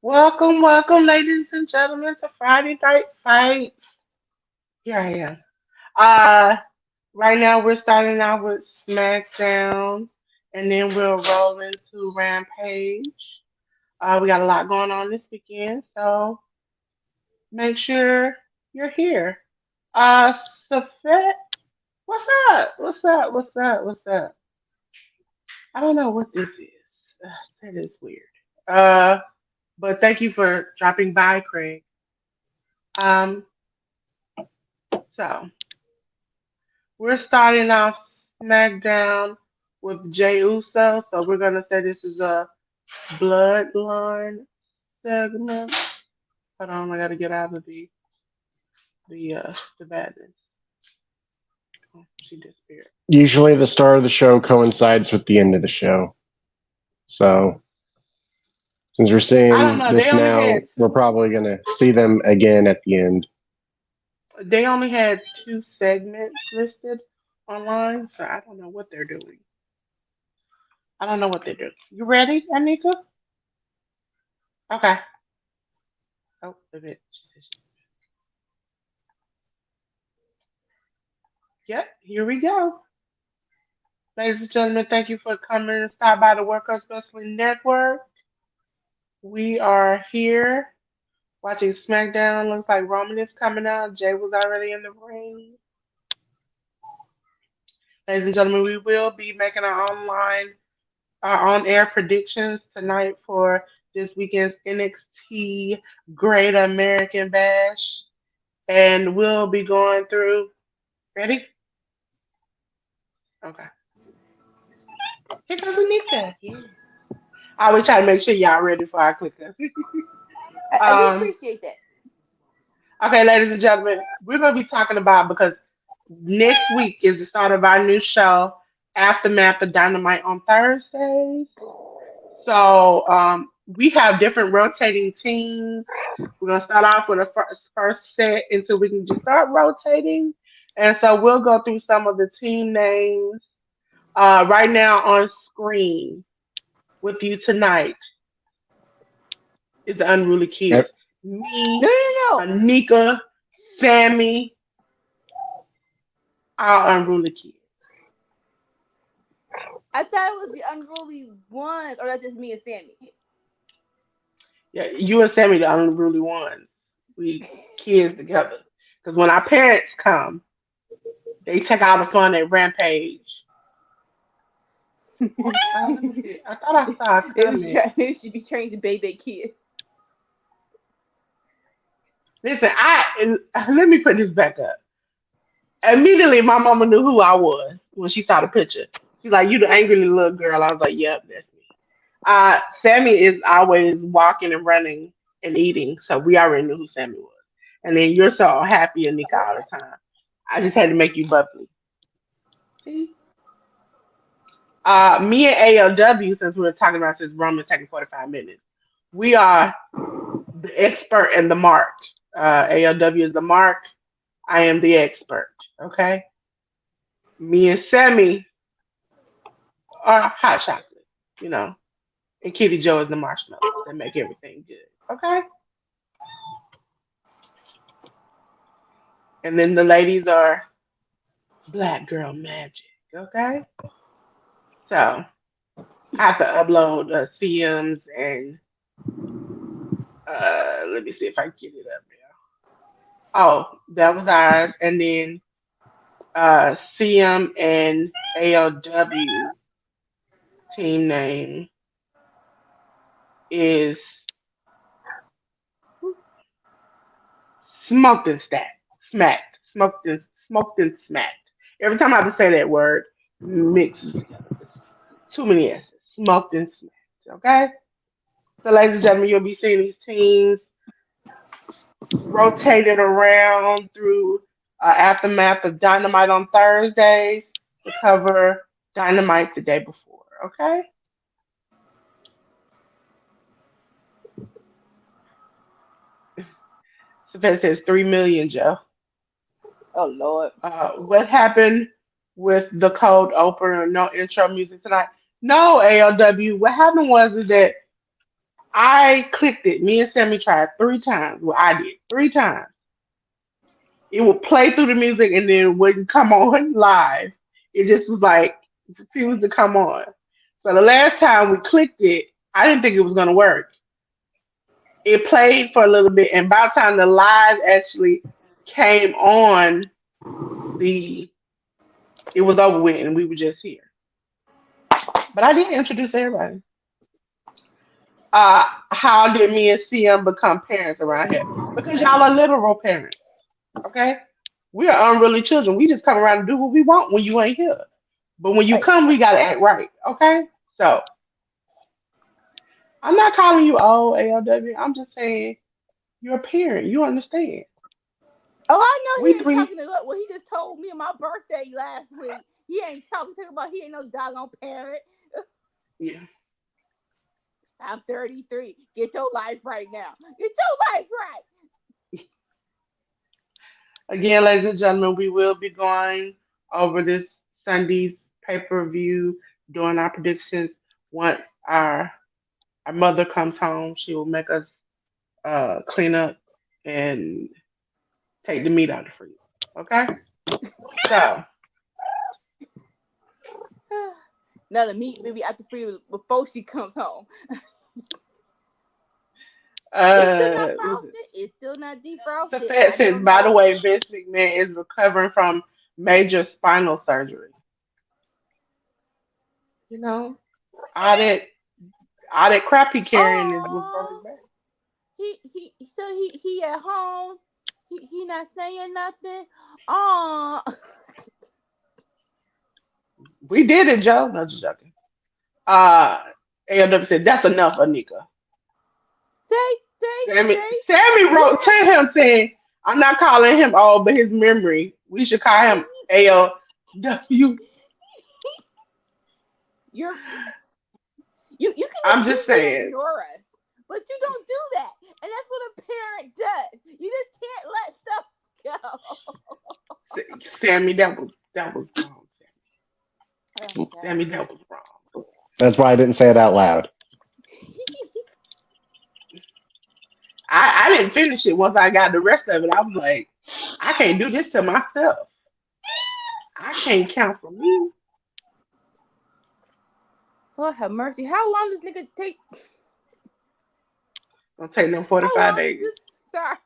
Welcome, ladies and gentlemen, to Friday Night Fights. Here I am. Uh, right now we're starting out with Smackdown, and then we'll roll into Rampage. We got a lot going on this weekend, so make sure you're here. Safet, what's up? What's up? What's up? What's up? I don't know what this is. That is weird. Uh, but thank you for dropping by, Craig. Um, so. We're starting off SmackDown with Jay Uso, so we're gonna say this is a bloodline segment. Hold on, I gotta get out of the badness. Oh, she disappeared. Usually the start of the show coincides with the end of the show. So since we're I don't seeing know. this now, we're probably going to see them again at the end. They only had two segments listed online, so I don't know what they're doing. I don't know what they're doing. You ready, Anika? Okay. Oh, wait a minute. Yep, here we go. Ladies and gentlemen, thank you for coming and stop by the Workers Wrestling Network. We are here watching SmackDown. Looks like Roman is coming out. Jay was already in the ring. Ladies and gentlemen, we will be making our on-air predictions tonight for this weekend's NXT Great American Bash. And we'll be going through. Ready? Okay. Here goes Anika. Yeah. I always try to make sure y'all ready before I click that. We um, appreciate that. okay, ladies and gentlemen, we're going to be talking about because next week is the start of our new show, Aftermath of Dynamite on Thursdays. So we have different rotating teams. We're going to start off with a first set until we can just start rotating. And so we'll go through some of the team names right now on screen with you tonight is the Unruly Kids. Me, No. Anika, Sammy, our Unruly Kids. I thought it was the unruly ones, or that's just me and Sammy. Yeah, you and Sammy the unruly ones. We kids together. Because when our parents come, they take all the fun at Rampage. Let me see. I thought I saw a comment. Maybe should be trained to baby kids. Listen, let me put this back up. Immediately, my mama knew who I was when she saw the picture. She's like, "You the angry little girl." I was like, "Yep, that's me." Sammy is always walking and running and eating, so we already knew who Sammy was. And then you're so happy and Nika all the time. I just had to make you bubbly. See? Me and ALW, since we were talking about since Roman's taking 45 minutes, we are the expert and the mark. ALW is the mark. I am the expert. Okay? Me and Sammy are hot chocolate, you know. And Kitty Joe is the marshmallows that make everything good. Okay? And then the ladies are Black Girl Magic. Okay? So I have to upload CMs and let me see if I can get it up there. Oh, that was ours. And then CM and ALW team name is Smoked and Stacked. Smacked. Smoked and smacked. Every time I have to say that word, mixes together. It's too many S's. Smoked and smacked. Okay? So, ladies and gentlemen, you'll be seeing these teams rotated around through Aftermath of Dynamite on Thursdays to cover Dynamite the day before. Okay? So that says 3 million, Joe. Oh Lord. What happened with the cold opener? No intro music tonight. No, ALW. What happened was is that I clicked it. Me and Sammy tried 3 times. Well, I did 3 times. It would play through the music and then wouldn't come on live. It just was like refused to come on. So the last time we clicked it, I didn't think it was gonna work. It played for a little bit, and by the time the live actually came on, the it was over with, and we were just here. But I did introduce everybody. How did me and CM become parents around here? Because y'all are literal parents. Okay? We are unruly children. We just come around and do what we want when you ain't here. But when you Right. come, we gotta act right. Okay? So I'm not calling you old ALW. I'm just saying you're a parent. You understand. Oh, I know We he ain't three. talking to look. Well, he just told me on my birthday last week. He ain't talking about he ain't no doggone parent. Yeah. I'm 33. Get your life right now. Get your life right. Again, ladies and gentlemen, we will be going over this Sunday's pay-per-view, doing our predictions. Once our mother comes home, she will make us clean up and take the meat out of the freezer. Okay? So, Now the meat maybe after free before she comes home. It's still not what's it? frosted. It's still not defrosted. Safet I says, don't by the know. way, Vince McMahon is recovering from major spinal surgery. You know, all that all that crap he carrying is was broke his Oh, back. he at home. He not saying nothing. Oh, We did it, Joe. No, just joking. Uh, ALW said that's enough, Anika. Sammy you wrote to him saying, "I'm not calling him old, but his memory. We should call him ALW." you're you can I'm just just easily saying. ignore us, but you don't do that, and that's what a parent does. You just can't let stuff Sammy, that was wrong. go. Sammy, that was wrong. That's why I didn't say it out loud. I didn't finish it once I got the rest of it. I was like, I can't do this to myself. I can't counsel me. Lord have mercy. How long does nigga take? Gonna take them How 45 long does days. this? Sorry.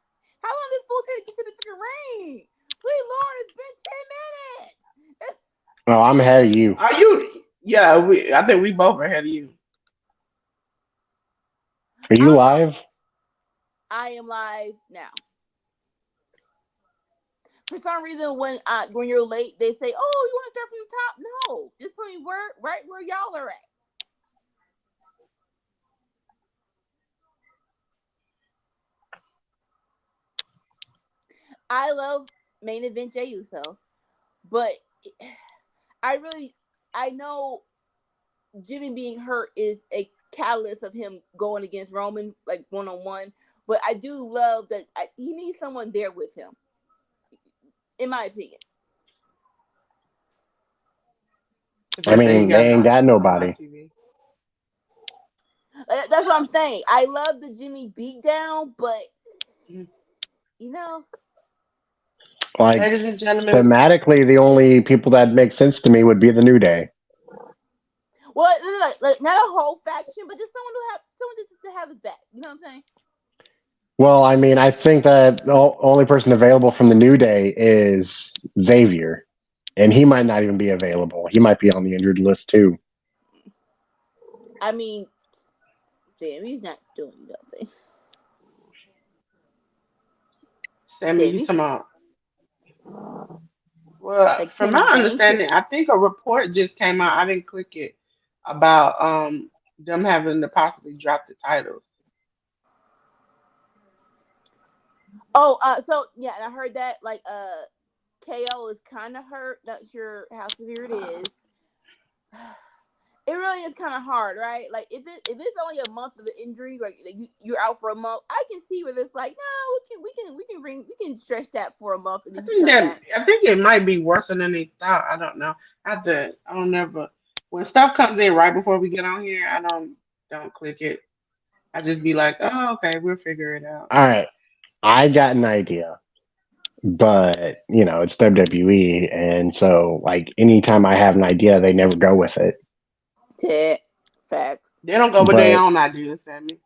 How long does fool take to get to the freaking ring? Sweet Lord, it's been 10 minutes. No, I'm ahead of you. Are you? Yeah, I think we both are ahead of you. Are you live? I am live now. For some reason, when you're late, they say, "Oh, you want to start from the top?" No, just put me right where y'all are at. I love main event Jey Uso, but I know Jimmy being hurt is a catalyst of him going against Roman like 1-on-1. But I do love that he needs someone there with him, in my opinion. So I they say you mean, they gotta ain't watch got it on my nobody. TV. That's what I'm saying. I love the Jimmy beatdown, but Mhm. you know, Like, Ladies and gentlemen, thematically, the only people that make sense to me would be the New Day. well, like, not a whole faction, but just someone just to have his back. You know what I'm saying? Well, I mean, I think that the only person available from the New Day is Xavier, and he might not even be available. He might be on the injured list too. I mean, Sam, he's not doing nothing. Sammy, you Sammy, talking about? Well, like from my Sammy Zayn. understanding, I think a report just came out. I didn't click it about them having to possibly drop the titles. Oh, so yeah, and I heard that like KO is kind of hurt. Not sure how severe it is. It really is kind of hard, right? Like if it's only a month of the injury, like you're out for a month, I can see where it's like, no, we can stretch that for a month and then he come back. I think it might be worse than they thought. I don't know. I don't never when stuff comes in right before we get on here, I don't click it. I just be like, oh, okay, we'll figure it out. All right, I got an idea, but it's WWE, and so like anytime I have an idea, they never go with it. Ted. Facts. They don't go with their But own ideas, Sammy.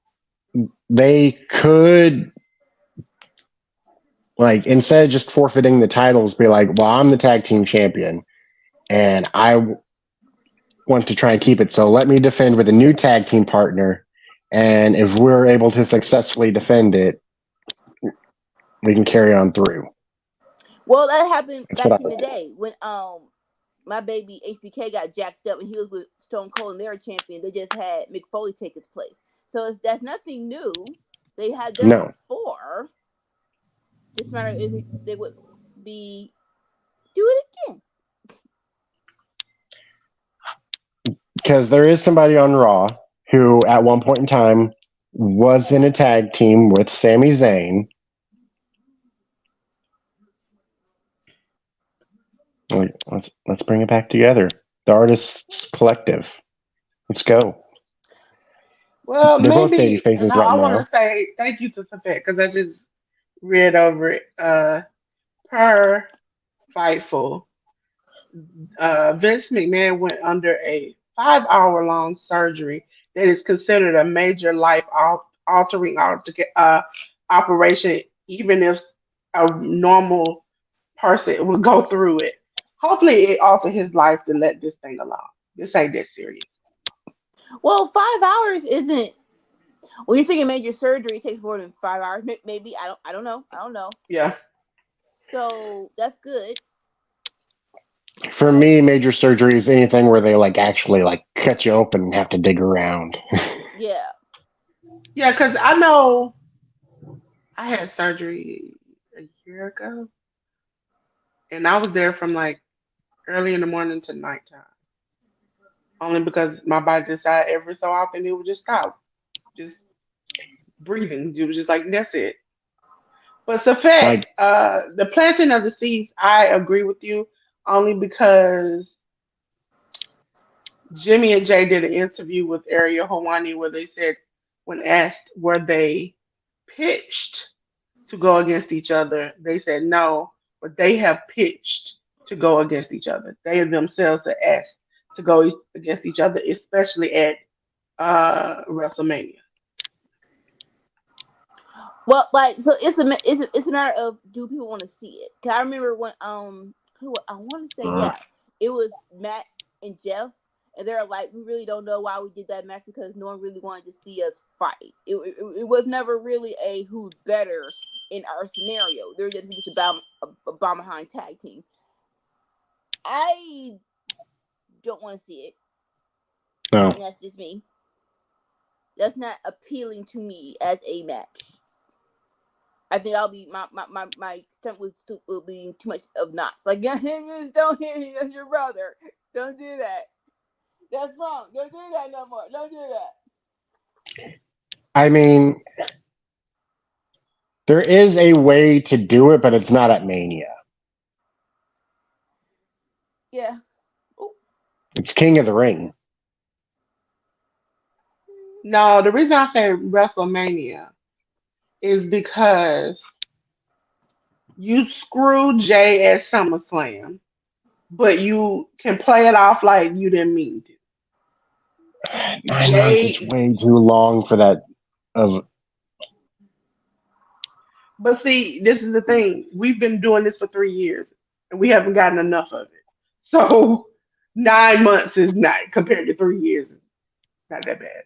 they could, like, instead of just forfeiting the titles, be like, well, I'm the tag team champion, and want to try and keep it. So let me defend with a new tag team partner, and if we're able to successfully defend it, we can carry on through. Well, that happened That's back what I in the would do. day when my baby HBK got jacked up and he was with Stone Cold and they were champion. They just had Mick Foley take his place. So that's nothing new. They had done it No, before. Just a matter if they would be do it again. because there is somebody on Raw who, at one point in time, was in a tag team with Sami Zayn. Let's bring it back together. The Artists Collective. Let's go. Well, They're both baby maybe, and faces right I want to now. say thank you to Safet because I just read over it. Per Fightful, Vince McMahon went under a 5 hour long surgery that is considered a major life altering operation, even if a normal person would go through it. Hopefully, it altered his life to let this thing alone. This ain't that serious. Well, 5 hours isn't. When you're thinking major surgery, it takes more than 5 hours. Maybe I don't know. I don't know. Yeah. So that's good. For me, major surgery is anything where they like actually like cut you open and have to dig around. Yeah. Yeah, because I know I had surgery a year ago, and I was there from like early in the morning to nighttime. Only because my body decided every so often it would just stop, just breathing. It was just like that's it. But Safet, Like, the planting of the seeds, I agree with you only because Jimmy and Jay did an interview with Ariel Hawani where they said, when asked were they pitched to go against each other, they said no, but they have pitched to go against each other. They themselves are asked to go against each other, especially at WrestleMania. Well, like so, it's a matter of do people want to see it? Cause I remember when who I want to say it was Matt and Jeff, and they're like we really don't know why we did that match because no one really wanted to see us fight. It was never really a who's better in our scenario. They're just a bomb behind tag team. I don't want to see it. no. And that's just me. That's not appealing to me as a match. I think I'll be my stomach will be too much of knots. Like don't hit him. That's your brother. Don't do that. That's wrong. Don't do that no more. Don't do that. I mean, there is a way to do it, but it's not at Mania. Yeah. Ooh. It's King of the Ring. No, the reason I say WrestleMania is because you screw Jay at SummerSlam, but you can play it off like you didn't mean to. 9 months is Jay, way too long for that. Of but see, this is the thing. We've been doing this for 3 years, and we haven't gotten enough of it. So 9 months is not compared to 3 years. Is not that bad.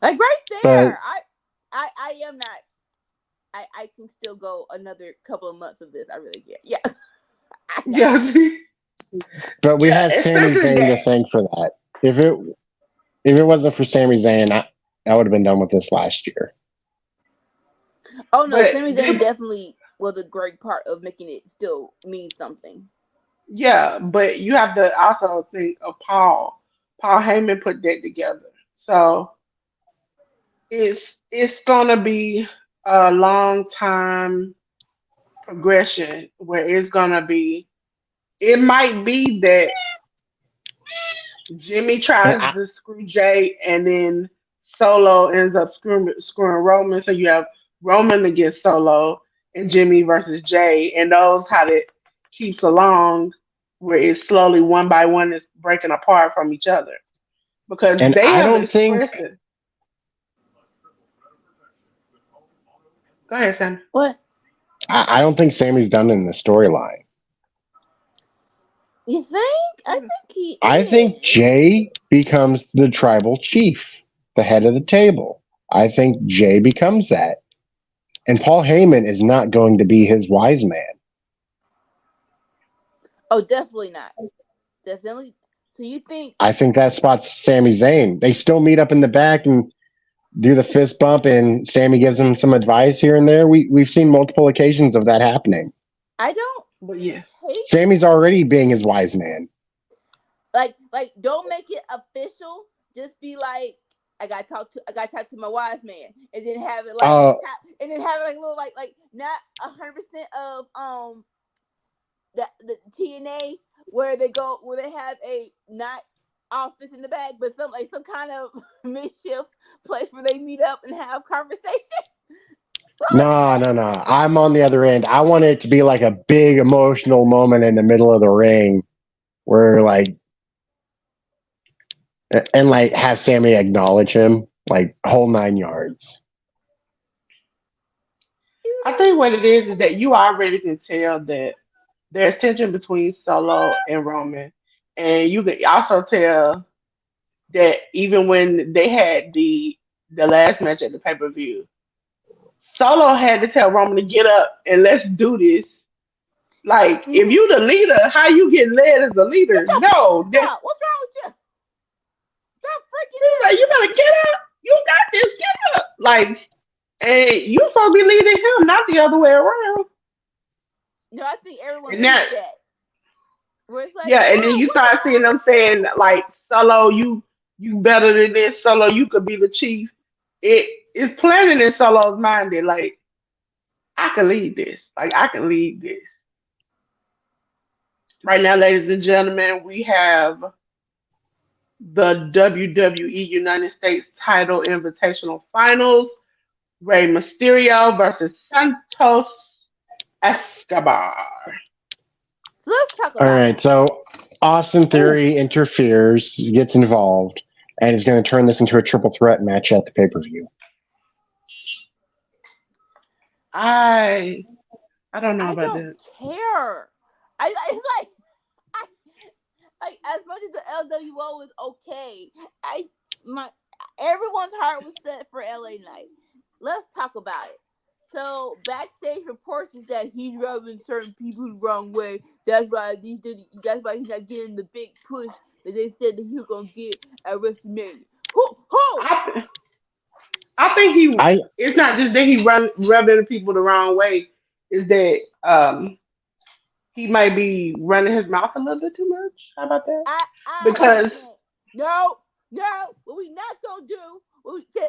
Like right but there. I am not. I can still go another couple of months of this. I really can. Yeah. I know. Yeah, see? but we Yeah, have Sami especially Zayn that. to thank for that. If it wasn't for Sami Zayn, I would have been done with this last year. Oh no, But Sami Zayn them, definitely was a great part of making it still mean something. yeah, but you have to also think of Paul. Paul Heyman put that together. So it's gonna be a long time progression where it's gonna be. It might be that Jimmy And tries to screw Jay, and then Solo ends up screwing Roman. So you have Roman against Solo and Jimmy versus Jay, and those how it keeps along, where it's slowly one by one is breaking apart from each other because And they I have don't think expressed it. Go ahead, Sam. What I don't think Sammy's done in the storyline. you think? I think he I think is. Jay becomes the tribal chief, the head of the table. I think Jay becomes that. And Paul Heyman is not going to be his wise man. Oh, definitely not. Definitely. So you think? I think that spot's Sami Zayn. They still meet up in the back and do the fist bump, and Sammy gives him some advice here and there. We've seen multiple occasions of that happening. I don't But yeah, hate that. Sammy's already being his wise man. Like, don't make it official. Just be like, I gotta talk to my wise man, and then have it like, Uh, and then have it like a little like not 100% of the TNA where they have a not office in the back, but some kind of makeshift place where they meet up and have conversation. no. I'm on the other end. I want it to be like a big emotional moment in the middle of the ring where like and like have Sammy acknowledge him, like whole 9 yards. I think what it is that you already can tell that there's tension between Solo and Roman, and you can also tell that even when they had the last match at the pay per view, Solo had to tell Roman to get up and let's do this. Like, if you the leader, how you get led as a leader? Get your No, balls that up. What's wrong with you? Stop he's freaking like, you better get up. You got this. Get up. Like, and you supposed to be leading him, not the other way around. No, I think everyone And thinks that, that. Where it's like, yeah, and then whoa, you what's start seeing wrong them with saying you? like, Solo, you better than this. Solo, you could be the chief. It is planning in Solo's mind that like I can lead this. Like I can lead this. Right now, ladies and gentlemen, we have the WWE United States Title Invitational Finals. Rey Mysterio versus Santos Escobar. So let's talk All about it. right, so Austin Ooh, Theory interferes, gets involved, and is going to turn this into a triple threat match at the pay per view. I I don't know I about don't that. care. I like I, like as much as the LWO is okay. My everyone's heart was set for LA Knight. Let's talk about it. So backstage reports is that he's rubbing certain people the wrong way. That's why he's not getting the big push that they said that he was gonna get at WrestleMania. Who? I I think he. I It's not just that he rubbing people the wrong way. Is that he might be running his mouth a little bit too much? How about that? Wait a Because minute. No. What we not gonna do?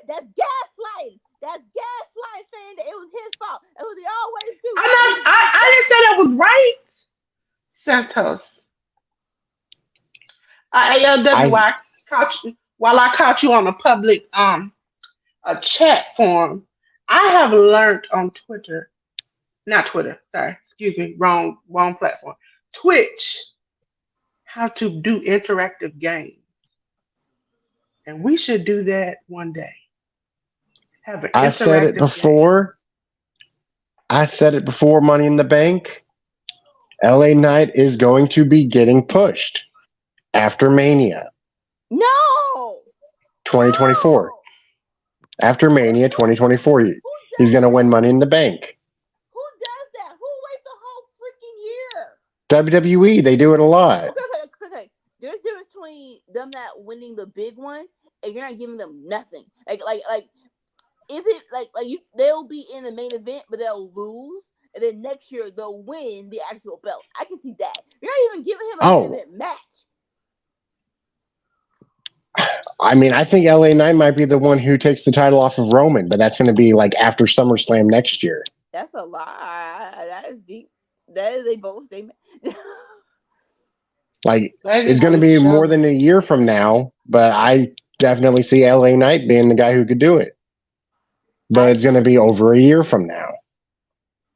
That's gaslighting. That's gaslighting, saying that it was his fault. That's what they always do. I'm not. I didn't say that was right. Santos. ALW. I While I caught you on a public a chat forum, I have learned on Twitter, not Twitter, sorry, excuse me, wrong platform. Twitch, how to do interactive games. And we should do that one day. Have an I said it interactive game. before. I said it before. Money in the Bank. LA Knight is going to be getting pushed after Mania No. 2024. After Mania 2024, Who he's does going to win that? Money in the Bank. Who does that? Who waits a whole freaking year? WWE, they do it a lot. Okay. There's a difference between them not winning the big one and you're not giving them nothing. Like if it like you, they'll be in the main event, but they'll lose, and then next year they'll win the actual belt. I can see that. You're not even giving him a main Oh, event match. I mean, I think LA Knight might be the one who takes the title off of Roman, but that's going to be like after SummerSlam next year. That's a lie. That is deep. That is a bold statement. Like, it's Ladies going to and be more than gentlemen, a year from now, but I definitely see LA Knight being the guy who could do it. But I it's going to be over a year from now.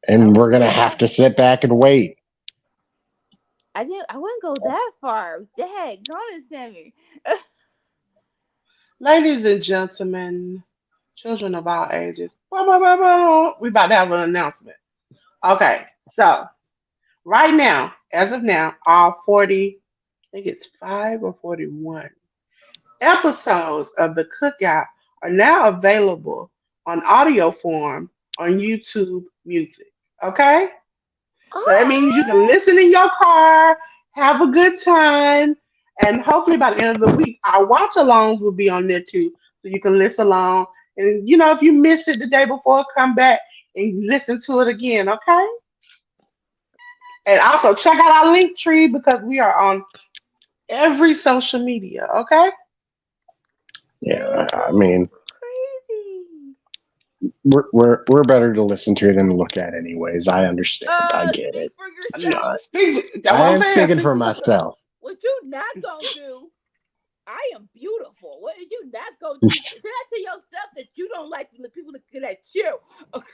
And we're going to have to sit back and wait. I wouldn't go that far. Dad, go on, Sammy. Ladies and gentlemen, children of all ages, we about to have an announcement. Okay, so right now, as of now, all 40, I think it's 5 or 41 episodes of the Cookout are now available on audio form on YouTube Music. Okay? So that means you can listen in your car, have a good time, and hopefully by the end of the week, our watch alongs will be on there too. So you can listen along. And if you missed it the day before, come back and listen to it again, okay? And also check out our link tree because we are on every social media, okay? Yeah, That is I so mean, crazy. we're better to listen to than look at, anyways. I understand. I get Speak it. for You know, yourself. That's I what I'm am saying. speaking Speak for for yourself. myself. What you not gonna do? I am beautiful. What is you not gonna do? Say that to yourself that you don't like the people to get at you. Okay.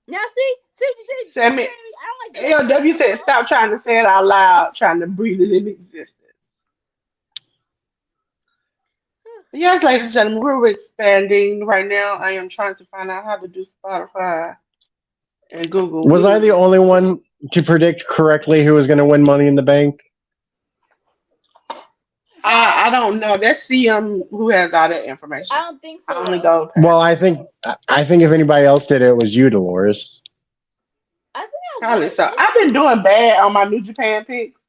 Now see what you did, Sammy, Sammy. I don't like doing that ALW no said more. stop trying to say it out loud, trying to breathe it in existence. Yes, ladies and gentlemen, we're expanding right now. I am trying to find out how to do Spotify and Google Was I the Music. only one to predict correctly who was going to win Money in the Bank? I don't know. That's CM who has all that information. I don't think I so only though. go Well, past. I think if anybody else did it, it was you, Dolores. I think I Probably was, so. didn't I've I? been doing bad on my New Japan picks.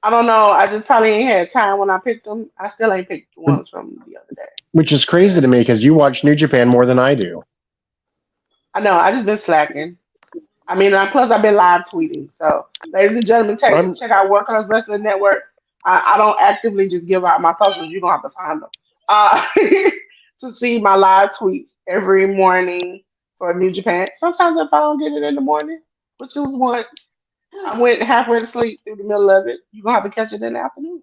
I don't know. I just probably ain't had time when I picked them. I still ain't picked the ones from the other day. Which is crazy to me because you watch New Japan more than I do. I know. I just been slacking. I mean, plus I've been live tweeting. So, ladies and gentlemen, I'm check out World Class Wrestling Network. I don't actively just give out my socials. You're going to have to find them to see my live tweets every morning for New Japan. Sometimes if I don't get it in the morning, which was once, I went halfway to sleep through the middle of it. You're going to have to catch it in the afternoon.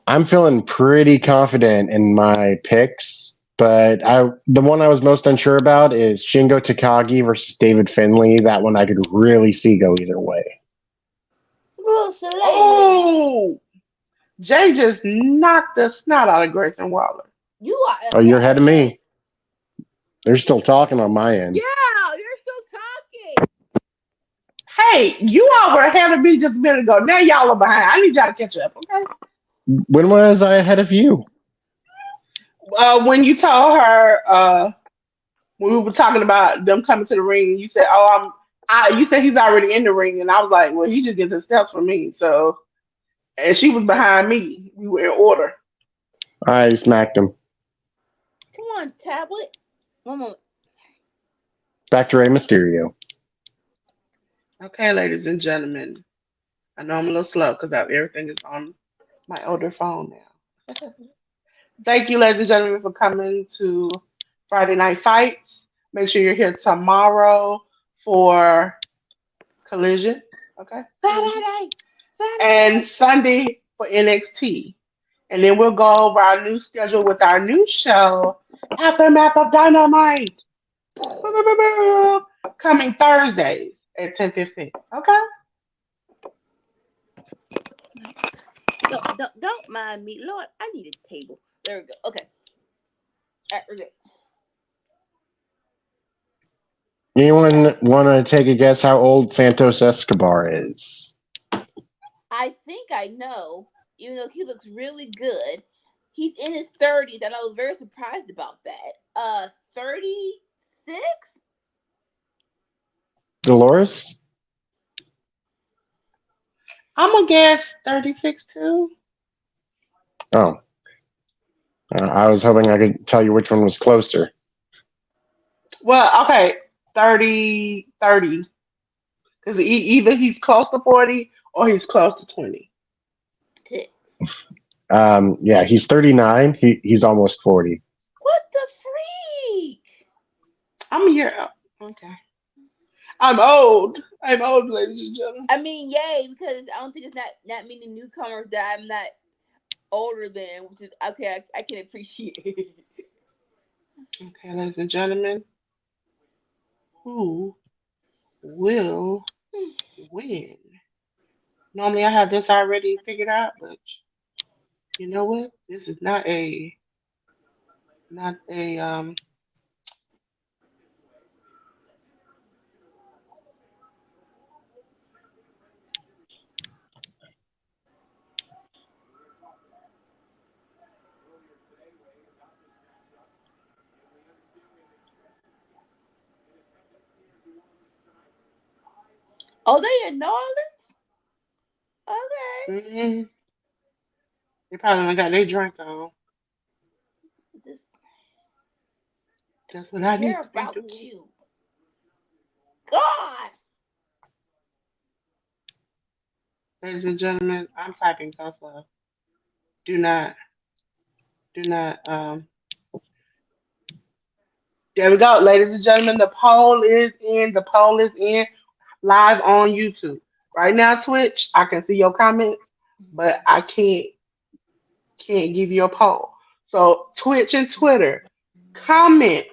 I'm feeling pretty confident in my picks, but the one I was most unsure about is Shingo Takagi versus David Finlay. That one I could really see go either way. Little Shillelagh. Oh, Jay just knocked the snot out of Grayson Waller. You are Oh, you're ahead ahead of of me. me. They're still talking on my Yeah, end. you're still talking. Hey, you all were ahead of me just a minute ago. Now y'all are behind. I need y'all to catch up, okay? When was I ahead of you? When you told her, when we were talking about them coming to the ring, you said, "Oh, you said he's already in the ring," and I was like, "Well, he just gets his steps from me." So, and she was behind me. We were in order. I smacked him. Come on, tablet. One moment. Back to Rey Mysterio. Okay, ladies and gentlemen, I know I'm a little slow because everything is on my older phone now. Thank you, ladies and gentlemen, for coming to Friday Night Fights. Make sure you're here tomorrow for Collision. Okay, Collision. Saturday. And Saturday. Sunday for NXT. And then we'll go over our new schedule with our new show, Aftermath of Dynamite. Coming Thursdays at 10:15. Okay? Don't mind me. Lord, I need a table. There we go. Okay. All right, we're good. Anyone want to take a guess how old Santos Escobar is? I think I know, even though he looks really good. He's in his 30s, and I was very surprised about that. 36? Dolores? I'm going to guess 36 too. Oh, I was hoping I could tell you which one was closer. Well, okay, 30, 30. Because either he's close to 40 or he's close to 20. Yeah, he's 39. He's almost 40. What the freak? I'm a year out. Okay. I'm old. I'm old, ladies and gentlemen. I mean, yay, because I don't think it's not many newcomers that I'm not older than, which is okay. I can appreciate it. Okay, ladies and gentlemen, who will win? Normally, I have this already figured out, but you know what? This is not a. Oh, they in New Orleans? Okay. Mm-hmm. They probably don't got their drink on. Just That's what I need care to be about doing. you. God. Ladies and gentlemen, I'm typing so slow. Do not, do not. There we go, ladies and gentlemen. The poll is in. The poll is in live on YouTube right now. Twitch, I can see your comments, but I can't give you a poll. So Twitch and Twitter, comment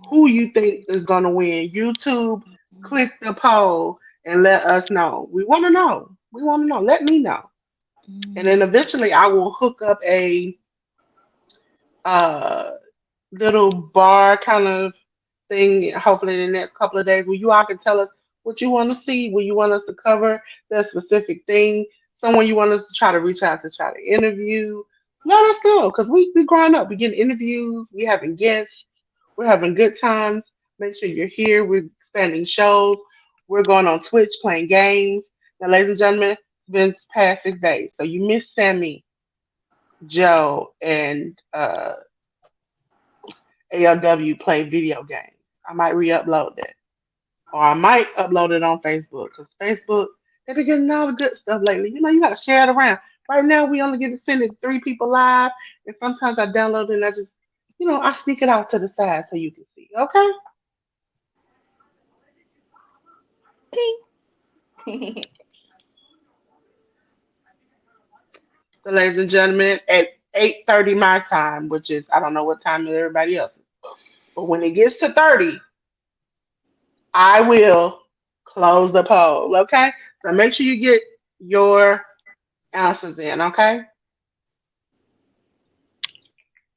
who you think is gonna win. YouTube, click the poll and let us know. We want to know. We want to know. Let me know, and then eventually I will hook up a uh little bar kind of thing, hopefully in the next couple of days, where you all can tell us what you want to see, where you want us to cover that specific thing, someone you want us to try to reach out to try to interview. Let us know, because we growing up, we getting interviews, we having guests, we're having good times. Make sure you're here. We're expanding shows. We're going on Twitch playing games. Now, ladies and gentlemen, it's been past 6 days, so you missed Sammy, Joe, and ALW play video games. I might re-upload that, or I might upload it on Facebook because Facebook they've been getting all the good stuff lately. You know, you got to share it around. Right now, we only get to send it 3 people live, and sometimes I download it and I just, I sneak it out to the side so you can see. Okay, Ting. so ladies and gentlemen, at 8:30 my time, which is I don't know what time is everybody else's, but when it gets to 30, I will close the poll. Okay, so make sure you get your answers in. Okay.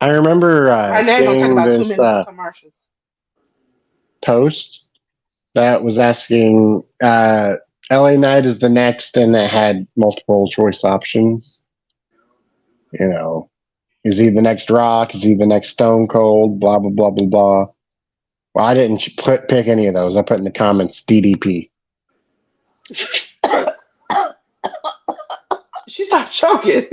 I remember Right now, it's gonna take seeing about two this minutes for commercials. post that was asking LA Knight is the next, and that had multiple choice options. You know, is he the next Rock? Is he the next Stone Cold? Blah blah blah blah blah. Well, I didn't pick any of those. I put in the comments DDP. She's not choking.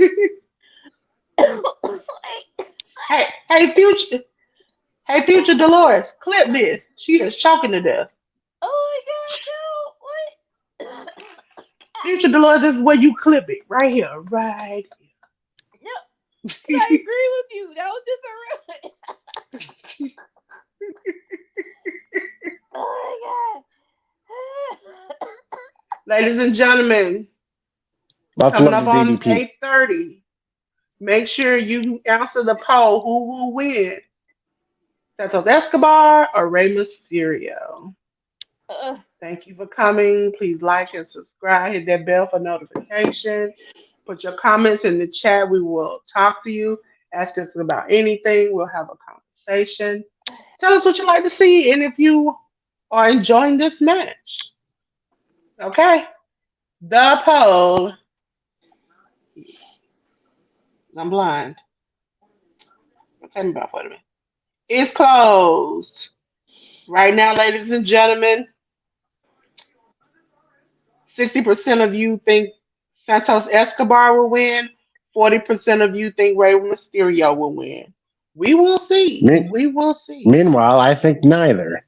hey, future, hey, future Dolores, clip this. She is choking to death. Oh my god, no! What? Future Dolores, this is where you clip it, right here, right. No, because I agree with you. That was just a real. Oh my god. Ladies and gentlemen, Lots of coming love up to on DDP. 8:30. Make sure you answer the poll. Who will win? Santos Escobar or Rey Mysterio? Thank you for coming. Please like and subscribe. Hit that bell for notification. Put your comments in the chat. We will talk to you. Ask us about anything. We'll have a conversation. Tell us what you like to see and if you are enjoying this match. Okay? The poll. I'm blind. Tell me about what a minute. It's closed. Right now, ladies and gentlemen, 60% of you think Santos Escobar will win. 40% of you think Rey Mysterio will win. We will see. Me- We will see. Meanwhile, I think neither.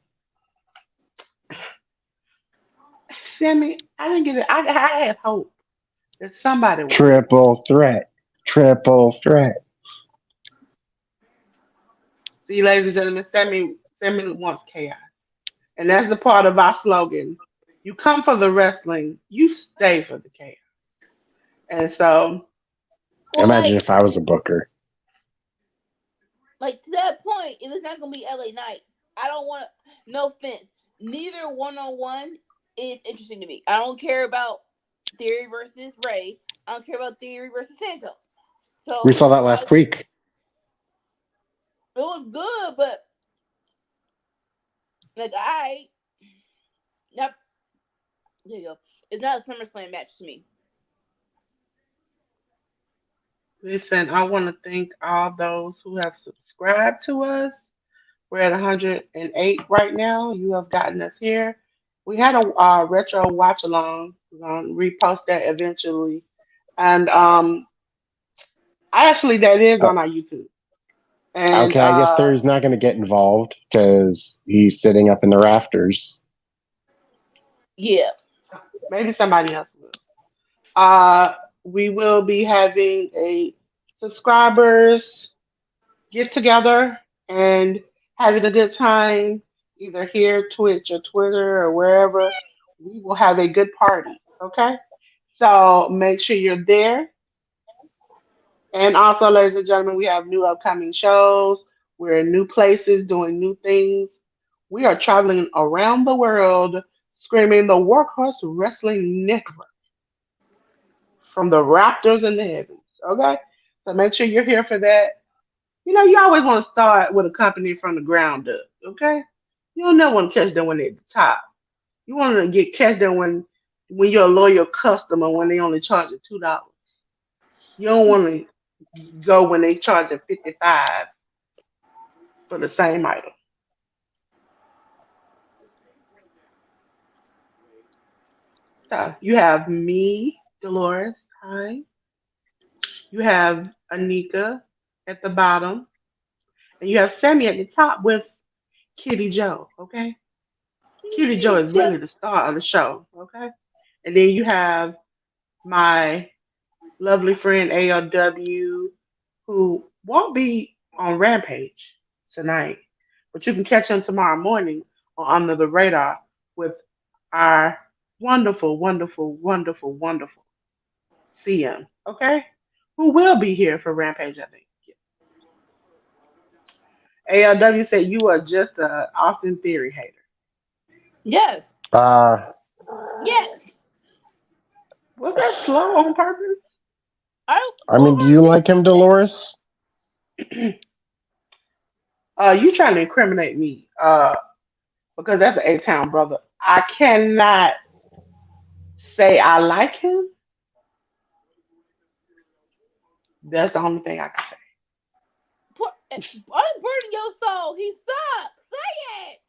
Sammy, I didn't get it. I had hope that somebody would win. Triple threat. Triple threat. See, ladies and gentlemen, Sammy wants chaos. And that's the part of our slogan. You come for the wrestling, you stay for the chaos. And so Well, Imagine if I was a booker. like to that point, if it's not gonna be LA Knight, I don't want. No offense, neither 1-on-1 is interesting to me. I don't care about Theory versus Ray. I don't care about Theory versus Santos. We So saw that last week. it was good, but like not there you go. It's not a SummerSlam match to me. Listen, I want to thank all those who have subscribed to us. We're at 108 right now. You have gotten us here. We had a retro watch along. We're gonna repost that eventually, and actually that is Oh, on our YouTube. And okay, I guess Theory's not going to get involved because he's sitting up in the rafters. Yeah. maybe somebody else will. Uh, we will be having a subscribers get together and having a good time, either here, Twitch, or Twitter, or wherever. We will have a good party. Okay. So make sure you're there. And also, ladies and gentlemen, we have new upcoming shows. We're in new places doing new things. We are traveling around the world screaming the Workhorse Wrestling Network from the Raptors in the heavens. Okay? So make sure you're here for that. You know, you always want to start with a company from the ground up. Okay? You don't never want to catch them when they're at the top. You want to get catch them when you're a loyal customer when they only charge you $2. You don't want to go when they charge you 55 for the same item. So you have me, Dolores. Hi. You have Anika at the bottom, and you have Sammy at the top with Kitty Joe. Okay, Kitty Joe is really the star of the show. Okay, and then you have my lovely friend ALW, who won't be on Rampage tonight, but you can catch him tomorrow morning on Under the Radar with our wonderful, wonderful, wonderful, wonderful CM. Okay, who will be here for Rampage? I think. ALW said you are just a Austin Theory hater. Yes. Uh, Yes. Was that slow on purpose? I I mean, do you like him, Dolores? You trying to incriminate me? Because that's an A-Town brother. I cannot say I like him. That's the only thing I can say. unburden your soul. He sucks. Say it.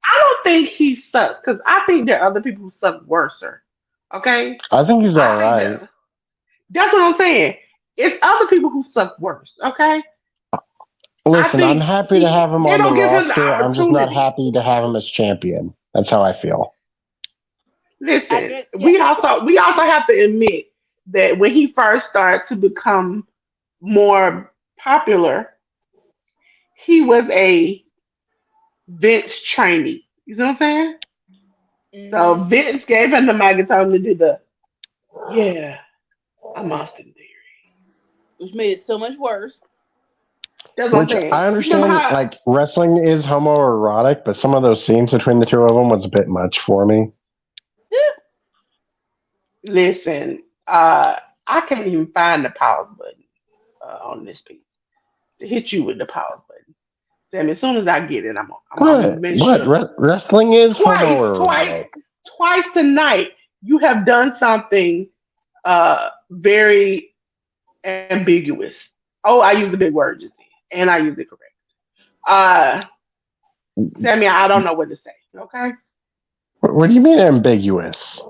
I don't think he sucks because I think there are other people who suck worse. Okay, I think he's I all think right. that's what I'm saying. It's other people who suck worse. Okay, I Listen, I'm think happy to have him they on the don't give him the roster. I'm just not opportunity. happy to have him as champion. That's how I feel. Listen, Yes. we also have to admit that when he first started to become more popular, he was a Vince trainee. You know what I'm saying? So Mm-hmm. Vince gave him the mic and told him to do the yeah, I'm Austin Theory. Which made it so much worse. That's what I'm Which saying. I You remember understand, how? like, wrestling is homoerotic, but some of those scenes between the two of them was a bit much for me. Listen, I can't even find the pause button on this piece to hit you with the pause button. Sam, as soon as I get it, I'm gonna What? make What? sure Wrestling is twice, twice, homoerotic. twice tonight you have done something very ambiguous. Oh, I used a big word just then, and I used it correct. Uh, Sammy, I don't know what to say. Okay, What do you mean ambiguous?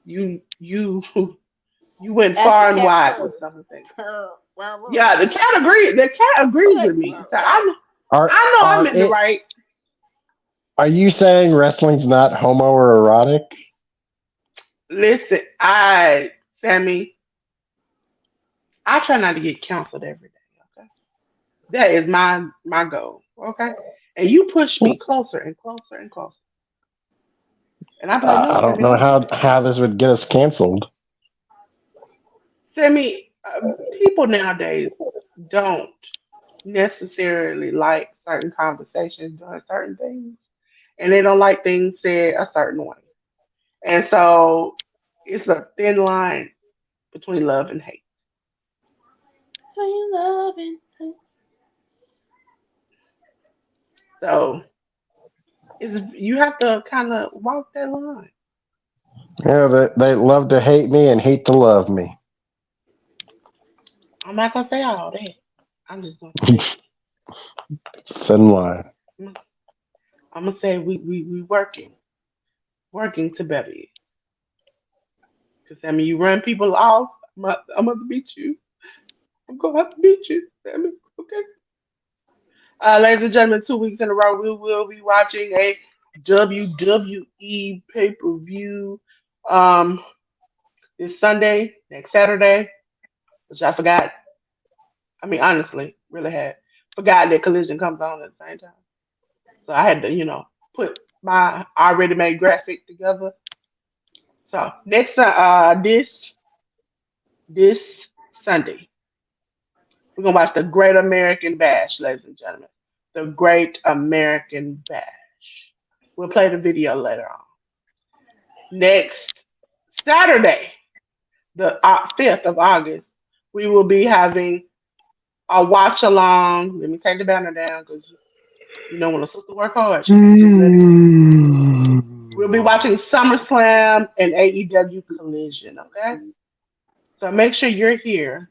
you you went As the far and cat wide with purrs. some of the things. Purr, purr, Yeah, purr. the cat agrees. The cat I was agrees like, with me. purr, So purr. Are I know I'm are in the it? right. Are you saying wrestling's not homoerotic? Listen, I Sammy, I try not to get canceled every day. Okay, that is my goal. Okay, and you push me closer and closer and closer, and I'm like, no, I don't Sammy, know don't do how that. this would get us canceled. Sammy, people nowadays don't necessarily like certain conversations doing certain things, and they don't like things said a certain way. And so it's a thin line between love and hate. For you loving. So you have to kind of walk that line. Yeah, they love to hate me and hate to love me. I'm not gonna say all that. I'm just gonna say Thin line. I'm gonna say we working to better it. Cause Sammy, you run people off. I'm gonna beat you. I'm gonna have to beat you, Sammy. Okay. Ladies and gentlemen, 2 weeks in a row, we will be watching a WWE pay per view. Um, this Sunday, next Saturday, which I forgot. I mean, honestly, really had forgot that Collision comes on at the same time. So I had to, put my already made graphic together. So next, this Sunday, we're gonna watch the Great American Bash, ladies and gentlemen. The Great American Bash. We'll play the video later on. Next Saturday, the 5th of August, we will be having a watch along. Let me take the banner down because when a sister work hard, she can't just let it go. We'll be watching SummerSlam and AEW Collision, okay? So make sure you're here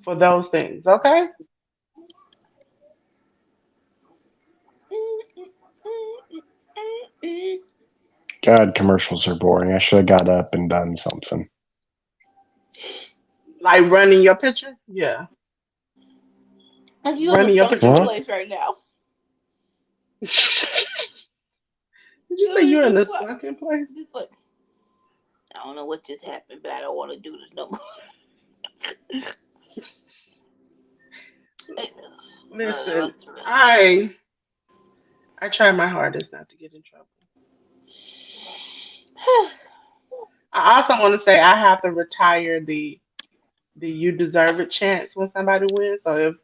for those things, okay? God, commercials are boring. I should have got up and done something. Like running your picture? Yeah. Like you in a Running your picture. sunken Huh? place right now. Did you say you're in a sunken place? Just like I don't know what just happened, but I don't want to do this no more. Listen, I try my hardest not to get in trouble. I also want to say I have to retire the "you deserve it" chance when somebody wins. So if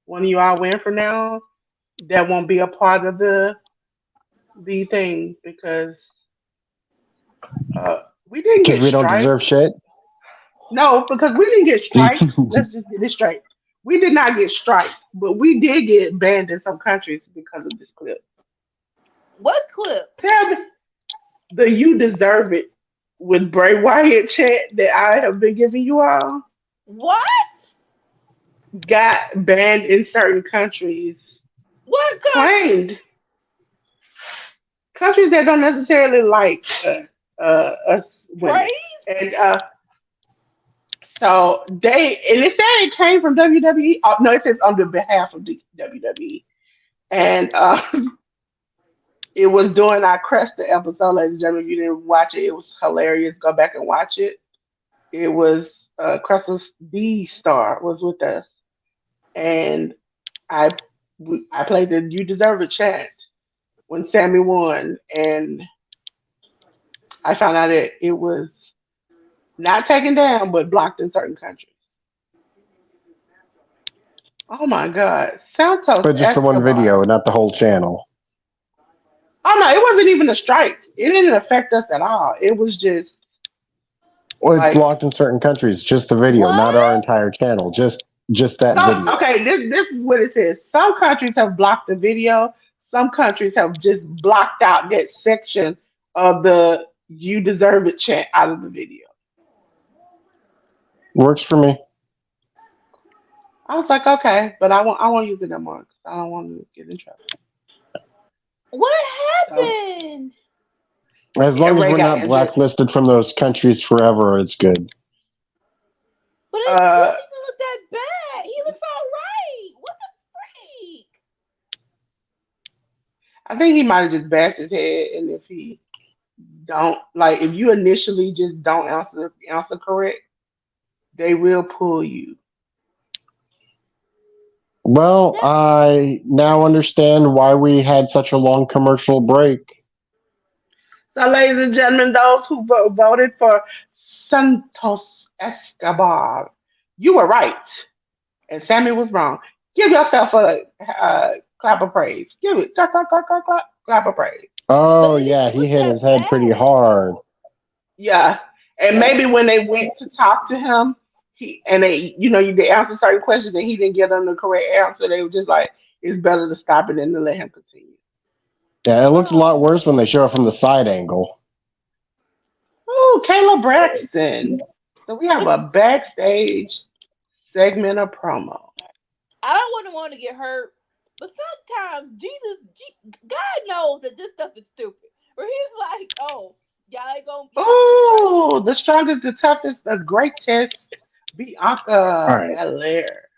one of you all win from now on, that won't be a part of the thing because uh we didn't Because get we don't striked. deserve shit. No, because we didn't get striked. Let's just get it straight. We did not get striked, but we did get banned in some countries because of this clip. What clip? Tell me the "you deserve it" with Bray Wyatt chant that I have been giving you all What? got banned in certain countries. What country? Claimed countries that don't necessarily like us women. Praise? And so and it said it came from WWE. Oh, no, it says on the behalf of the WWE. And it was during our Cresta episode, ladies and gentlemen. If you didn't watch it, it was hilarious. Go back and watch it. It was Cresta's D Star was with us, and I I played the "You Deserve a chant" when Sammy won, and I found out that it was not taken down, but blocked in certain countries. Oh my God, Santos But just the one Escobar. video, not the whole channel. Oh no, it wasn't even a strike. It didn't affect us at all. It was just Well, it's like blocked in certain countries. Just the video, not our What? entire channel. Just that some. video. Okay, this is what it says. Some countries have blocked the video. Some countries have just blocked out that section of the "You Deserve It" chant out of the video. Works for me. I was like, okay, but I won't use it no more because I don't want to get in trouble. What So happened? As yeah, long as Ray we're got not injured. blacklisted from those countries forever, it's good. But it Uh, doesn't even look that bad. He looks all right. What the freak? I think he might have just bashed his head, and if he don't like, if you initially just don't answer correct, they will pull you. Well, That I now understand why we had such a long commercial break. So, ladies and gentlemen, those who voted for Santos Escobar. You were right, and Sammy was wrong. Give yourself a clap of praise. Give it clap, clap, clap, clap, clap, clap of praise. But Oh it yeah, he was hit his that head pretty bad. hard. Yeah, and maybe when they went to talk to him, they answer certain questions and he didn't give them the correct answer. They were just like, it's better to stop it than to let him continue. Yeah, it looks a lot worse when they Oh, show it from the side angle. Oh, Kayla Braxton. So we have a backstage segment of promo. I wouldn't want to get hurt, but sometimes God knows that this stuff is stupid. Where He's like, "Oh, y'all gonna be right." Oh, the strongest, the toughest, the greatest, All Bianca right. Belair.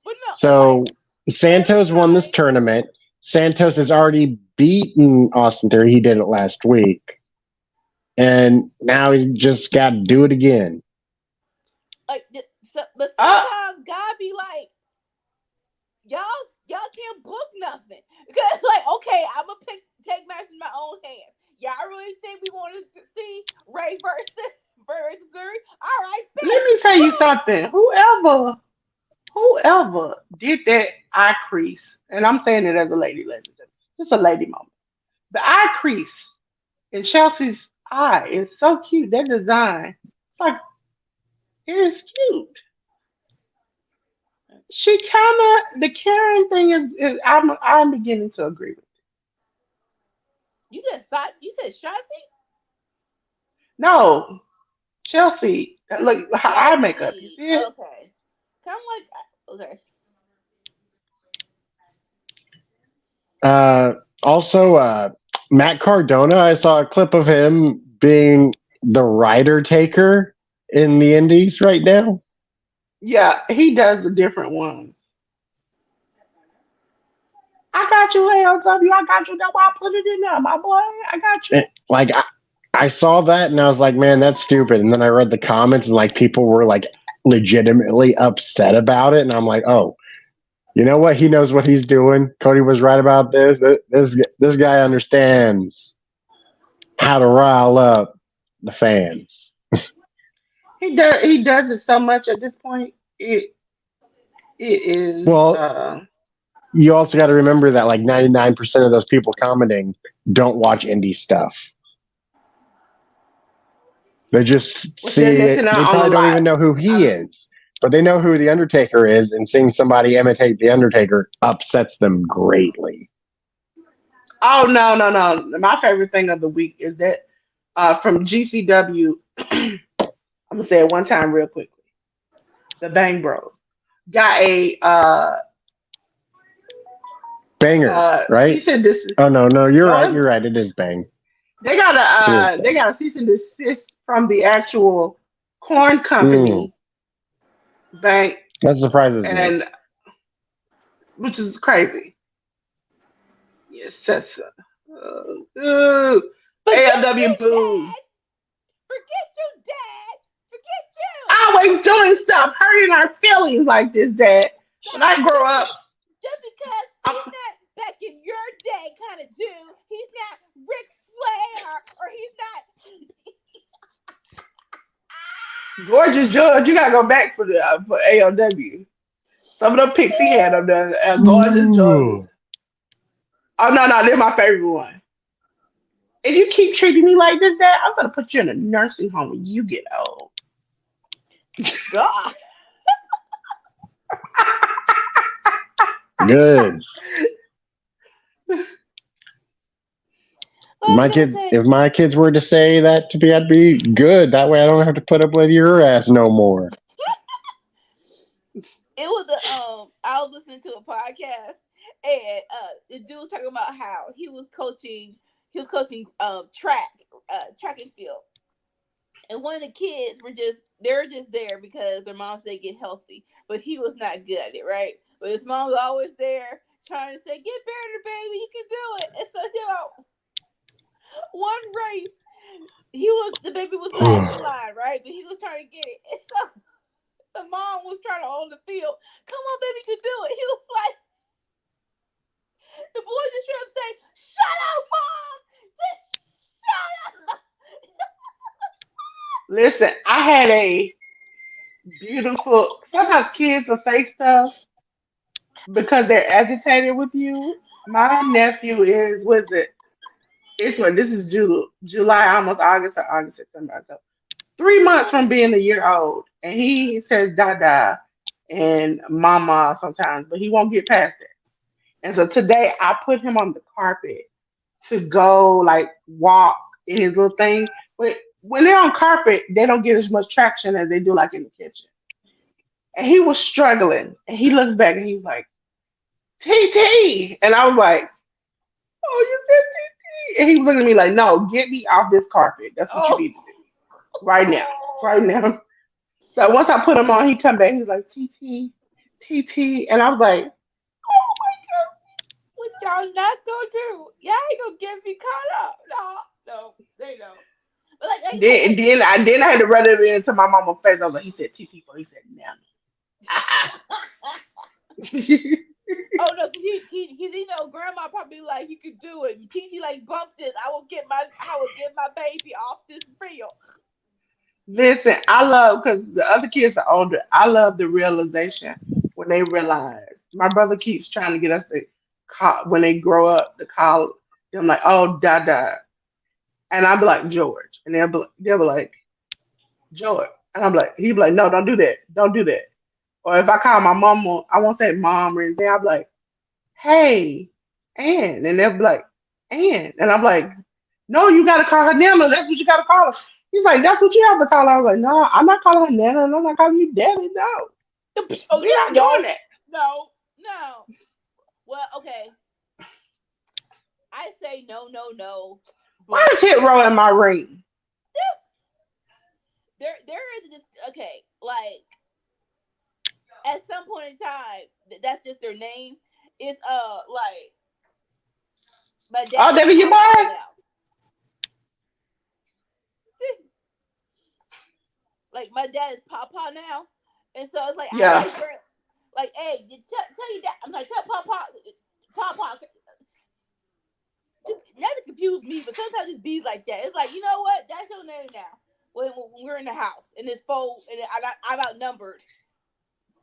But no, it's like So every Santos won this time. tournament. Santos has already beaten Austin Theory. He did it last week. And now he's just got to do it again. But Ah, sometimes God be like, y'all can't book nothing because like, okay, I'm gonna take matters in my own hands. Y'all really think we want to see Ray versus Zuri? All right, let bet. me tell you Boom. something. Whoever did that eye crease, and I'm saying it as a lady, ladies and gentlemen, just a lady moment. The eye crease in Chelsea's eye is so cute. That design, it's like it is cute. She kind of the Karen thing is I'm beginning to agree with. You said stop. You said Shotzi. No, Chelsea, look her eye makeup. You Chelsea. see it? Okay. Kind of like okay. Uh, also, Matt Cardona, I saw a clip of him being the rider taker in the Indies right now. Yeah, he does the different ones. I got you, ALW. I got you. That's why I put it in there, my boy. I got you. Like, I saw that and I was like, man, that's stupid. And then I read the comments and like people were like legitimately upset about it. And I'm like, oh, you know what? He knows what he's doing. Cody was right about this. This guy understands how to rile up the fans. He does it so much at this point. It is Well, you also got to remember that like 99% of those people commenting don't watch indie stuff. They just what they're see it. missing They out on a probably don't lot. even know who he Um, is, but they know who the Undertaker is, and seeing somebody imitate the Undertaker upsets them greatly. oh no, no, no. My favorite thing of the week is that from GCW, I'm gonna say it one time real quickly. The Bang Bros got a Banger, right? cease and desist. Oh no, you're No, right. You're right. It is Bang. It is they Bang. got a cease and desist from the actual corn Mm, company bank, that surprises me. and which is crazy. Yes, that's Forget ALW you, boo. Dad. Forget you, Dad. Forget you. Always doing stuff, hurting our feelings like this, Dad. When God, I grow up, just because I'm, he's not back in your day kind of dude. He's not Ric Flair, or he's not. Gorgeous George, you gotta go back for ALW. Some of the pics he had up there, Gorgeous George. Ooh. Oh no, no, they're my favorite one. If you keep treating me like this, Dad, I'm gonna put you in a nursing home when you get old. God. Good. What was I gonna say? If my kids were to say that to me, I'd be good. That way, I don't have to put up with your ass no more. It was I was listening to a podcast, and the dude was talking about how he was coaching track and field, and one of the kids they're just there because their mom said get healthy, but he was not good at it, right? But his mom was always there trying to say get better, baby, you can do it. And so one race, the baby was last in line, right? But he was trying to get it, and so the mom was trying to own the field. Come on, baby, you can do it. He was like, the boy just tried to say, "Shut up, mom! Just shut up!" Listen, I had a beautiful. Sometimes kids will say stuff because they're agitated with you. My nephew is, was it? It's what this is July, almost August, or August, September, October. 3 months from being a year old, and he says "dada" and "mama" sometimes, but he won't get past it. And so today, I put him on the carpet to go like walk in his little thing. But when they're on carpet, they don't get as much traction as they do like in the kitchen. And he was struggling, and he looks back and he's like, "TT," and I was like, "Oh, you said TT?" And he was looking at me like, "No, get me off this carpet. That's what you Oh, need to do right now, right now." So once I put him on, he come back. He's like, "TT, TT," and I was like, "Oh what y'all not gonna do? Y'all ain't gonna get me caught up. No, no, they know. But my God." Then I had to run it into my mama's face. I was like, "He said TT for," he said, "Nana." oh no, he grandma probably like you could do it. Titi like bumped it. I will get my baby off this field. Listen, I love because the other kids are older. I love the realization when they realize. My brother keeps trying to get us to call when they grow up to call them like, "Oh, Dada," and I'll be like George, and they'll be like George, and I'm like, he'd be like, "No, don't do that, don't do that." Or if I call my mom, I won't say mom or anything. I'll be like, "Hey, Ann," and they'll be like, "Ann," and I'm like, "No, you gotta call her Nana. That's what you gotta call her." He's like, "That's what you have to call her." I was like, "No, I'm not calling her Nana, and I'm not calling you Daddy. No, Oh we're not doing no, that." no, no. Well, okay. I say no, no, no. Why But is Hit Row in my ring? there is this. Okay, like at some point in time, that's just their name. It's like my Oh, dad is David, your Papa boy? now. Like my dad is Papa now, and so it's like I Yeah. like like, hey, tell you that I'm like tell Papa. Not to confuse me, but sometimes it be like that. It's like you know what? That's your name now. When we're in the house and it's four and I'm outnumbered.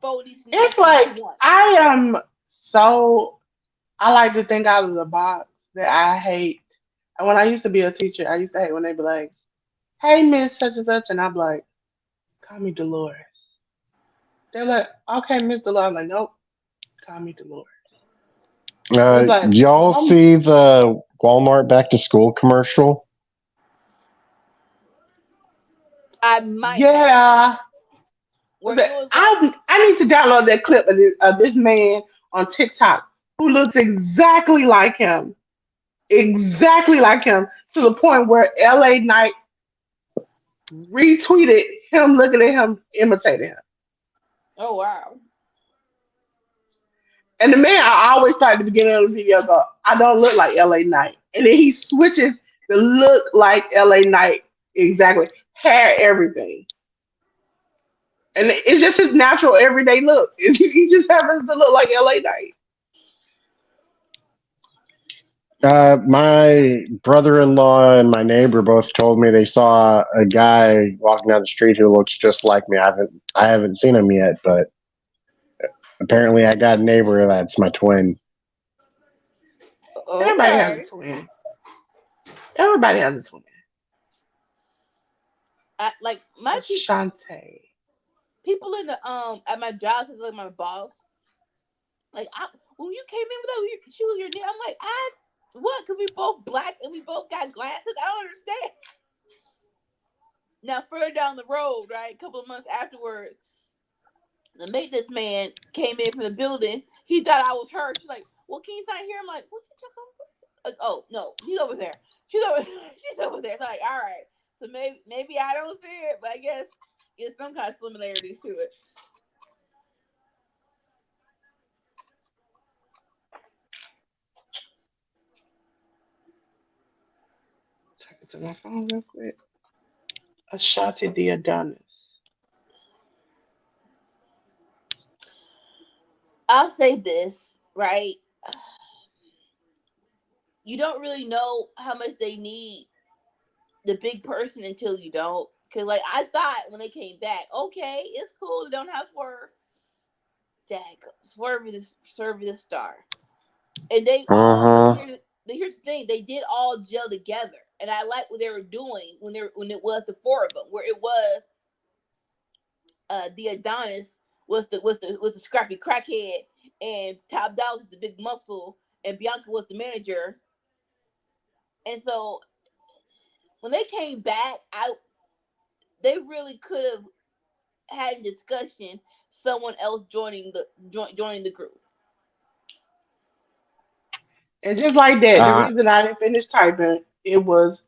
Four It's nephews to like one. I am so I like to think out of the box that I hate. And when I used to be a teacher, I used to hate when they be like, "Hey, Miss Such and Such," and I'm like, "Call me Dolores." They're like, "Okay, Miss Dolores." I'm like, "Nope, call me Dolores." And they're like, Y'all "Mom, see the Walmart back to school commercial? I might have yeah." where it But was like, I need to download that clip of this man on TikTok who looks exactly like him, to the point where LA Knight retweeted him looking at him imitating him. oh wow, And the man, I always start at the beginning of the video go, "I don't look like LA Knight," and then he switches to look like LA Knight exactly, hair, everything. And it's just his natural everyday look. He just happens to look like LA Knight. My brother-in-law and my neighbor both told me they saw a guy walking down the street who looks just like me. I haven't seen him yet, but apparently I got a neighbor that's my twin. Everybody has a okay. twin. Everybody has a twin. Like my Ashante. people in the at my job, like my boss, like when you came in with that, she was your name. I'm like, what? Cause we both black and we both got glasses. I don't understand. Now further down the road, right, a couple of months afterwards, the maintenance man came in from the building. He thought I was her. She's like, "Well, can you sign here?" I'm like, "What you talking about?" Like, "Oh no, she's over there. She's over. She's over there." It's like, all right. So maybe I don't see it, but I guess it's some kind of similarities to it. Take it to my phone real quick. Ashante the Adonis. I'll say this, right? You don't really know how much they need the big person until you don't. Cause like I thought when they came back, okay, it's cool. They don't have Swerve. Dag, Swerve this star, and they all. But Uh-huh. here's the thing: they did all gel together, and I like what they were doing when it was the four of them, where it was the Adonis was the scrappy crackhead, and Top Dog was the big muscle, and Bianca was the manager. And so when they came back, they really could have had a discussion. Someone else joining the group. And just like that, the Uh, reason I didn't finish typing, it was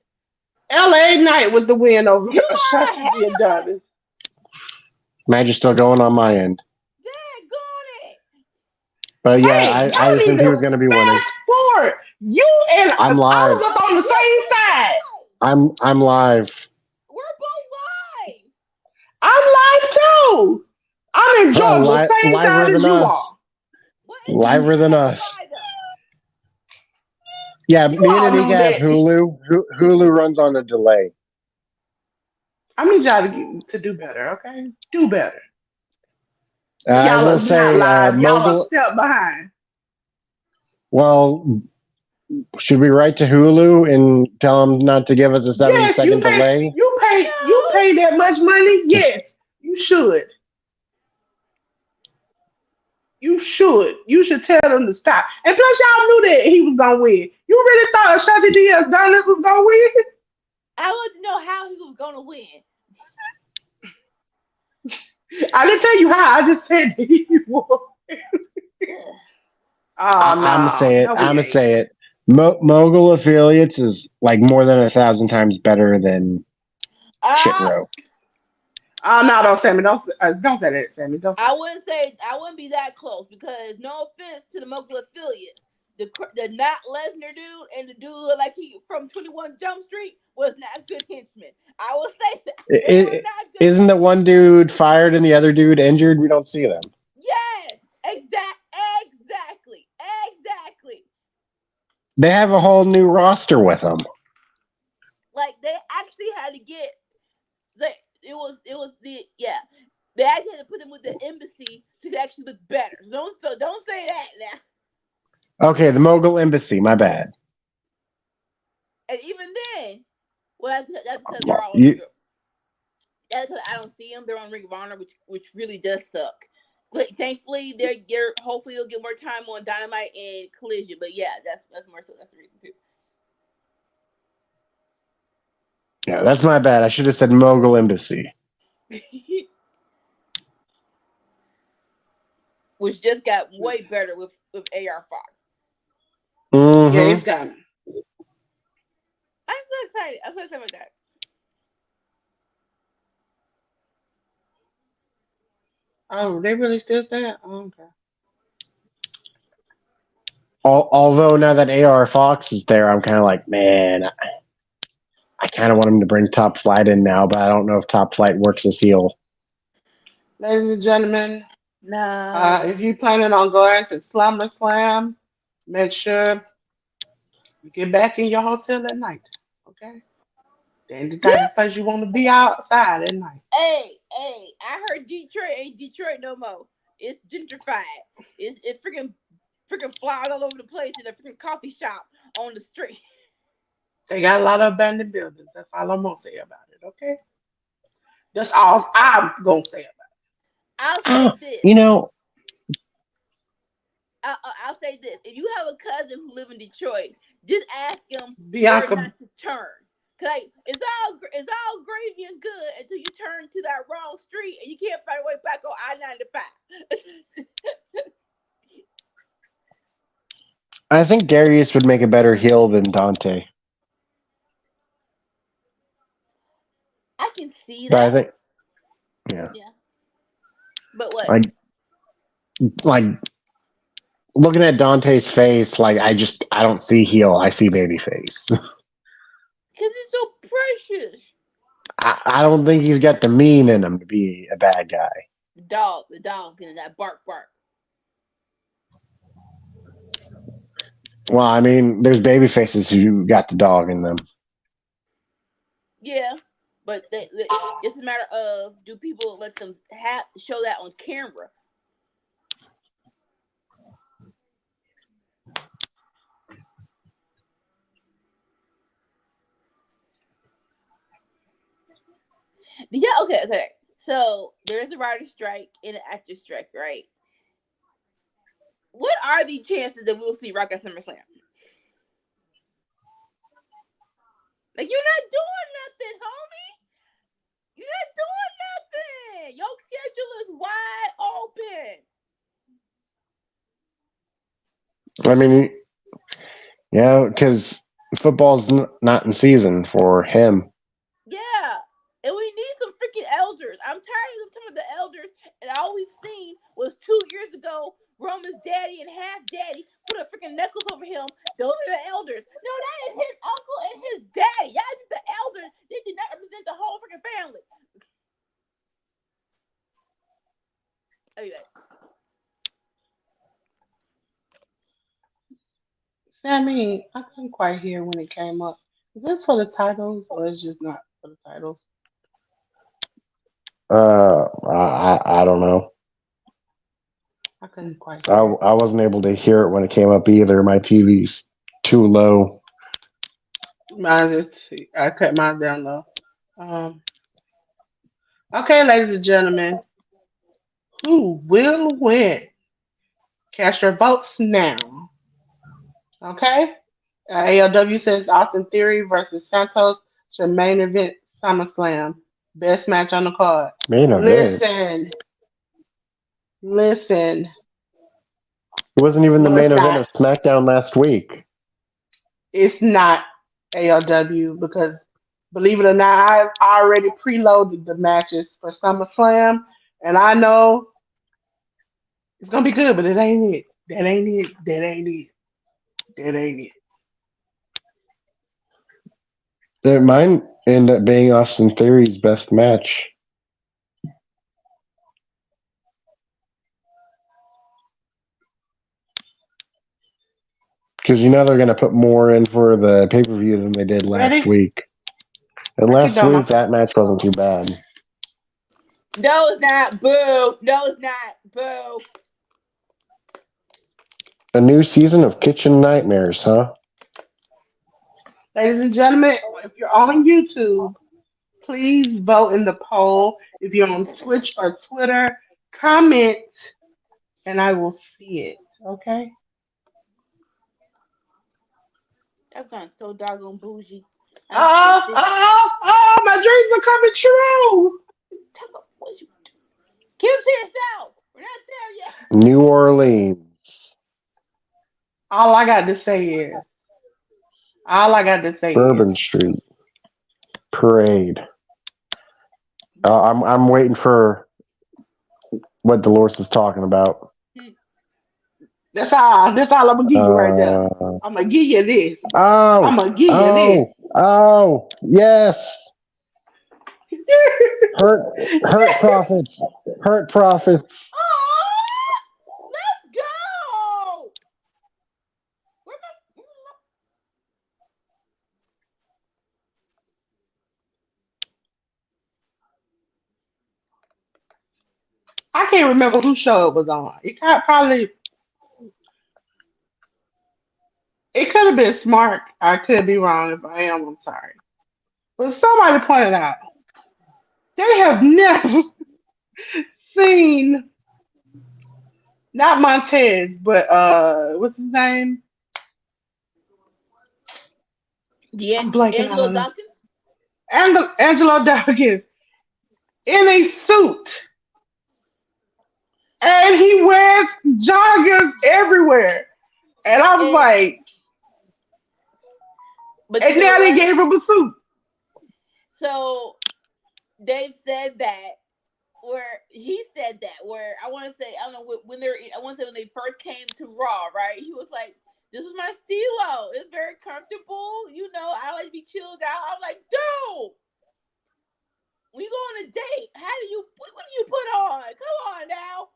LA Knight with the win over You are ahead Shotzi and of us. Adonis. Match is still going on my end. Dang, got it. But yeah, Hey, I y'all need assumed he was to going to be winning. fast forward. You and I'm I live. was up on the same side. I'm live. We're both live. I'm live too. I'm in Georgia, same Liver time as than you us. are. What is the Liver than internet us. provider? Yeah, You me and all know Anika have that. Hulu. Hulu runs on a delay. I need y'all to do better, okay? Do better. I Y'all will are not say, live. Y'all are a Mogul. step behind. Well, should we write to Hulu and tell them not to give us a seven Yes, second delay? you No. pay that much money. Yes, you should. You should. You should tell them to stop. And plus, y'all knew that he was gonna win. You really thought Shotzi Diaz Donis was gonna win? I want to know how he was gonna win. I didn't tell you how. I just said that he was. Ugh. Oh I'm gonna say no, it. no, I'm we gonna ain't. say it. Mogul affiliates is like more than 1,000 times better than Shit Ah, Row. Oh no, don't say me. Don't say that, Sammy. Don't say I wouldn't be that close because no offense to the Mogul affiliates, the not Lesnar dude and the dude look like he from 21 Jump Street was not good henchmen. I will say that they were not good Isn't the henchmen. one dude fired and the other dude injured? We don't see them. Yes, exactly. They have a whole new roster with them. Like they actually had to get the it was the yeah. They actually had to put him with the embassy to actually look better. So don't say that now. Okay, the Mogul Embassy. My bad. And even then, well, that's because they're Well, all on you, that's because I don't see them. They're on Ring of Honor, which really does suck. But thankfully, they're hopefully they'll get more time on Dynamite and Collision. But yeah, that's more so that's the reason too. yeah, that's my bad. I should have said Mogul Embassy. Which just got way better with AR Fox. it. Yeah, it's Mm-hmm. got me. I'm so excited. I'm so excited about that. Oh, they really still stand? Oh, okay. Although now that AR Fox is there, I'm kind of like, man, I kind of want him to bring Top Flight in now, but I don't know if Top Flight works as heel. Ladies and gentlemen, No. if you're planning on going to Slumber Slam, make sure you get back in your hotel at night. Okay? They ain't the type of place you want to be outside at night. I heard Detroit ain't Detroit no more. It's gentrified. It's freaking flies all over the place in a freaking coffee shop on the street. They got a lot of abandoned buildings. That's all I'm gonna say about it. Okay? That's all I'm gonna say about I'll Oh, say this. you know, I'll say this. If you have a cousin who live in Detroit, just ask him it. where Bianca, not to turn. Cause like, it's all gravy and good until you turn to that wrong street and you can't find a way back on I-95. I think Darius would make a better heel than Dante. I can see But I that. think, yeah, Yeah. But what? like looking at Dante's face, like I don't see heel. I see baby face. Because it's so precious. I don't think he's got the mean in him to be a bad guy. The dog, and that bark. Well, I mean, there's baby faces who got the dog in them. Yeah. but it's a matter of do people let them show that on camera? Yeah, okay. So there's a writer's strike and an actor's strike, right? What are the chances that we'll see Rock at SummerSlam? Like, you're not doing nothing, homie. You're not doing nothing. Your schedule is wide open. I mean, yeah, because football's not in season for him. Yeah. And we need some freaking elders. I'm tired of them talking about the elders. And all we've seen was 2 years ago, Roman's daddy and half daddy put a freaking necklace over him. Those are the elders. No, that is his uncle and his daddy. Y'all just the elders. They did not represent the whole freaking family. Anyway. Sammy, I couldn't quite hear when it came up. Is this for the titles or is it just not for the titles? I don't know. I couldn't quite I hear. I wasn't able to hear it when it came up either. My TV's too low. I cut mine down low. Um, okay, ladies and gentlemen, who will win? Cast your votes now. Okay? ALW says Austin Theory versus Santos to main event SummerSlam. Best match on the card. Main event. Listen, listen. It wasn't even the No, main it's event of not. SmackDown last week. It's not ALW because believe it or not, I've already preloaded the matches for SummerSlam, and I know it's gonna be good, but it ain't it. That ain't it. That ain't it. That ain't it. It might end up being Austin Theory's best match. Because you know they're going to put more in for the pay per view than they did last Ready? week. And I keep last doing week, myself. that match wasn't too bad. No, it's not. Boo. No, it's not. Boo. A new season of Kitchen Nightmares, huh? Ladies and gentlemen, if you're on YouTube, please vote in the poll. If you're on Twitch or Twitter, comment and I will see it. Okay? That sounds so doggone bougie. I just said Oh, this. oh, oh, my dreams are coming true. Tell them what you do. Keep it to yourself. We're not there yet. New Orleans. All I got to say is, all I got to say is, Bourbon Street. Parade. I'm waiting for what Dolores is talking about. that's all I'm gonna give you right there. Uh, I'm gonna give you this. I'm oh, gonna give you this. oh, yes. Hurt profits. Hurt profits. Oh, let's go. Where my, I can't remember whose show it was on. It could have been smart. I could be wrong. If I am, I'm sorry. But somebody pointed out they have never seen not Montez, but what's his name? I'm blanking out Angelo on him. Dawkins? Angelo Dawkins in a suit, and he wears joggers everywhere. And I was And like, but you and know now they what? gave him a suit. So Dave said that where he said that where I want to say I don't know when they're I want to say when they first came to Raw, right? He was like, "This is my stilo. It's very comfortable. You know, I like to be chilled out." I'm like, "Dude, when you go on a date, what do you put on? Come on now."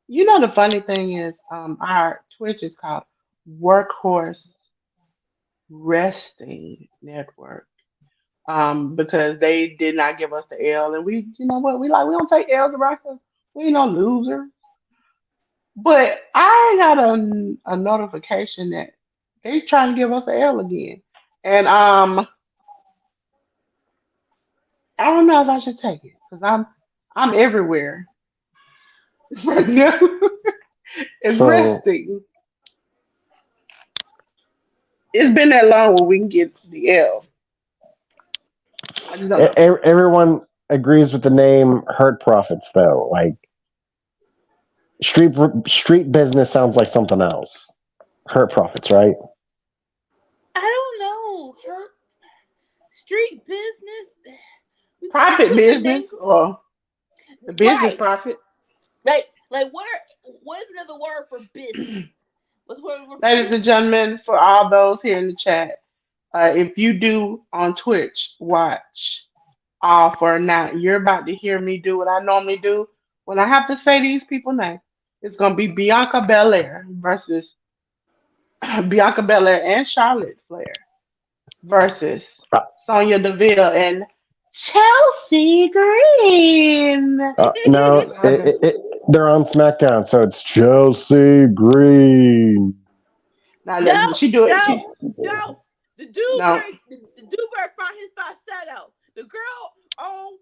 You know the funny thing is, our Twitch is called Workhorse. Wrestling Network. Because they did not give us the L, and we, you know what, we don't take L's around here. We ain't no losers. But I got a notification that they trying to give us an L again, and I don't know if I should take it because I'm everywhere right now. It's So resting. It's been that long where we can get the L. I just don't know. everyone agrees with the name Hurt Profits, though. Like street street business sounds like something else. Hurt Profits, right? I don't know. Her street business. We Profit put the name business or the business right. profit. Like what is another word for business? What's the word for Ladies and business? gentlemen, for all those here in the chat, if you do on Twitch, watch all for now. You're about to hear me do what I normally do when I have to say these people's names. It's gonna be Bianca Belair versus Bianca Belair and Charlotte Flair versus Uh, Sonya Deville and Chelsea Green. no, That's how it goes. they're on SmackDown, so it's Chelsea Green. Now No, she do it. no, She no. no. The dude better find his falsetto. The girl on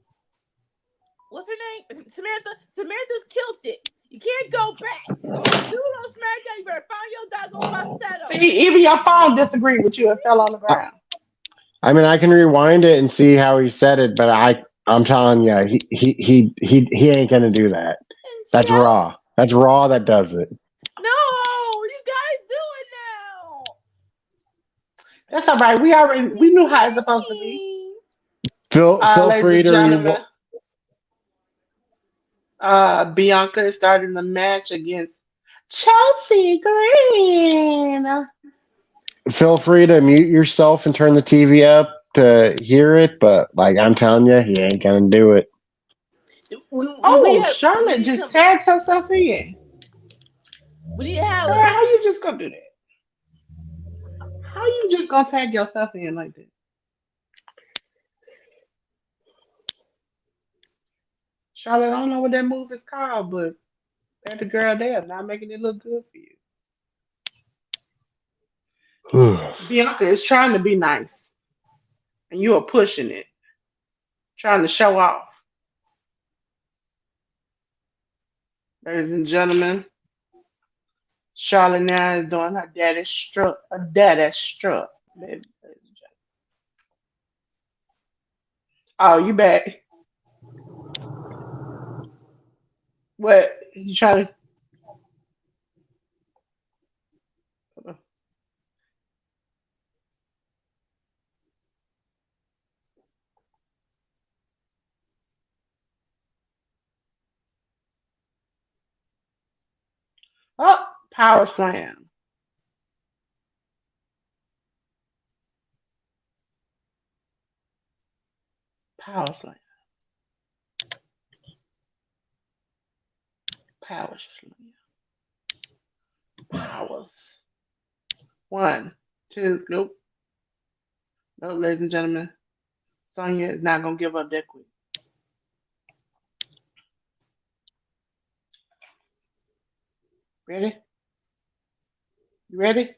what's her name? Samantha's killed it. You can't go back. So the dude on SmackDown, you better find your doggone falsetto. See, even your phone disagreed with you and fell on the I, ground. I mean, I can rewind it and see how he said it, but I'm telling you, he ain't gonna do that. And That's Chelsea, Raw. That's Raw that does it. no, you gotta do it now. That's all right. We knew how it's supposed to be. Feel Ladies free and to gentlemen, Bianca is starting the match against Chelsea Green. feel free to mute yourself and turn the TV up to hear it, but like I'm telling you, he ain't gonna do it. Oh, We Charlotte need just some. tagged herself in. We need to have Girl, it. how you just gonna do that? How you just gonna tag yourself in like that? Charlotte, I don't know what that move is called, but that the girl there not making it look good for you. Bianca is trying to be nice, and you are pushing it, trying to show off. Ladies and gentlemen, Charlotte now is doing her daddy strut, a daddy strut. Oh, you back. What? You trying to. Oh, power slam. Power slam. Power slam. Powers. One, two, nope. Nope, ladies and gentlemen. Sonya is not going to give up that quick. Ready? You ready?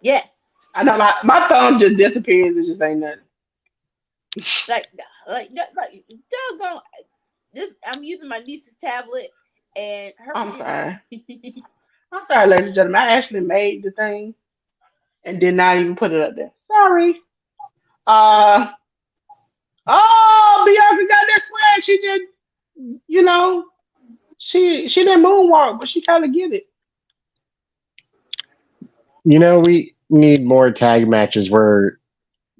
Yes. I know my thumb just disappears. It just ain't nothing. Like, doggone. I'm using my niece's tablet and her I'm forgetting. sorry. I'm sorry, ladies and gentlemen. I actually made the thing and did not even put it up there. Sorry. Uh oh, Bianca got that swag. She did, you know, she didn't moonwalk, but she kind of get it. You know, we need more tag matches where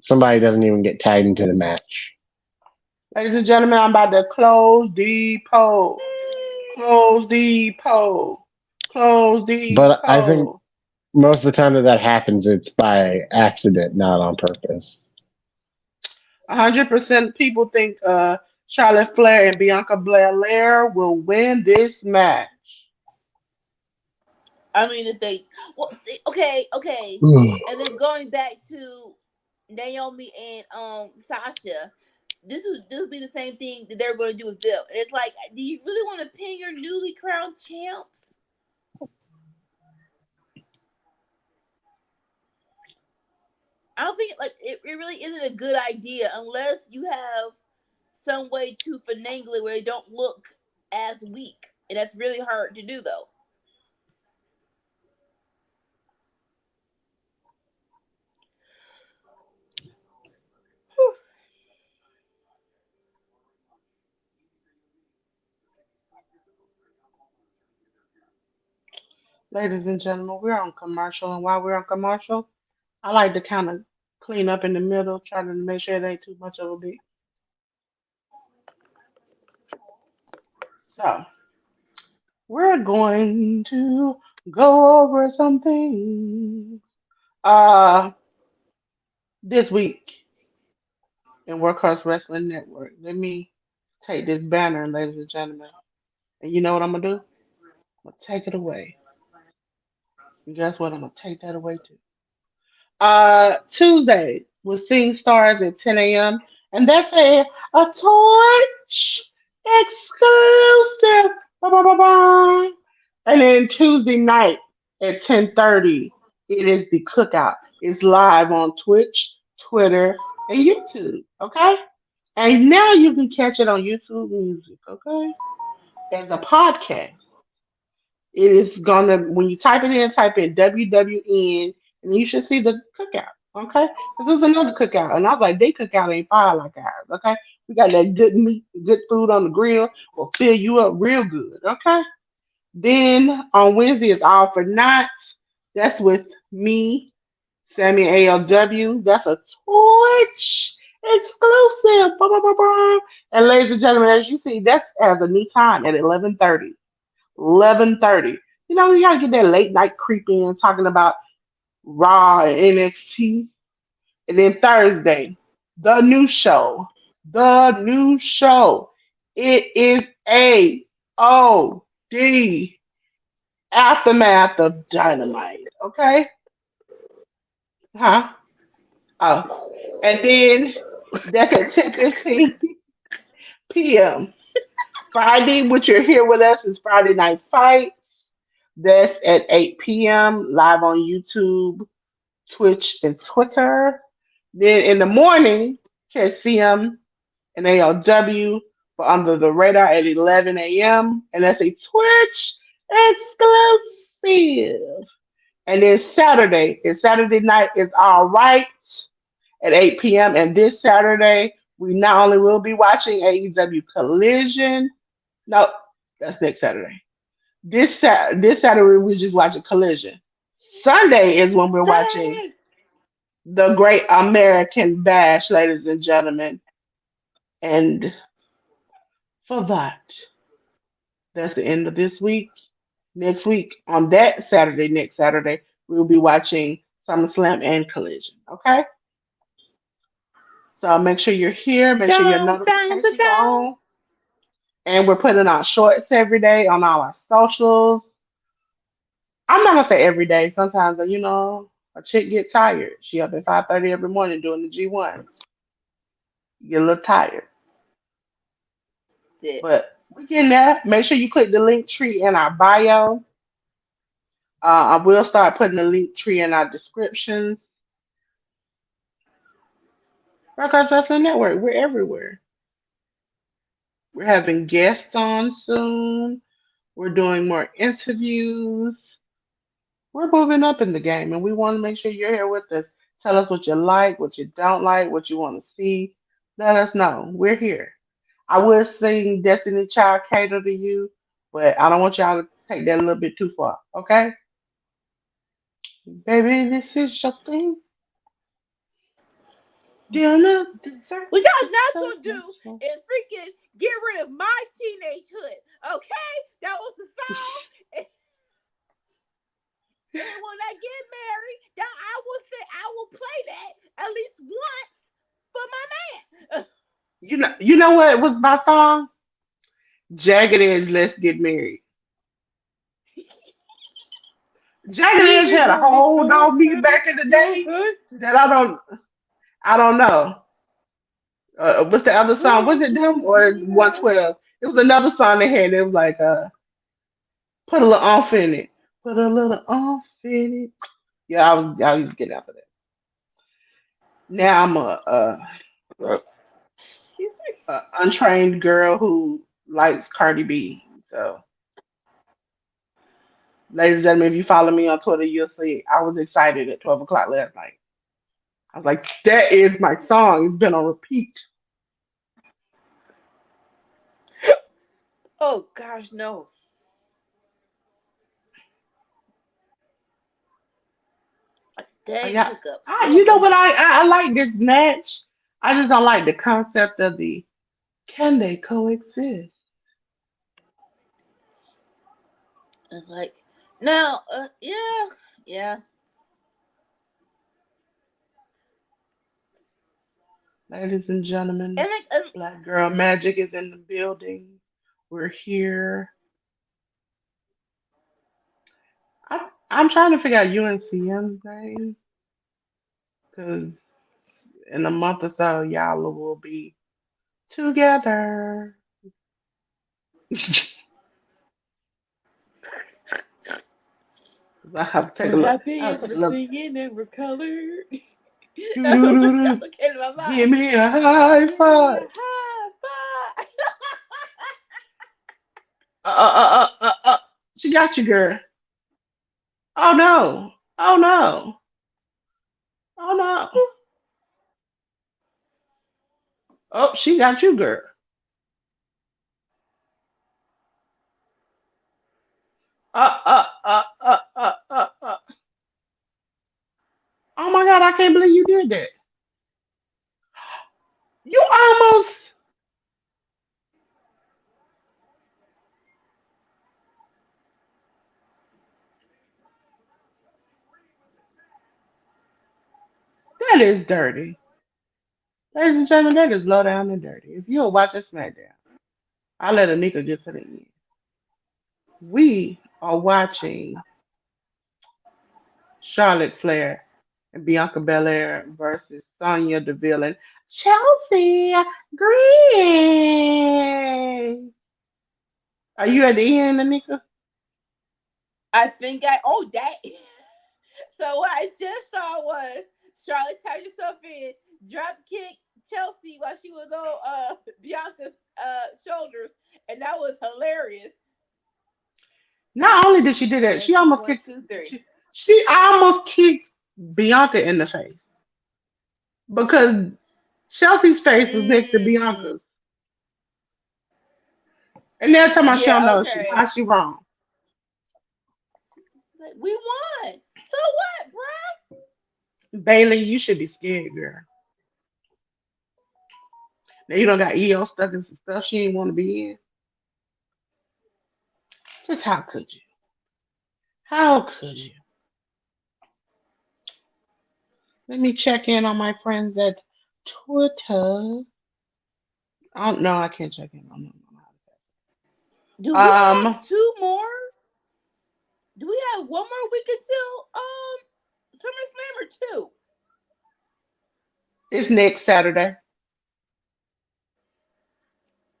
somebody doesn't even get tagged into the match. Ladies and gentlemen, I'm about to close the poll. Close the poll. Close the But I think poll. most of the time that happens, it's by accident, not on purpose. 100% people think Charlotte Flair and Bianca Belair will win this match. I mean, if they, well, see, okay, okay, Mm. and then going back to Naomi and Sasha, this would be the same thing that they're going to do with them. And it's like, do you really want to pin your newly crowned champs? I don't think it really isn't a good idea unless you have some way to finagle it where they don't look as weak, and that's really hard to do though. Ladies and gentlemen, we're on commercial, and while we're on commercial, I like to kind of clean up in the middle, try to make sure it ain't too much of a big. So we're going to go over some things uh this week in Workhorse Wrestling Network. Let me take this banner, ladies and gentlemen, and you know what I'm gonna do? I'm gonna take it away. And guess what? I'm gonna take that away too. Tuesday with Seeing Stars at 10 a.m. And that's a Torch exclusive. Ba, ba, ba, ba. And then Tuesday night at 10:30, it is the cookout. It's live on Twitch, Twitter, and YouTube. Okay? And now you can catch it on YouTube Music, okay? As a podcast. It is gonna when you type it in, type in WWN, and you should see the cookout. Okay, because there's another cookout, and I was like, they cookout ain't fire like ours. Okay, we got that good meat, good food on the grill will fill you up real good. Okay, then on Wednesday is all for knots. That's with me, Sammy ALW. That's a Twitch exclusive. Ba, ba, ba, ba. And ladies and gentlemen, as you see, that's as a new time at 11:30. 11:30. You know, you gotta get that late night creep in talking about Raw and NXT. And then Thursday, the new show. The new show. It is AOD Aftermath of Dynamite. Okay? Huh? Oh. And then that's at 10:15 p.m. Friday, which you're here with us, is Friday Night Fights. That's at 8 p.m. live on YouTube, Twitch, and Twitter. Then in the morning, catch CM and ALW for Under the Radar at 11 a.m. And that's a Twitch exclusive. And then Saturday, is Saturday night is all right at 8 p.m. And this Saturday, we not only will be watching AEW Collision. No, that's next Saturday. This Saturday we're just watching Collision. Sunday is when we're watching Sunday. the Great American Bash, ladies and gentlemen. And for that, that's the end of this week. Next week, on that Saturday, next Saturday, we'll be watching SummerSlam and Collision. Okay? So make sure you're here. Make sure your Down, down, notifications are down. on. And we're putting out shorts every day on all our socials. I'm not gonna say every day. Sometimes, a chick get tired. She up at 5:30 every morning doing the G1. You get a little tired, That's it. but we getting there. Make sure you click the link tree in our bio. I will start putting the link tree in our descriptions. Broadcast Wrestling Network. We're everywhere. We're having guests on soon. We're doing more interviews. We're moving up in the game, and we want to make sure you're here with us. Tell us what you like, what you don't like, what you want to see. Let us know. We're here. I would sing Destiny Child Cater to you, but I don't want y'all to take that a little bit too far. Okay? Baby, this is your thing. Dinner, dessert, What y'all it's not so gonna do much fun. is freaking get rid of my teenage hood. Okay? That was the song. And when I get married, that I will say I will play that at least once for my man. You know what was my song? Jagged Edge, Let's Get Married. Jagged Edge Baby, had a gonna hold go on me ahead, back in the go day ahead. that I don't know. What's the other song? Was it them or is 112? It was another song they had. It was like put a little off in it. Put a little off in it. Yeah, I was getting after that. Now I'm Excuse me. a untrained girl who likes Cardi B. So, ladies and gentlemen, if you follow me on Twitter, you'll see I was excited at 12 o'clock last night. I was like, that is my song. It's been on repeat. Oh gosh, no. Dang Yeah, hiccups. you Lord know have what? mercy. I like this match. I just don't like the concept of the can they coexist? It's like now, yeah, yeah. Ladies and gentlemen, And like, Black Girl Magic is in the building. We're here. I'm trying to figure out UNCM's name because in a month or so, y'all will be together. I have to take we're a look. happy I and have to take we're a look. singing and we're colored. Doo-doo-doo-doo. That came to my Give mind. me a high Give me a five. high five. She got you, girl. Oh no. Oh no. Oh no. Oh, she got you, girl. Uh, uh, uh, uh, uh. Oh my God, I can't believe you did that. You almost. That is dirty. Ladies and gentlemen, that is low down and dirty. If you'll watch this SmackDown, I'll let Anika get to the end. We are watching Charlotte Flair and Bianca Belair versus Sonya Deville and Chelsea Green. Are you at the end, Anika? I think I. Oh, that. So what I just saw was Charlotte tied herself in, drop kick Chelsea while she was on Bianca's shoulders, and that was hilarious. Not only did she do that, And she one, two, three. she almost kicked Bianca in the face because Chelsea's face was next to Mm, Bianca's. And that's how she don't yeah, know how okay. she wrong. Like, we won. So what, bro? Bailey, you should be scared, girl. Now you don't got EO stuck in some stuff she didn't want to be in. Just how could you? How could you? Let me check in on my friends at Twitter. I don't know. I can't check in on them. Do we have Um, two more? Do we have one more week until SummerSlam or two? it's next Saturday.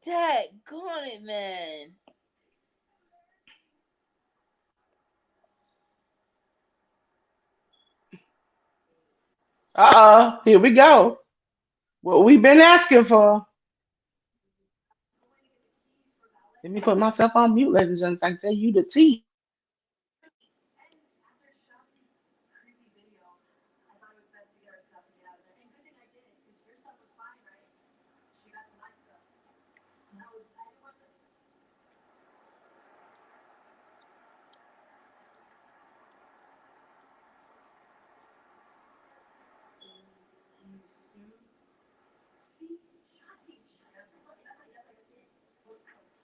Daggone it, man. Here we go. What we've been asking for. Let me put myself on mute, ladies and gentlemen, so I can tell you the tea.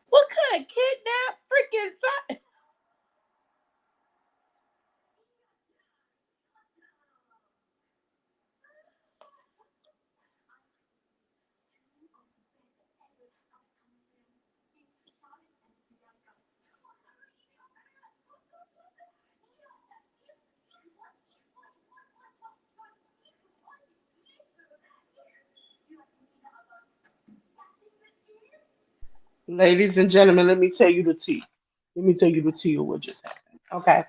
What kind of kidnap freaking thought? Ladies and gentlemen, let me tell you the tea. Let me tell you the tea of what just happened. Okay.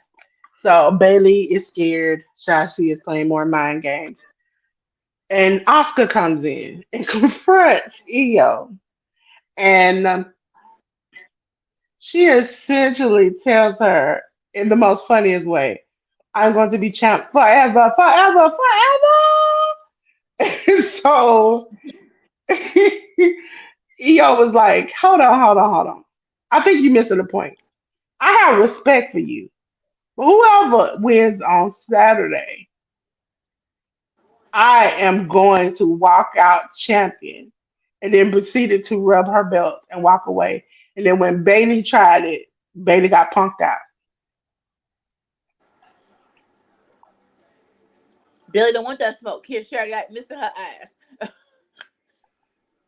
So Bailey is scared. Shotzi is playing more mind games. And Oscar comes in and confronts Io. And she essentially tells her in the most funniest way, I'm going to be champ forever, forever, forever. So Io was like, hold on, hold on, hold on. I think you're missing the point. I have respect for you. But whoever wins on Saturday, I am going to walk out champion. And then proceeded to rub her belt and walk away. And then when Bailey tried it, Bailey got punked out. Billy don't want that smoke. Here, Sherry got missing her ass.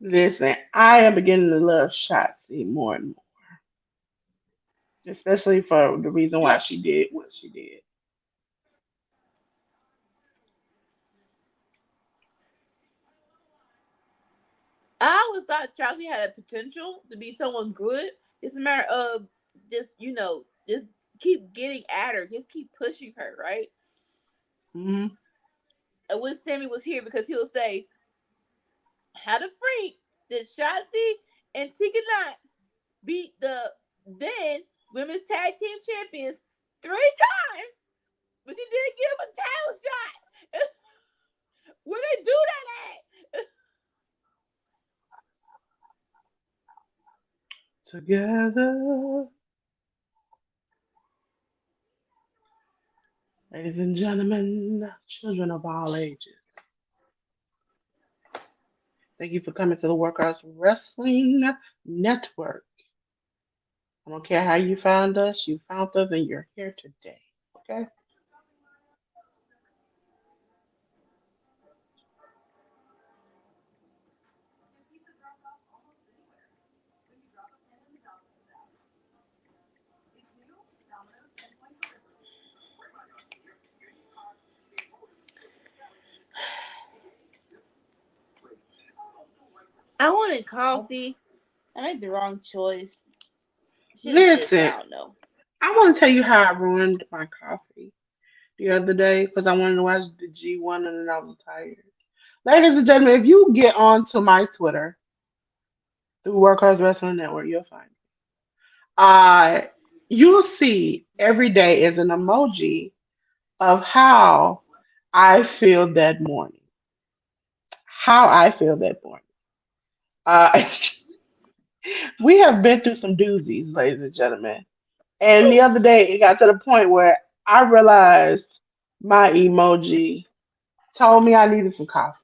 Listen, I am beginning to love Shotzi more and more, especially for the reason why Yeah, she did what she did. I always thought Chelsea had a potential to be someone good. It's a matter of just just keep getting at her, just keep pushing her, right? Hmm. I wish Sammy was here because he'll say, "How the freak did Shotzi and Tika Knox beat the then women's tag team champions 3 times, but you didn't give them a title shot? Where they do that at?" Together, ladies and gentlemen, children of all ages, thank you for coming to the Workouts Wrestling Network. I don't care how you found us, and you're here today. Okay? I wanted coffee. I made the wrong choice. Should have just, Listen, I don't know. I want to tell you how I ruined my coffee the other day because I wanted to watch the G1 and then I was tired. Ladies and gentlemen, if you get onto my Twitter through Workers Wrestling Network, you'll find it. You'll see every day is an emoji of how I feel that morning. How I feel that morning. Uh, we have been through some doozies, ladies and gentlemen. And the other day, it got to the point where I realized my emoji told me I needed some coffee.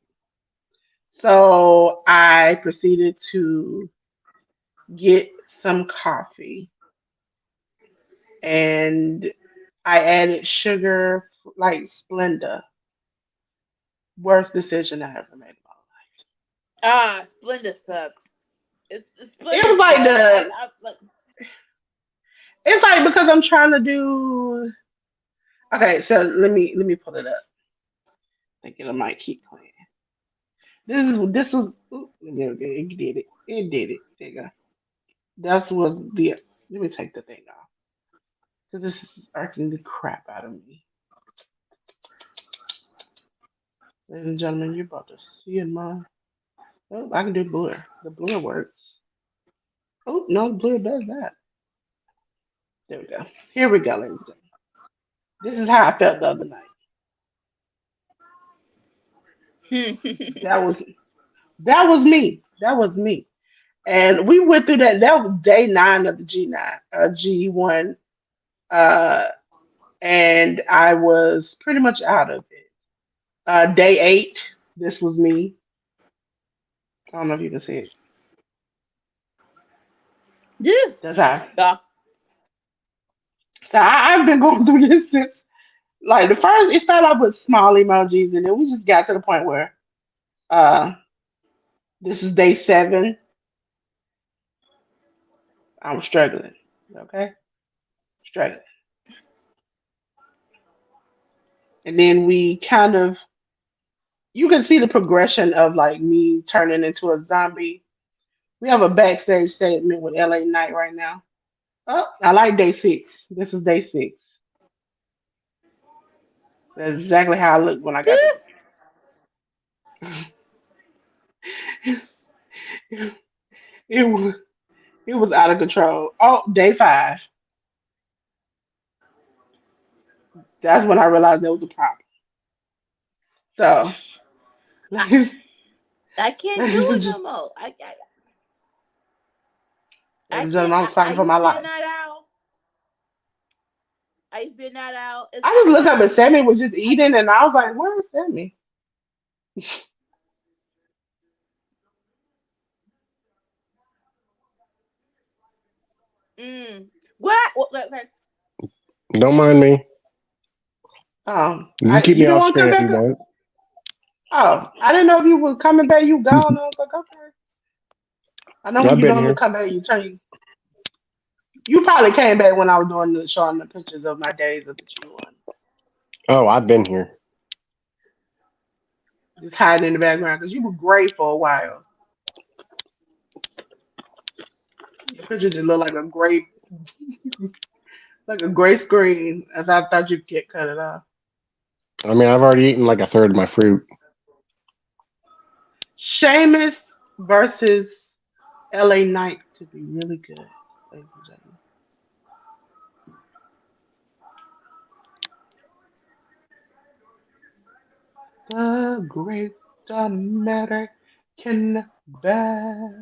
So I proceeded to get some coffee and I added sugar like Splenda. Worst decision I ever made in my life. Ah, Splenda sucks. It's It Splenda was like sucks. the I like. it's like because I'm trying to do okay, so let me pull it up. Thinking I might keep playing. This was ooh, there we go. It did it. It did it. There you go. That was the let me take the thing off. Because this is irking the crap out of me. Ladies and gentlemen, you're about to see in my oh, I can do blur. The blur works. Oh no, blur does that. There we go. Here we go, ladies and gentlemen. This is how I felt the other night. That was that was me. That was me. And we went through that. That was day 9 of the G1, uh, and I was pretty much out of it. Day 8, this was me. I don't know if you can see it. Yeah. That's how. Yeah. So I've been going through this since like the first. It started off with small emojis, and then we just got to the point where uh, this is day 7. I'm struggling. Okay, struggling, and then we kind of you can see the progression of like me turning into a zombie We have a backstage statement with LA Knight right now. Oh, I like day six. This is day six. That's exactly how I looked when I got the. It was it was out of control. Oh, day five. That's when I realized there was a problem. So, I, ladies, I can't do ladies and it no gen- more. I ladies and can't. gentlemen, I was I fighting for my used to be a life. night owl. I used to be a night owl as I a just looked up and child. Sammy was just I eating, can't. and I was like, "Where is Sammy?" What? Okay. Don't mind me. You can keep You me don't off want to screen come if back you up? want. Oh, I didn't know if you were coming back. You gone? I was like, okay. I know when I've you been normally here. come back, you turn. You probably came back when I was doing the showing the pictures of my days of the G1. Oh, I've been here. Just hiding in the background because you were great for a while. The picture just looked like a gray screen. As I thought you'd get cut it off. I mean, I've already eaten like a third of my fruit. Sheamus versus LA Knight could be really good, ladies and gentlemen. The great American bash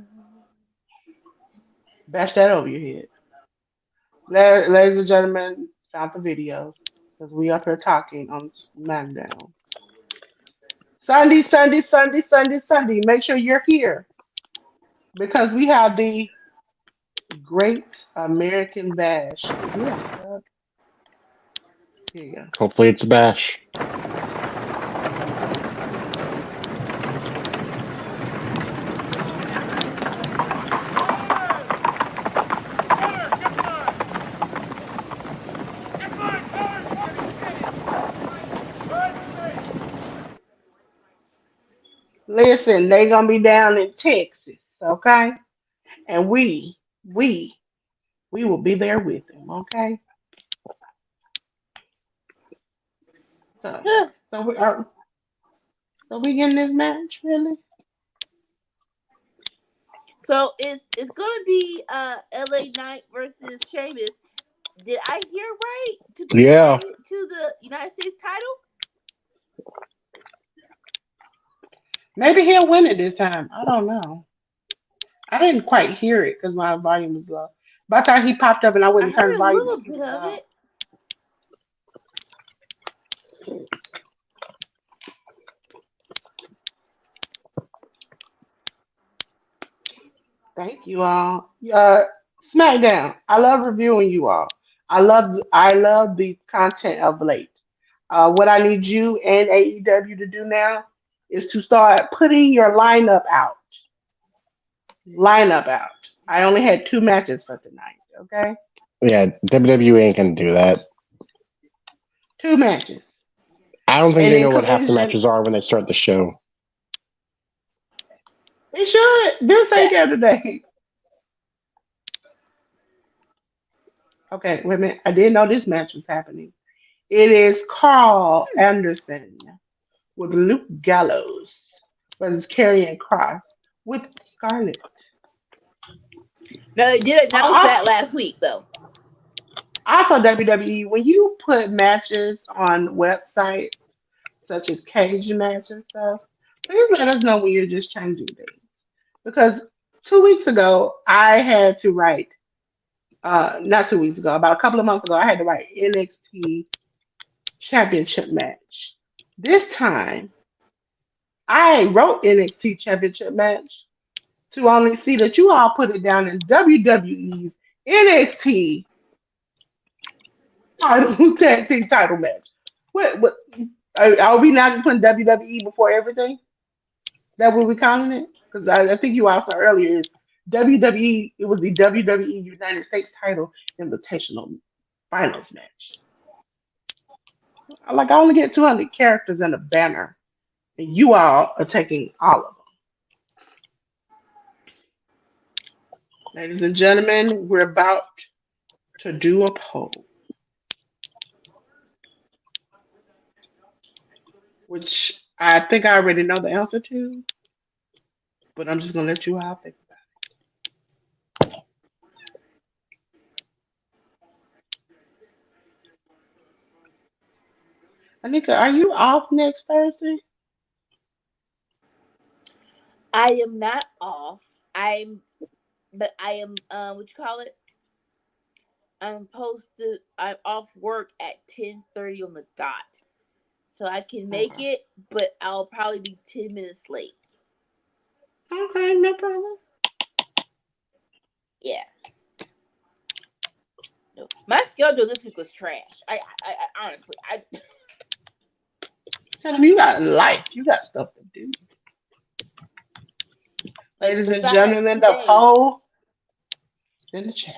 that over your head. Ladies and gentlemen, stop the videos because we up here talking on SmackDown. Sunday, Sunday, Sunday, Sunday, Sunday. Make sure you're here because we have the Great American Bash. Oh, do we have a sub? Here you go. Hopefully, it's a bash. Listen, they gonna be down in Texas, okay? And we, we will be there with them, okay? So, so we are, so we getting this match really? So it's gonna be LA Knight versus Sheamus. Did I hear right to be Yeah. added to the United States title? Maybe he'll win it this time. I don't know. I didn't quite hear it because my volume was low. By the time he popped up and I went I and turned heard the a volume little up, he bit was of gone. it. Thank you all. SmackDown. I love reviewing you all. I love the content of late. What I need you and AEW to do now is to start putting your lineup out. Lineup out. I only had two matches for tonight. Okay, Yeah, WWE ain't gonna do that. two matches, I don't think and they in know what half the collision, matches are when they start the show. they should. Didn't say Yeah. the other day. Okay, wait a minute. I didn't know this match was happening. It is Carl Anderson with Luke Gallows versus Karrion Cross with Scarlett. No, they did announce that Also, last week though. also, WWE, when you put matches on websites such as Cage Match and stuff, please let us know when you're just changing things. Because 2 weeks ago, I had to write, not 2 weeks ago, about a couple of months ago, I had to write NXT Championship match. This time, I wrote NXT Championship match to only see that you all put it down as WWE's NXT title tag team title match. What are we not just putting WWE before everything? Is that what we're calling it? Because I think you asked earlier is WWE. It was the WWE United States title invitational finals match. Like I only get 200 characters in a banner, and you all are taking all of them. Ladies and gentlemen, we're about to do a poll, which I think I already know the answer to, but I'm just gonna let you all think about it. Anika, are you off next Thursday? I am not off. But I am. What you call it? I'm posted. I'm off work at 10:30 on the dot, so I can make Okay. it, but I'll probably be 10 minutes late. Okay, no problem. Yeah. No. My schedule this week was trash. I honestly, I Tell them you got life. You got stuff to do. like Ladies and besides gentlemen, the today. poll is in the chat.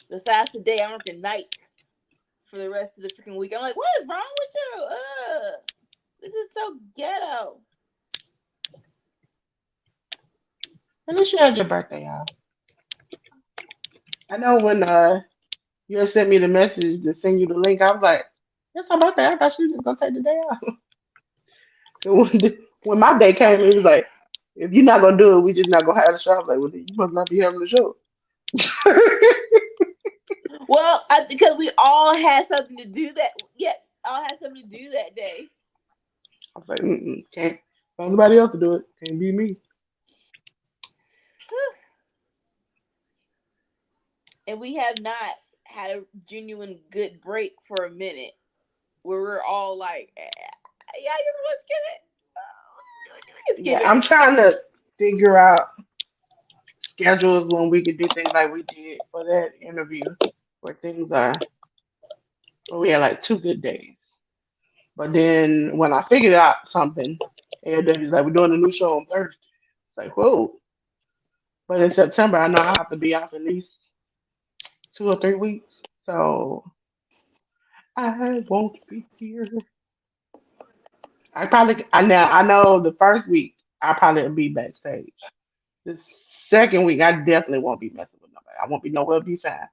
Besides today, I'm working nights for the rest of the freaking week. I'm like, what is wrong with you? This is so ghetto. At least you had your birthday out. I know when you had sent me the message to send you the link, I was like, it's my birthday. I thought she was just gonna take the day off. So when my day came, it was like, if you're not gonna do it, we just not gonna have the show. I was like, well, then you must not be having the show. Well, because we all had something to do that. Yeah, all had something to do that day. I was like, can't find nobody else to do it. Can't be me. And we have not had a genuine good break for a minute where we're all like, yeah, I just want to skip it. We can skip Yeah, I'm it. trying to figure out schedules when we could do things like we did for that interview, where things are, where we had like 2 good days. But then when I figured out something, AW's like, we're doing a new show on Thursday. It's like, whoa. But in September, I know I have to be off at least 2 or 3 weeks. So I won't be here. I know the first week I probably will be backstage. The second week I definitely won't be messing with nobody. I won't be nowhere to be found.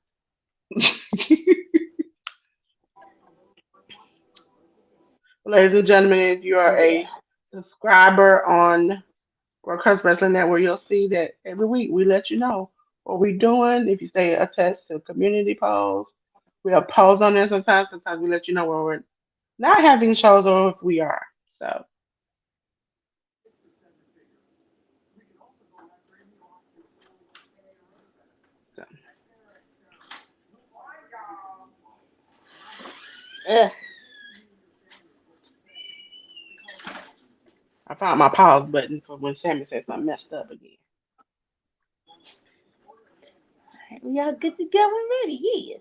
Ladies and gentlemen, if you are Yeah. a subscriber on Broadcast Wrestling Network, you'll see that every week we let you know what we're doing. If you stay attached to community polls, we have polls on there sometimes. Sometimes we let you know where we're not having shows or if we are. So Ugh. I found my pause button for when Sammy says something messed up again. We all good to go and ready. Yes.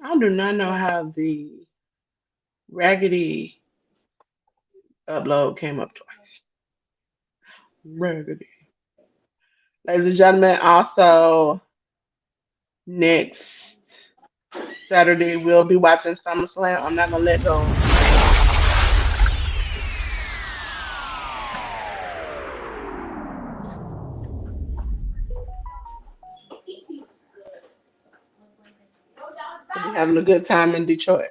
I do not know how the raggedy upload came up twice. Raggedy. Ladies and gentlemen, also next Saturday we'll be watching SummerSlam. I'm not gonna let go. We'll be having a good time in Detroit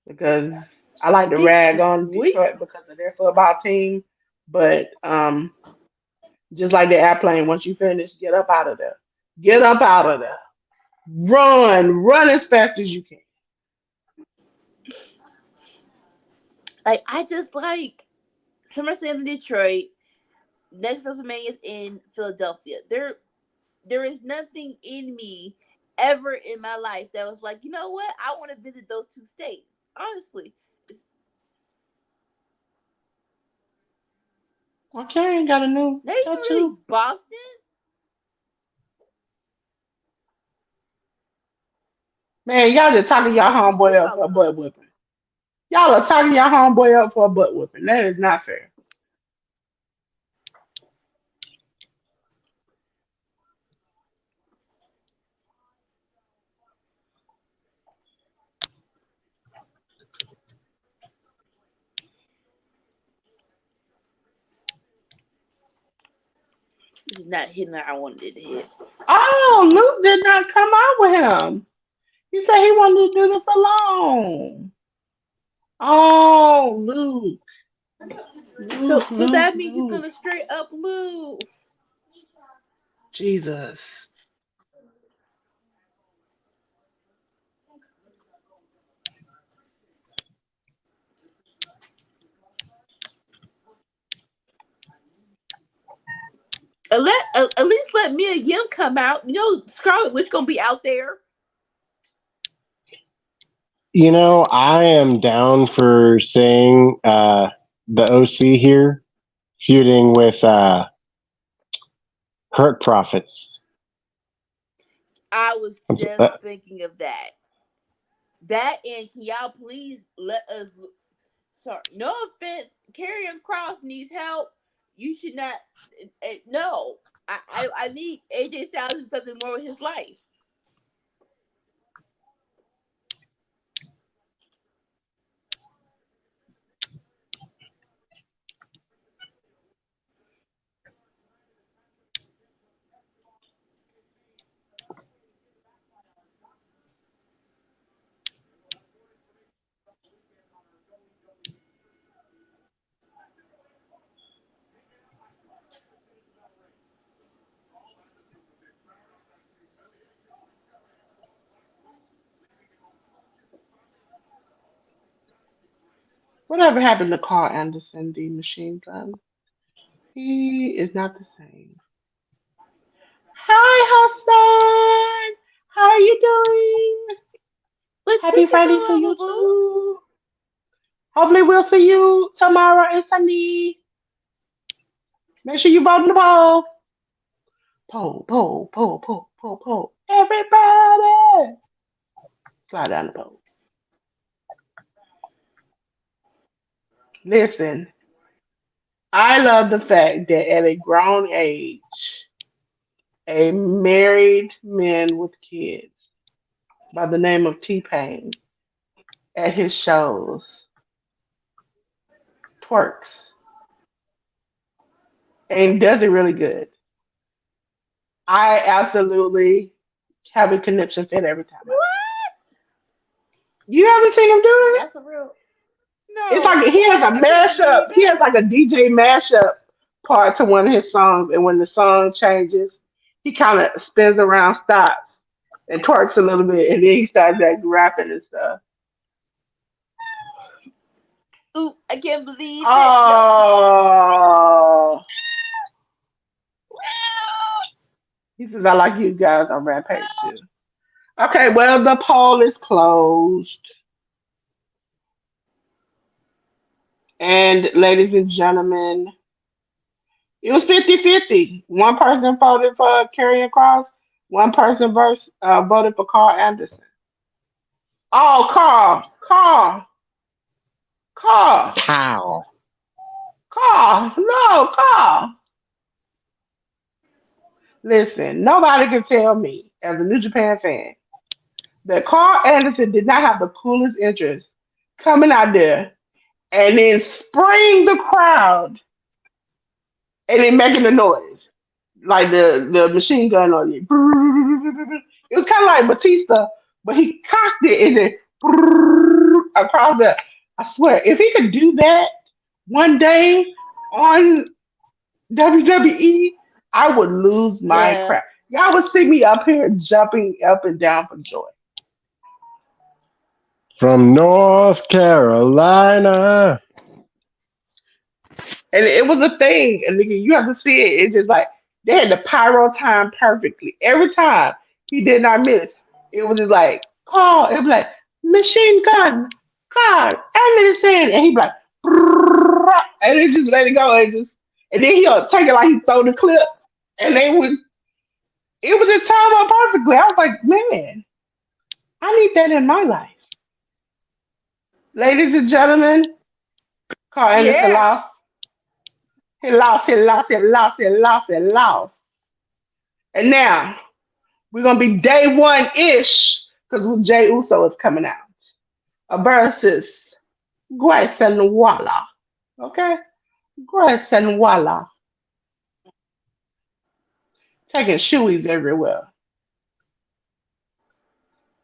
because I like to rag on Detroit. Detroit because of their football team. But just like the airplane, once you finish, get up out of there. Get up out of there. Run as fast as you can. Like I just like SummerSlam in Detroit. Next WrestleMania is in Philadelphia. There is nothing in me ever in my life that was like, you know what? I want to visit those two states. Honestly, it's Okay, ain't got a new not even really tattoo. Boston. Man, y'all just I talking just y'all want to see homeboy up for a Chicago. butt whipping. Y'all are talking y'all homeboy up for a butt whipping. That is not fair. This is not hitting like I wanted it to hit. Oh, Luke did not come out with him. He said he wanted to do this alone. Oh, Luke. So Luke, so Luke, that means he's Luke. gonna straight up lose. Jesus. At least let Mia Yim come out. You know Scarlet Witch gonna be out there. I am down for seeing the OC here feuding with Hurt Profits. I was just Uh, thinking of that. That and can y'all please let us? Sorry, no offense. Karrion Cross needs help. You should not. No, I need AJ Styles to do something more with his life. Whatever happened to Carl Anderson, the machine gun? He is not the same. Hi, Hassan. How are you doing? But Happy tickets Friday are to you lovable. too. Hopefully, we'll see you tomorrow and Sunday. Make sure you vote in the poll. Poll, poll, poll, poll, poll, poll. Everybody, slide down the poll. Listen, I love the fact that at a grown age, a married man with kids by the name of T Pain at his shows twerks and does it really good. I absolutely have a conniption fit every time I see it. What? You haven't seen him do it? That's a real. It's No, like he has a I can't mashup. believe He it. has like a DJ mashup part to one of his songs, and when the song changes, he kind of spins around, stops, and twerks a little bit, and then he starts like rapping and stuff. Ooh, I can't believe it. No. Oh, he says I like you guys on Rampage too. Okay, well the poll is closed, and ladies and gentlemen, it was 50-50. One person voted for Karrion Cross. One person voted for Carl Anderson. Oh, Carl, Pow. no, Carl. Listen, nobody can tell me, as a New Japan fan, that Carl Anderson did not have the coolest entrance coming out there and then spraying the crowd and then making the noise. Like the machine gun on you. It was kind of like Batista, but he cocked it and then across the. I swear, if he could do that one day on WWE, I would lose my Yeah. crap. Y'all would see me up here jumping up and down for joy. From North Carolina. And it was a thing. And nigga, you have to see it. It's just like they had the pyro time perfectly. Every time he did not miss. It was just like, oh, it was like machine gun, God, Anderson. And he'd be like, and then just let it go. And then he'll take it like he throw the clip. And they would, it was just timed out perfectly. I was like, man, I need that in my life. Ladies and gentlemen, Carl Anderson Yeah. lost. He lost, he lost, he lost, he lost, he lost. And now we're gonna be day one ish because Jay Uso is coming out versus Grayson Waller. Okay, Grayson Waller. taking shoeies everywhere.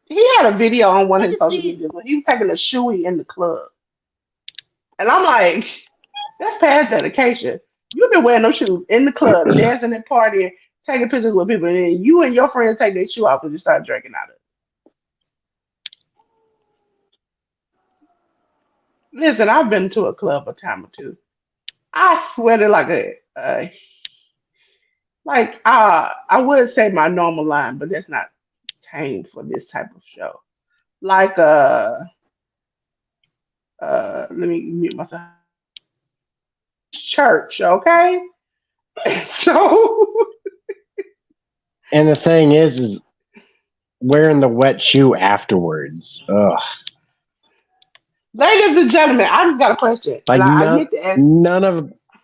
He had a video on one I of his can social see. media where he was taking a shoey in the club. And I'm like, that's past dedication. You've been wearing those shoes in the club, dancing and partying, taking pictures with people, and then you and your friends take their shoe off and you start drinking out of it. Listen, I've been to a club a time or two. I sweated like I would say my normal line, but that's not tame for this type of show. Like let me mute myself. Church, okay? So And the thing is wearing the wet shoe afterwards. Ugh. ladies and gentlemen, I just got a question, and Like I meant to ask.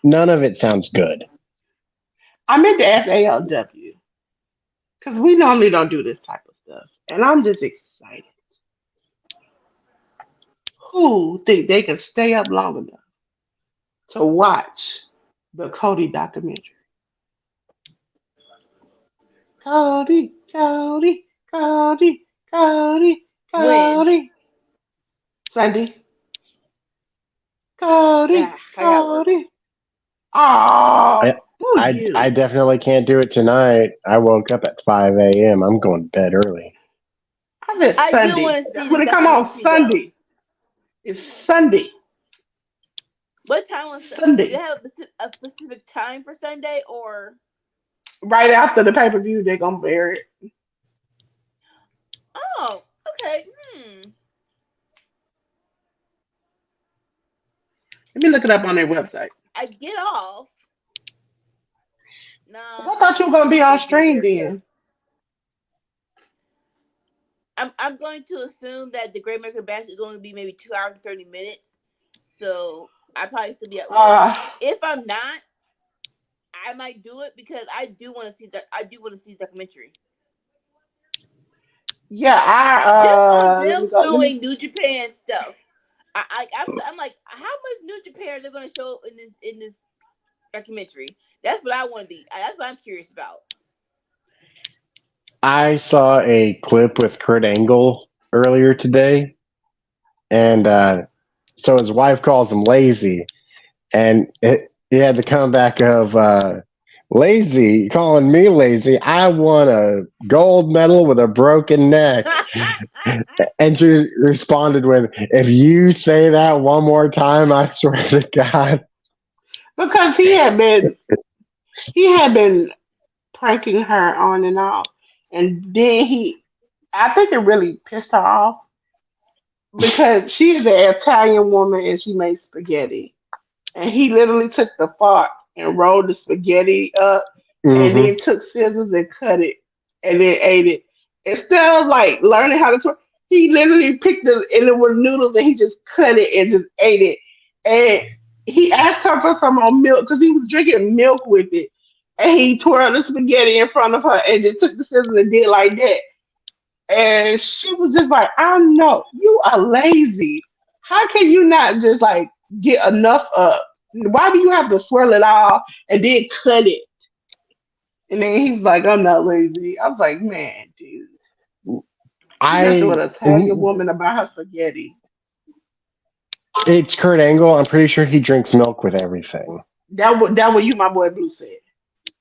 none of it sounds good. I meant to ask ALW because we normally don't do this type of stuff, and I'm just excited. Who think they can stay up long enough to watch the Cody documentary? Cody, Cody, Cody, Cody, When? Cody. Sunday, Cody, I got work. Cody. Oh, I, who I you? definitely can't do it tonight. I woke up at 5 a.m. I'm going to bed early. I said I do want Sunday. to see That's this when it come on documentary though. Sunday. It's Sunday. What time on? Do they Sunday. have a specific time for Sunday or? Right after the pay per view, they're gonna bury it. Oh, okay. Let me look it up on their website. I get off. 'Cause Nah, I thought you were I'm gonna gonna be on still be stream here because then. I'm going to assume that the Great American Bash is going to be maybe 2 hours and 30 minutes. So I probably still be at work. Uh, If I'm not, I might do it because I do want to see that. I do want to see the documentary. yeah, Just on let me them go. Let me. showing New Japan stuff. I'm like, how much New Japan are they going to show in this documentary? That's what I want to be. That's what I'm curious about. I saw a clip with Kurt Angle earlier today, and so his wife calls him lazy, and he had the comeback of lazy, calling me lazy. I won a gold medal with a broken neck. And she responded with, "If you say that one more time, I swear to God." Because he had been pranking her on and off, and then I think it really pissed her off because she is an Italian woman and she makes spaghetti. And he literally took the fork and rolled the spaghetti up and Hmm. then took scissors and cut it and then ate it. Instead of like learning how to twerk, he literally picked it and it was noodles and he just cut it and just ate it. And he asked her for some more milk because he was drinking milk with it. And he twirled the spaghetti in front of her and just took the scissors and did like that. And she was just like, I know, you are lazy. How can you not just like get enough up? Why do you have to swirl it all and then cut it? And then he's like, I'm not lazy. I was like, man, dude, you messing with I a Italian woman about her spaghetti. it's Kurt Angle. I'm pretty sure he drinks milk with everything. That what you, my boy Blue said.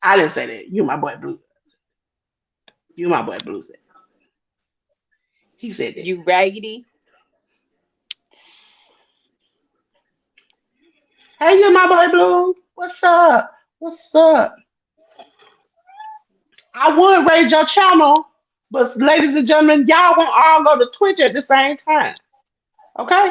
I didn't say that. You, my boy Blue. You, my boy Blue said. He said that. You raggedy. Hey, you, my boy Blue. What's up? What's up? I would raise your channel, but ladies and gentlemen, y'all won't all go to Twitch at the same time. Okay?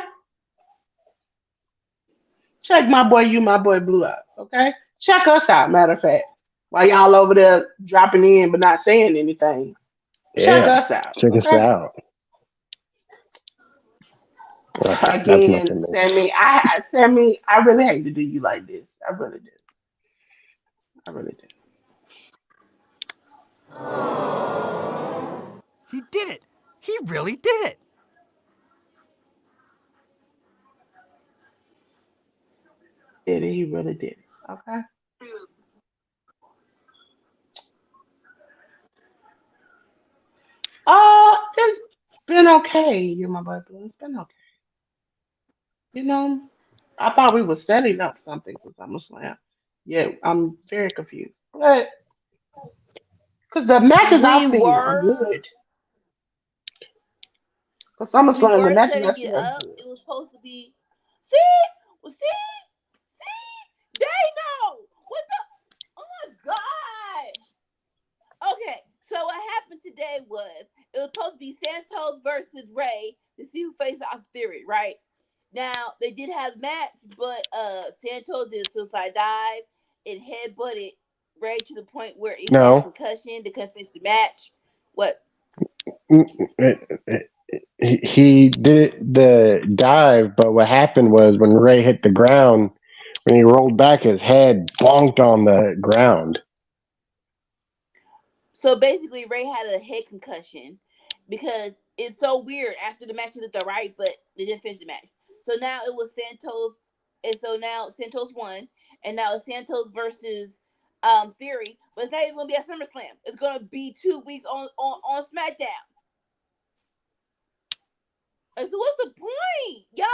Check my boy, you my boy Blue out. Okay? Check us out, matter of fact. While y'all over there dropping in but not saying anything. Check Yeah, us out. check us Okay? out. That's Again, nothing new. Sammy, I really hate to do you like this. I really do. I really do. He did it! He really did it! Did it? He really did it. Okay? been okay. You my boy Blue. It's been okay. You know, I thought we were setting up something for SummerSlam. Yeah, I'm very confused. But because the matches We I've seen are were good. For we SummerSlam, the were matches setting I've it seen are up. good. It was supposed to be. See, well, see, they know what the. Oh my gosh. Okay, so what happened today was it was supposed to be Santos versus Ray to see who faces off Theory, right? Now they did have a match, but Santos did a suicide dive and headbutted Ray to the point where he had a No, concussion. They couldn't finish the match. What? he did the dive, but what happened was when Ray hit the ground, when he rolled back, his head bonked on the ground. So basically, Ray had a head concussion because it's so weird. After the match, he looked all right, but they didn't finish the match. So now it was Santos, and so now Santos won, and now it's Santos versus Theory. But it's not even gonna be at SummerSlam. It's gonna be 2 weeks on SmackDown. And so what's the point? Y'all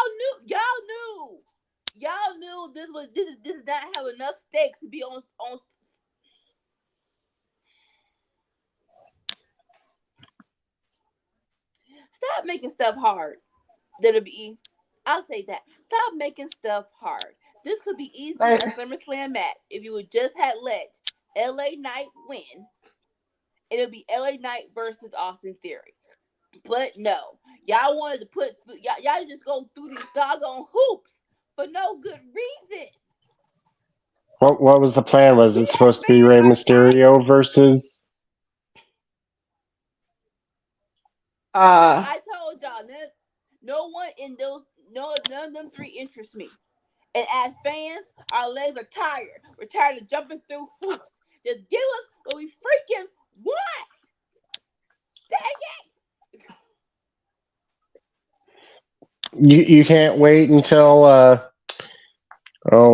knew this did not have enough stakes to be on. Stop making stuff hard. WWE. I'll say that. Stop making stuff hard. This could be easily Like, a SummerSlam match if you would just had let LA Knight win. It'll be LA Knight versus Austin Theory. But no, y'all wanted to put y'all just go through these doggone hoops for no good reason. What was the plan? Was We it as supposed to be fans Rey are tired. Mysterio versus? uh, I told y'all that no one in those none of them three interests me. And as fans, our legs are tired. We're tired of jumping through hoops. Just give us what we freaking want. Dang it! You can't wait until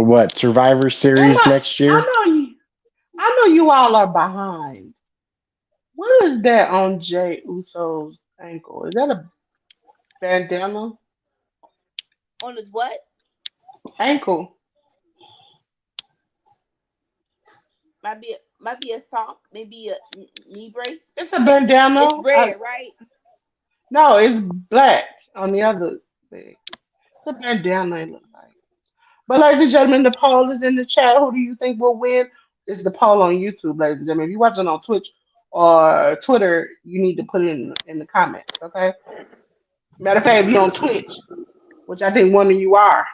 what Survivor am Series I? next year? I know you. I know you all are behind. What is that on Jay Uso's ankle? Is that a bandana On his what? ankle? Might be a sock, maybe a knee brace. It's a bandana. It's rare, right? No, it's black on the other leg. It's a bandana. It looks like. But ladies and gentlemen, the poll is in the chat. Who do you think will win? It's the poll on YouTube, ladies and gentlemen. If you're watching on Twitch or Twitter, you need to put it in the comments, okay? Matter of fact, if you're on Twitch, which I think one of you are,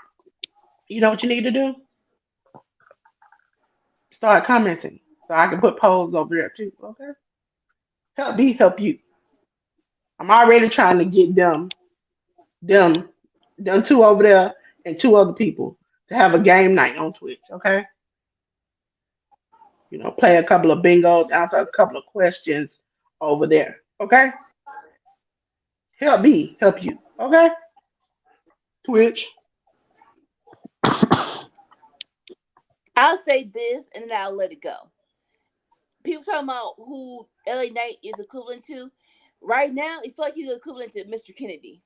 you know what you need to do? Start commenting so I can put polls over there too, okay? Help me help you. I'm already trying to get them, them two over there and two other people to have a game night on Twitch, okay? Play a couple of bingos, answer a couple of questions over there. Okay? Help me, help you. Okay? Twitch. I'll say this and then I'll let it go. People talking about who LA Knight is equivalent to. Right now, it feels like he's equivalent to Mr. Kennedy.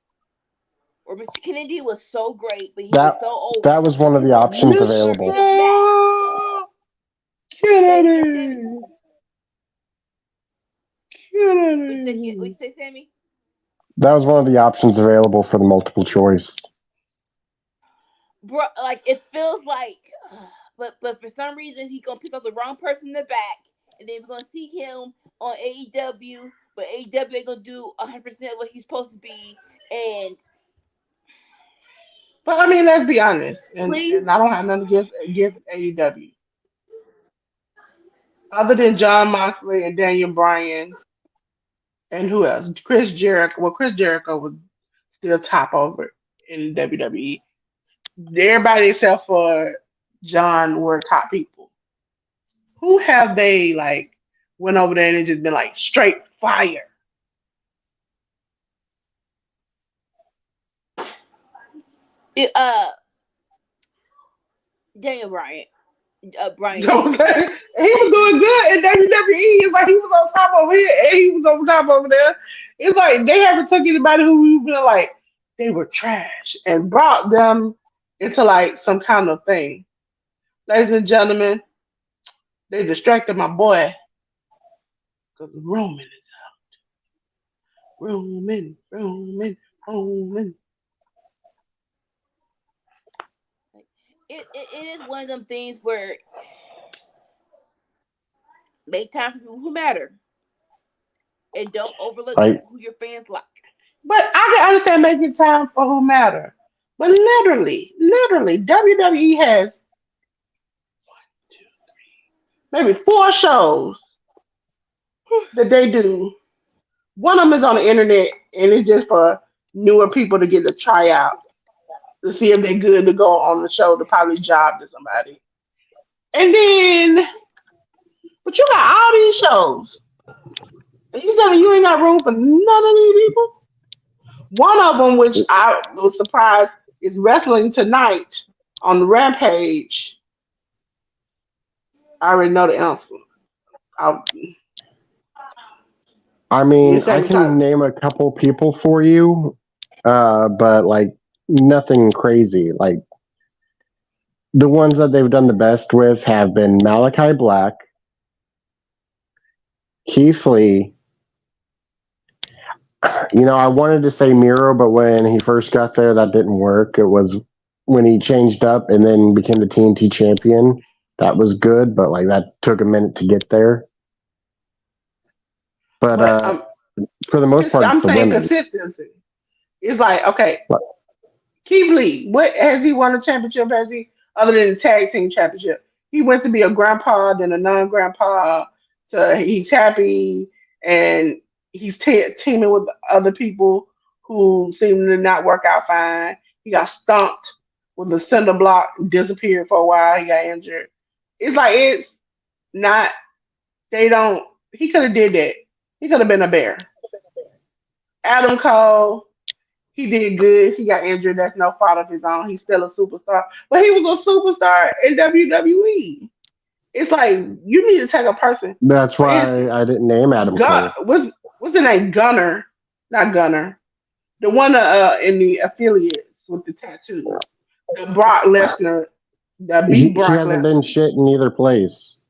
Or Mr. Kennedy was so great, but he was That so over. that was one of He the was options never available. given back. Mr. Say it again, Sammy. Kennedy. What you Kennedy. say, Sammy? That was one of the options available for the multiple choice. Bro, like it feels like, but for some reason he gonna piss off the wrong person in the back, and then we're gonna see him on AEW, but AEW ain't gonna do 100% what he's supposed to be. And But I mean, let's be honest, and please, I don't have nothing against AEW. Other than John Moxley and Daniel Bryan and who else? Chris Jericho. Well, Chris Jericho was still top over in WWE. Everybody except for John were top people. Who have they like went over there and it's just been like straight fire? it, Daniel Bryan, Brian You know what I'm Cage. saying? He was doing good in WWE. It's like he was on top over here and he was on top over there. It's like they haven't took anybody who you feel like they were trash and brought them into like some kind of thing. Ladies and gentlemen, they distracted my boy because Roman is Roman, Roman, Roman. Like, it is one of them things where make time for people who matter and don't overlook Like, who your fans like. But I can understand making time for who matter. But literally, WWE has maybe four shows that they do. One of them is on the internet, and it's just for newer people to get to try out to see if they're good to go on the show to probably job to somebody. And then, but you got all these shows, and you telling me you ain't got room for none of these people? One of them, which I was surprised, is wrestling tonight on the Rampage. I already know the answer. I'll I be mean, I second can time. name a couple people for you, but like nothing crazy. Like the ones that they've done the best with have been Malachi Black, Keith Lee. I wanted to say Miro, but when he first got there, that didn't work. It was when he changed up and then became the TNT champion. That was good, but like that took a minute to get there. But But for the most part, it's I'm the saying women. consistency. It's like, okay, But Keith Lee, what has he won a championship? Has he other than the tag team championship? He went to be a grandpa, then a non-grandpa. So he's happy and he's teaming with other people who seem to not work out fine. He got stumped with the cinder block, disappeared for a while. He got injured. It's like it's not. They don't. He could have did that. He could have been a bear. Adam Cole, he did good. He got injured. That's no fault of his own. He's still a superstar. But he was a superstar in WWE. It's like you need to take a person. that's For why instance, I didn't name Adam Gun Cole. what's the name? Gunner. Not Gunner. The one in the affiliates with the tattoos. The Brock Lesnar. The He, beat he Brock hasn't been Lesnar. shit in either place.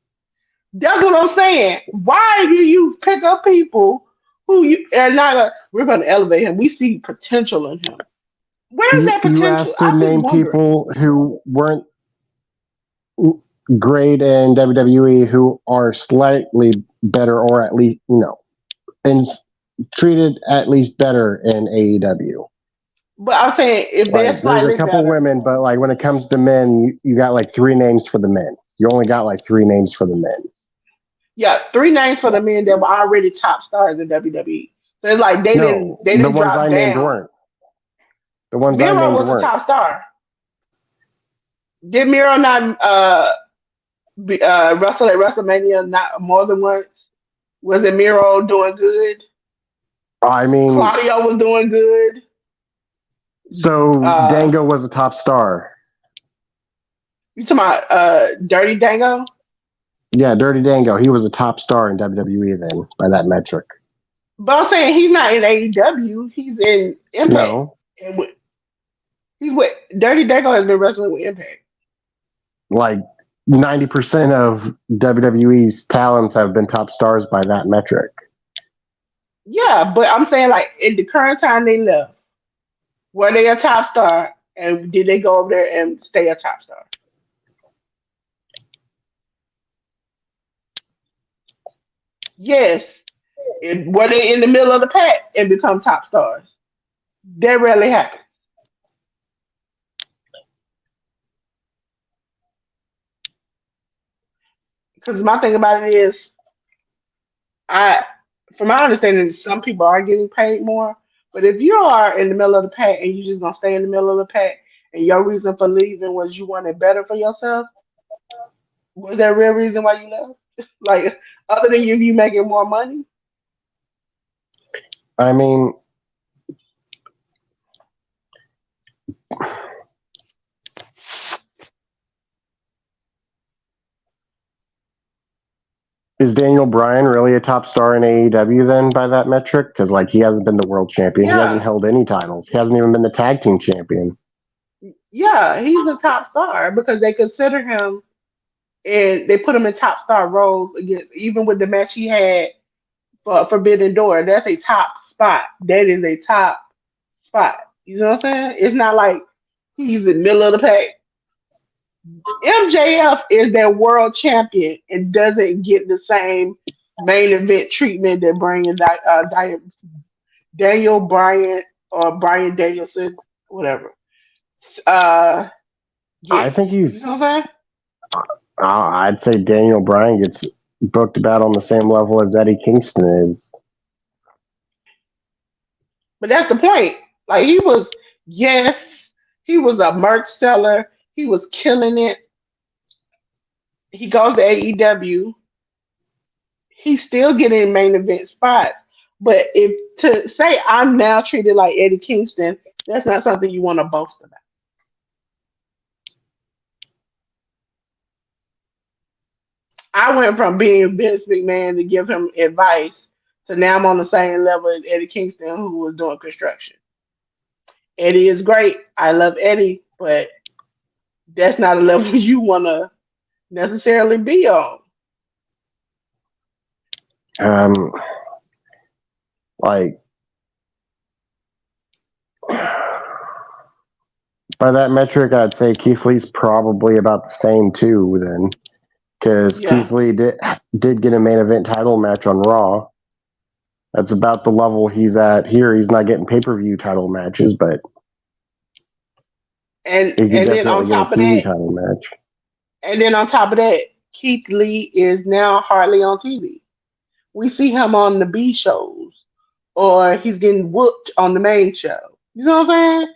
That's what I'm saying. Why do you pick up people who you are not? We're going to elevate him. We see potential in him. Where's You that you potential? asked to I'm just name wondering. people who weren't great in WWE who are slightly better, or at least and treated at least better in AEW. But I'm saying if they're Like there's a slightly couple better, women, but like when it comes to men, you got like three names for the men. You only got like three names for the men. yeah, three names for the men that were already top stars in WWE. So it's like No, they the didn't ones drop I named down. weren't. The ones I Miro named was a weren't. top star. Did Miro not wrestle at WrestleMania not more than once? Was it Miro doing good? I mean, Claudio was doing good. so Uh, Dango was a top star. you talking about Dirty Dango? Yeah, Dirty Dango. He was a top star in WWE then, by that metric. But I'm saying he's not in AEW. He's in Impact. No, And he's with Dirty Dango has been wrestling with Impact. like 90% of WWE's talents have been top stars by that metric. Yeah, but I'm saying like in the current time they left, were they a top star? And did they go over there and stay a top star? Yes. Were they in the middle of the pack and become top stars? That rarely happens. Because my thing about it is, I, from my understanding, some people are getting paid more. But if you are in the middle of the pack and you just gonna stay in the middle of the pack, and your reason for leaving was you wanted better for yourself, was there a real reason why you left? Like other than you making more money? I mean, Is Daniel Bryan really a top star in AEW then by that metric? Because like he hasn't been the world champion, he hasn't Yeah, held any titles, he hasn't even been the tag team champion. yeah, he's a top star because they consider him and they put him in top star roles against even with the match he had for Forbidden Door. That's a top spot. That is a top spot. You know what I'm saying? It's not like he's in the middle of the pack. MJF is their world champion and doesn't get the same main event treatment that Daniel Bryan or Brian Danielson, whatever, uh, I think gets. You he's. know what I'm saying? I'd say Daniel Bryan gets booked about on the same level as Eddie Kingston is. But that's the point. Like he was, yes, he was a merch seller. He was killing it. He goes to AEW. He's still getting main event spots. But if to say I'm now treated like Eddie Kingston, that's not something you want to boast about. I went from being Vince McMahon to give him advice to now I'm on the same level as Eddie Kingston, who was doing construction. Eddie is great. I love Eddie, but that's not a level you want to necessarily be on. Um, like by that metric, I'd say Keith Lee's probably about the same too. Then, because Yeah. Keith Lee did get a main event title match on Raw. That's about the level he's at here. He's not getting pay per view title matches, but he could And then on definitely get a top of TV that, title match. Keith Lee is now hardly on TV. We see him on the B shows or he's getting whooped on the main show. You know what I'm saying?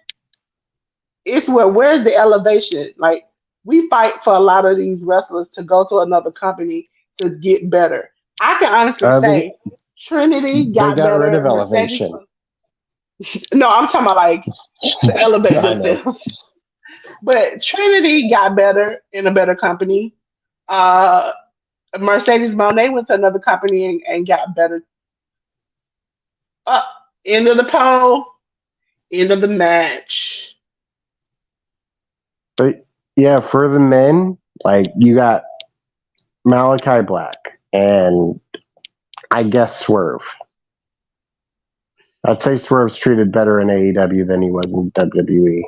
It's where's the elevation? Like we fight for a lot of these wrestlers to go to another company to get better. I can honestly They say Trinity they got got rid better. of Mercedes, elevation. no, I'm talking about like to elevate I know. themselves. But Trinity got better in a better company. Uh, Mercedes Monet went to another company and got better. Up end of the poll, end of the match. But yeah, for the men, like you got Malachi Black and I guess Swerve. I'd say Swerve's treated better in AEW than he was in WWE.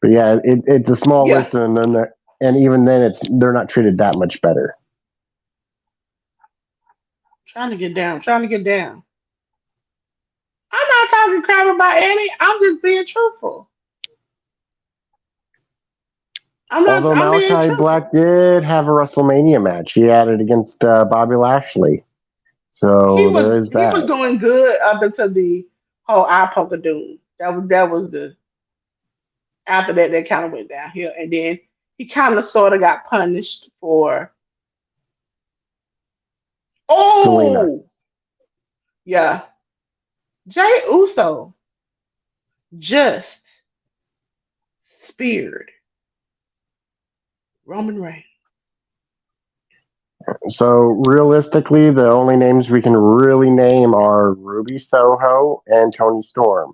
But yeah, it's a small Yeah, list, and even then, they're not treated that much better. trying to get down, trying to get down. I'm not talking crap about Eddie. I'm just being truthful. I'm not. Although I'm being Malachi Black truthful. did have a WrestleMania match, he had it against Bobby Lashley, He so was there is he was that. doing good up until the whole eye poker doom. That was the after that that kind of went downhill, and then he kind of sort of got punished for. Selena. Oh yeah, Jay Uso just speared Roman Reigns. So realistically, the only names we can really name are Ruby Soho and Tony Storm.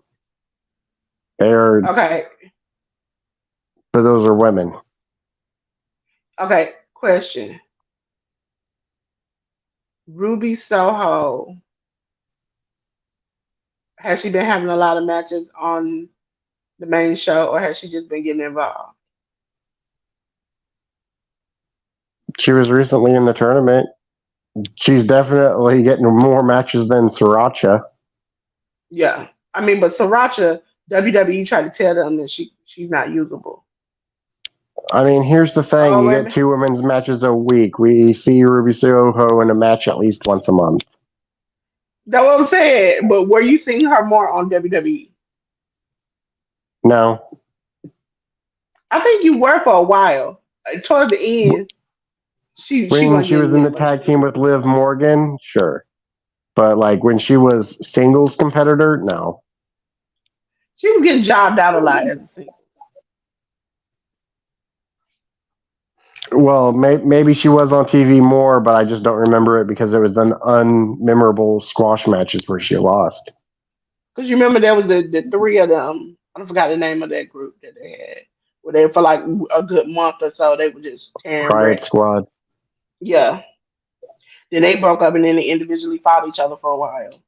They're Okay, but those are women. okay. Question: Ruby Soho, has she been having a lot of matches on the main show, or has she just been getting involved? She was recently in the tournament. She's definitely getting more matches than Sriracha. Yeah, I mean, but Sriracha, WWE tried to tell them that she's not usable. I mean, here's the thing: Oh you wait a get minute, two women's matches a week. We see Ruby Soho in a match at least once a month. that's what I'm saying. But were you seeing her more on WWE? No, I think you were for a while. Towards the end, she when wasn't she was getting in as the much tag push. team with Liv Morgan, sure, but like when she was singles competitor, no. She was getting jobbed out a lot as a single. Well, maybe she was on TV more, but I just don't remember it because it was an unmemorable squash matches where she lost. Because you remember there was the three of them. I forgot the name of that group that they had. Where they for like a good month or so they were just tearing Riot wreck. Squad, Yeah. Then they broke up and then they individually fought each other for a while.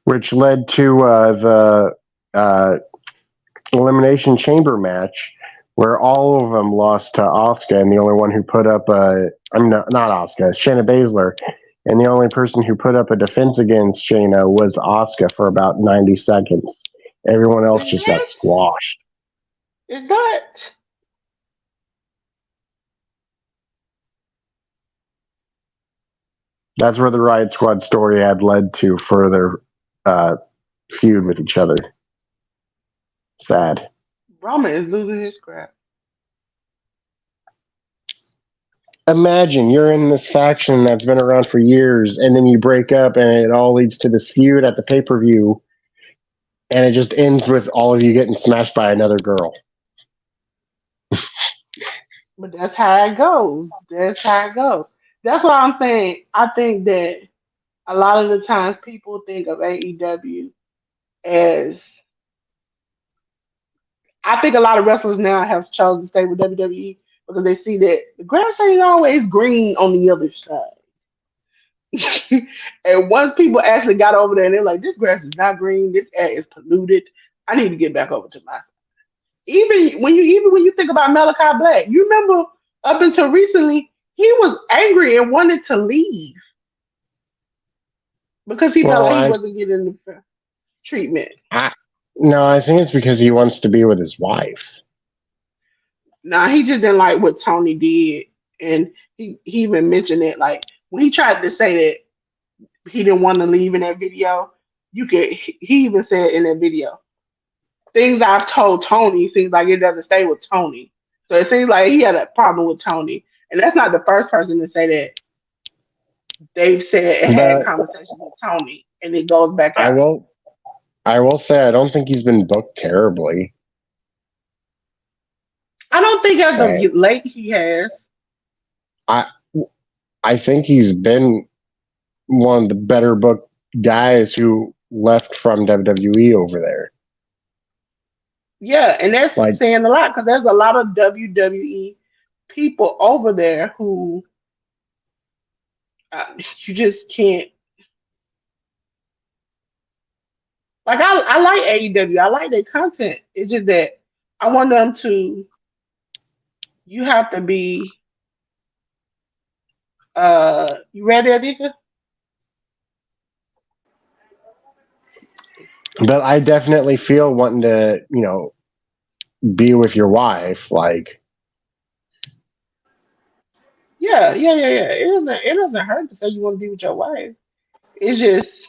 which led to the uh, Elimination Chamber match where all of them lost to Asuka, and the only one who put up not Asuka, Shayna Baszler, and the only person who put up a defense against Shayna was Asuka for about 90 seconds. Everyone else just got Defense? squashed. Is that? That's where the Riot Squad story had led to further uh, feud with each other. Sad. Roman is losing his crap. Imagine you're in this faction that's been around for years, and then you break up, and it all leads to this feud at the pay per view, and it just ends with all of you getting smashed by another girl. But that's how it goes. That's how it goes. That's why I'm saying I think that a lot of the times people think of AEW as I think a lot of wrestlers now have chosen to stay with WWE because they see that the grass ain't always green on the other side. And once people actually got over there and they're like, this grass is not green, this air is polluted. I need to get back over to my side. Even when you think about Malachi Black, you remember up until recently, he was angry and wanted to leave because he felt Well, like he wasn't getting the treatment. I no, I think it's because he wants to be with his wife. Nah, he just didn't like what Tony did, and he even mentioned it. Like when he tried to say that he didn't want to leave in that video, you could. He even said in that video, things I've told Tony seems like it doesn't stay with Tony. So it seems like he had a problem with Tony, and that's not the first person to say that. They've said it had But conversations with Tony, and it goes back I out. will, I will say, I don't think he's been booked terribly. I don't think as of Okay, late he has. I I think he's been one of the better booked guys who left from WWE over there. Yeah, and that's Like, saying a lot because there's a lot of WWE people over there who you just can't. Like I like AEW. I like their content. It's just that I want them to. You have to be. You ready, Adika? but I definitely feel wanting to, be with your wife. Like, Yeah, yeah, yeah, yeah. It doesn't hurt to say you want to be with your wife. It's just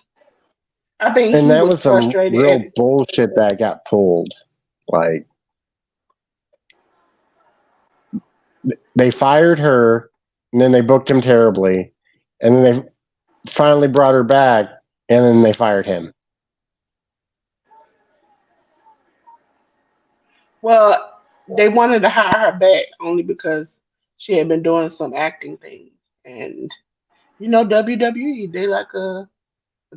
I think and he that was was some frustrated at real it. bullshit that got pulled. Like, they fired her, and then they booked him terribly, and then they finally brought her back, and then they fired him. Well, they wanted to hire her back only because she had been doing some acting things, and WWE they like a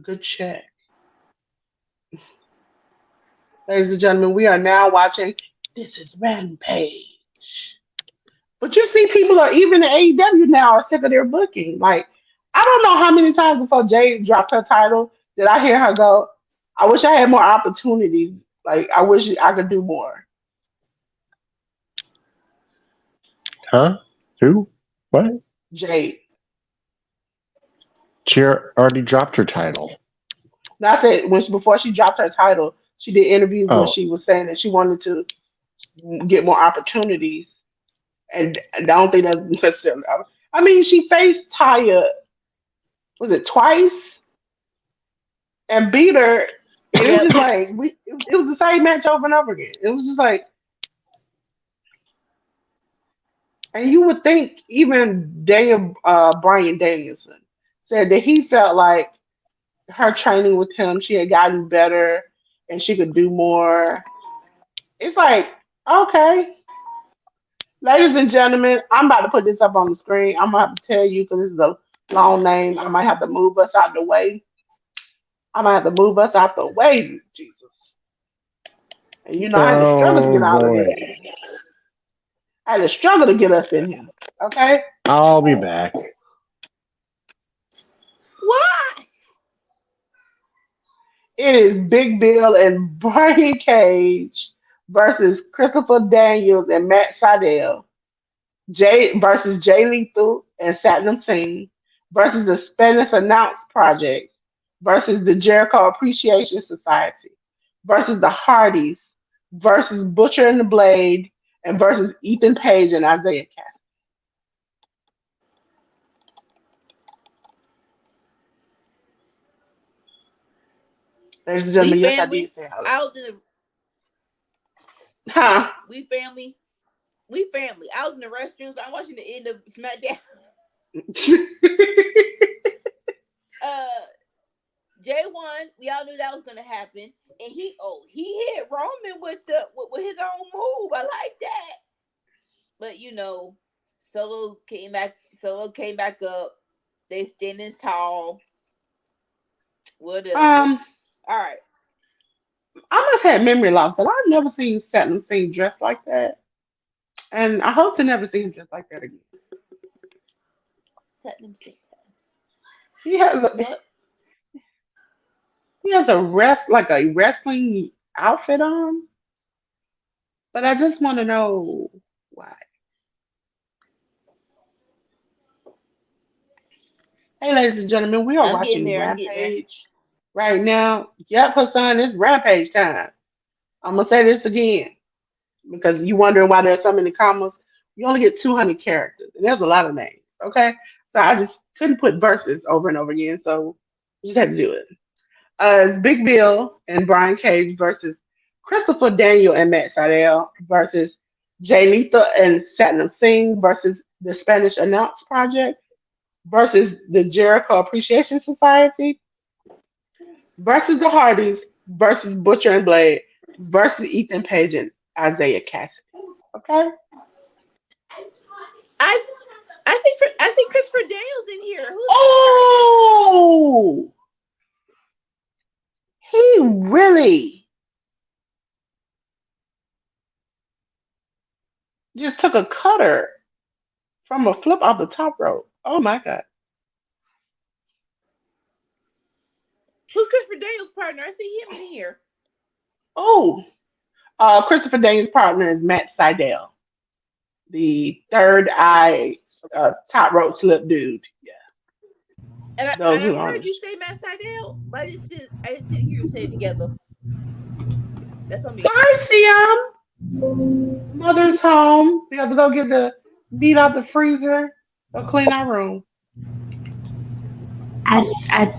good check. Ladies and gentlemen, we are now watching. This is Rampage. But you see, people are even in AEW now are sick of their booking. Like, I don't know how many times before Jade dropped her title did I hear her go, I wish I had more opportunities. Like, I wish I could do more. Huh? Who? What? Jade. She already dropped her title. Now, I said before she dropped her title, she did interviews where Oh, she was saying that she wanted to get more opportunities. And I don't think that's necessarily. I mean, she faced Taya, was it twice? And beat her, and it was Yep. just like it was the same match over and over again. It was just like, and you would think even Daniel Brian Danielson said that he felt like her training with him, she had gotten better and she could do more. It's like okay, Ladies and gentlemen, I'm about to put this up on the screen. I'm gonna have to tell you because this is a long name. I might have to move us out the way. I might have to move us out the way, Jesus. And you know, I had to struggle to get Oh all of boy. this in here. I had to struggle to get us in here. Okay? I'll be back. Why? It is Big Bill and Brian Cage versus Christopher Daniels and Matt Sydal. Jay versus Jay Lethal and Satnam Singh versus the Spanish Announce Project versus the Jericho Appreciation Society versus the Hardys versus Butcher and the Blade and versus Ethan Page and Isaiah Cass. Ladies and We gentlemen, yes, I did family. say hello. I was in the Huh? we family. We family. I was in the restrooms. I'm watching the end of Smackdown. J1, we all knew that was gonna happen, and he hit Roman with his own move. I like that, but Solo came back. Solo came back up. They standing tall. Whatever. um, All right. I must have memory loss, but I've never seen Satnam Singh dressed like that, and I hope to never see him dressed like that again. Let them see. He has a What? he has a wrestling outfit on, but I just want to know why. Hey, ladies and gentlemen, we are I'm getting watching there. I'm getting there. Rampage right now. Yep, Hassan, it's Rampage time. I'm gonna say this again because you wondering why there's so many commas. You only get 200 characters, and there's a lot of names. Okay, so I just couldn't put verses over and over again, so you just had to do it. It's Big Bill and Brian Cage versus Christopher Daniel and Matt Sydal versus Jay Letha and Satnam Singh versus the Spanish Announce Project versus the Jericho Appreciation Society versus the Hardys versus Butcher and Blade versus Ethan Page and Isaiah Cassidy. Okay? I I think Christopher Daniels in here. Who's Oh, he really just took a cutter from a flip off the top rope. Oh my God. Christopher Daniels' partner? I see him in here. Oh, Christopher Daniels' partner is Matt Sydal, the third eye top rope slip dude. Yeah, And those I who heard on. you say Matt Sydal, but I just didn't hear you say it together. That's on me. Sorry, Siam. Mother's home. We have to go get the meat out the freezer. Go clean our room. I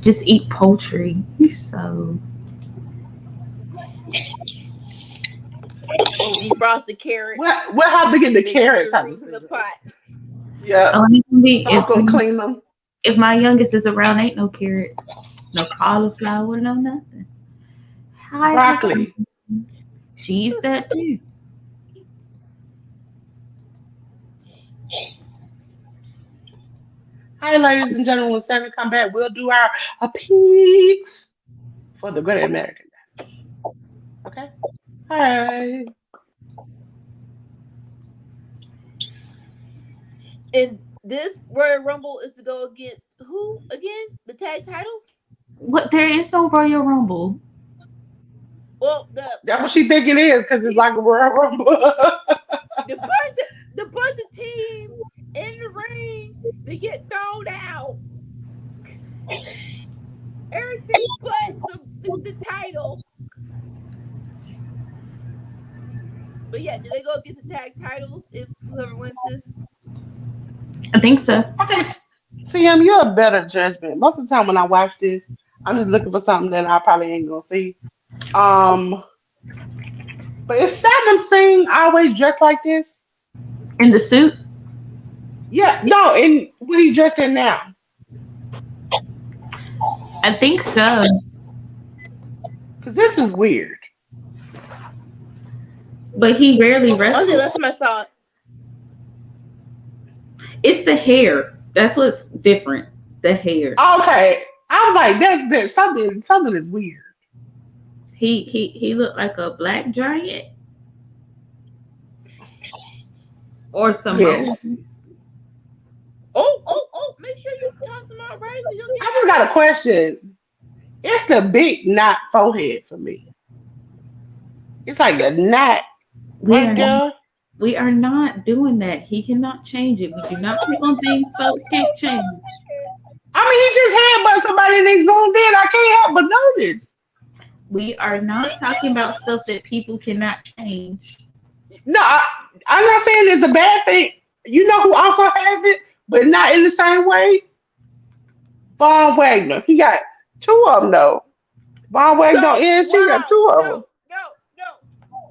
just eat poultry, so Defrost the carrots. We'll have to get the Make sure carrots out the everything's in the freezer. pot. Yeah. only So I'm gonna clean them. if my youngest is around, ain't no carrots, no cauliflower, no nothing. Hi, Broccoli. she's that too. Hi, ladies and gentlemen. When Sammy come back, we'll do our peaks for the Great American. Okay. Hi. And this Royal Rumble is to go against who again? The tag titles? What? There is no Royal Rumble. Well, That's what she think it is because it's like a Royal Rumble. the bunch of teams in the ring, they get thrown out. Everything but the title. But yeah, do they go get the tag titles if whoever wins this? I think so. Okay, Sam, you're a better judgment. Most of the time when I watch this, I'm just looking for something that I probably ain't gonna see. Um, but is Satnam Singh always dressed like this? In the suit? Yeah, no, in what he dressed in now. I think so. Because this is weird. But he rarely Only wrestles. last time I saw it. It's the hair. That's what's different. The hair. Okay, I was like, that's something is weird. He looked like a black giant or Yes, Samoan. Make sure you toss them out right so you don't I get just got a question. It's the big knot forehead for me. It's like a knot We right are not, there. we are not doing that. He cannot change it. We do not pick on things folks can't change. I mean, he just had but somebody and they zoomed in. I can't help but notice. We are not talking about stuff that people cannot change. No, I'm not saying it's a bad thing. You know who also has it, but not in the same way? Von Wagner. He got two of them, though. Von Wagner on No, NXT got wow, two of them. no.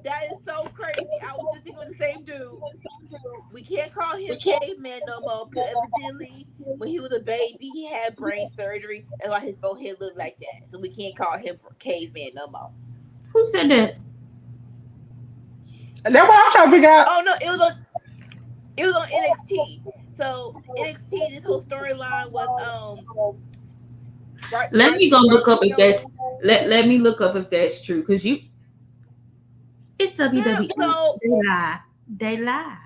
That is so crazy. I was just thinking with the same dude. We can't call him caveman no more because evidently when he was a baby he had brain surgery and why his forehead looked like that. So we can't call him caveman no more. Who said that? And that's what I'm trying to figure out. Oh no, it was on NXT. So NXT, this whole storyline was Let me go look up if that's let me look up if that's true. Because it's WWE. So They lie.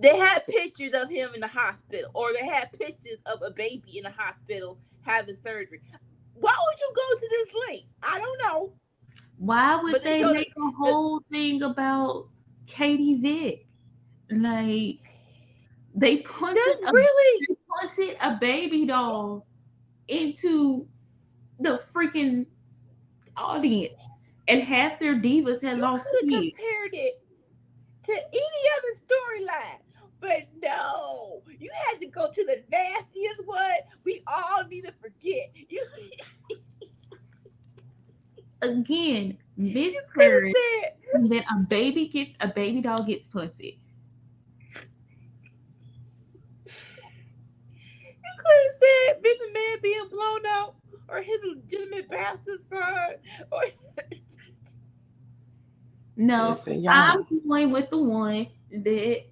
they had pictures of him in the hospital, or they had pictures of a baby in the hospital having surgery. Why would you go to this length? I don't know. Why would But they make a whole thing about Katie Vick? Like they punted a baby doll into the freaking audience, and half their divas had lost You teeth. compared it to any other storyline, but no, you had to go to the nastiest one. We all need to forget. Again, Miss You could Curry, have said and then a baby doll gets punted. Baby man being blown out, or his legitimate bastard son, or No, Listen, y'all. I'm going with the one that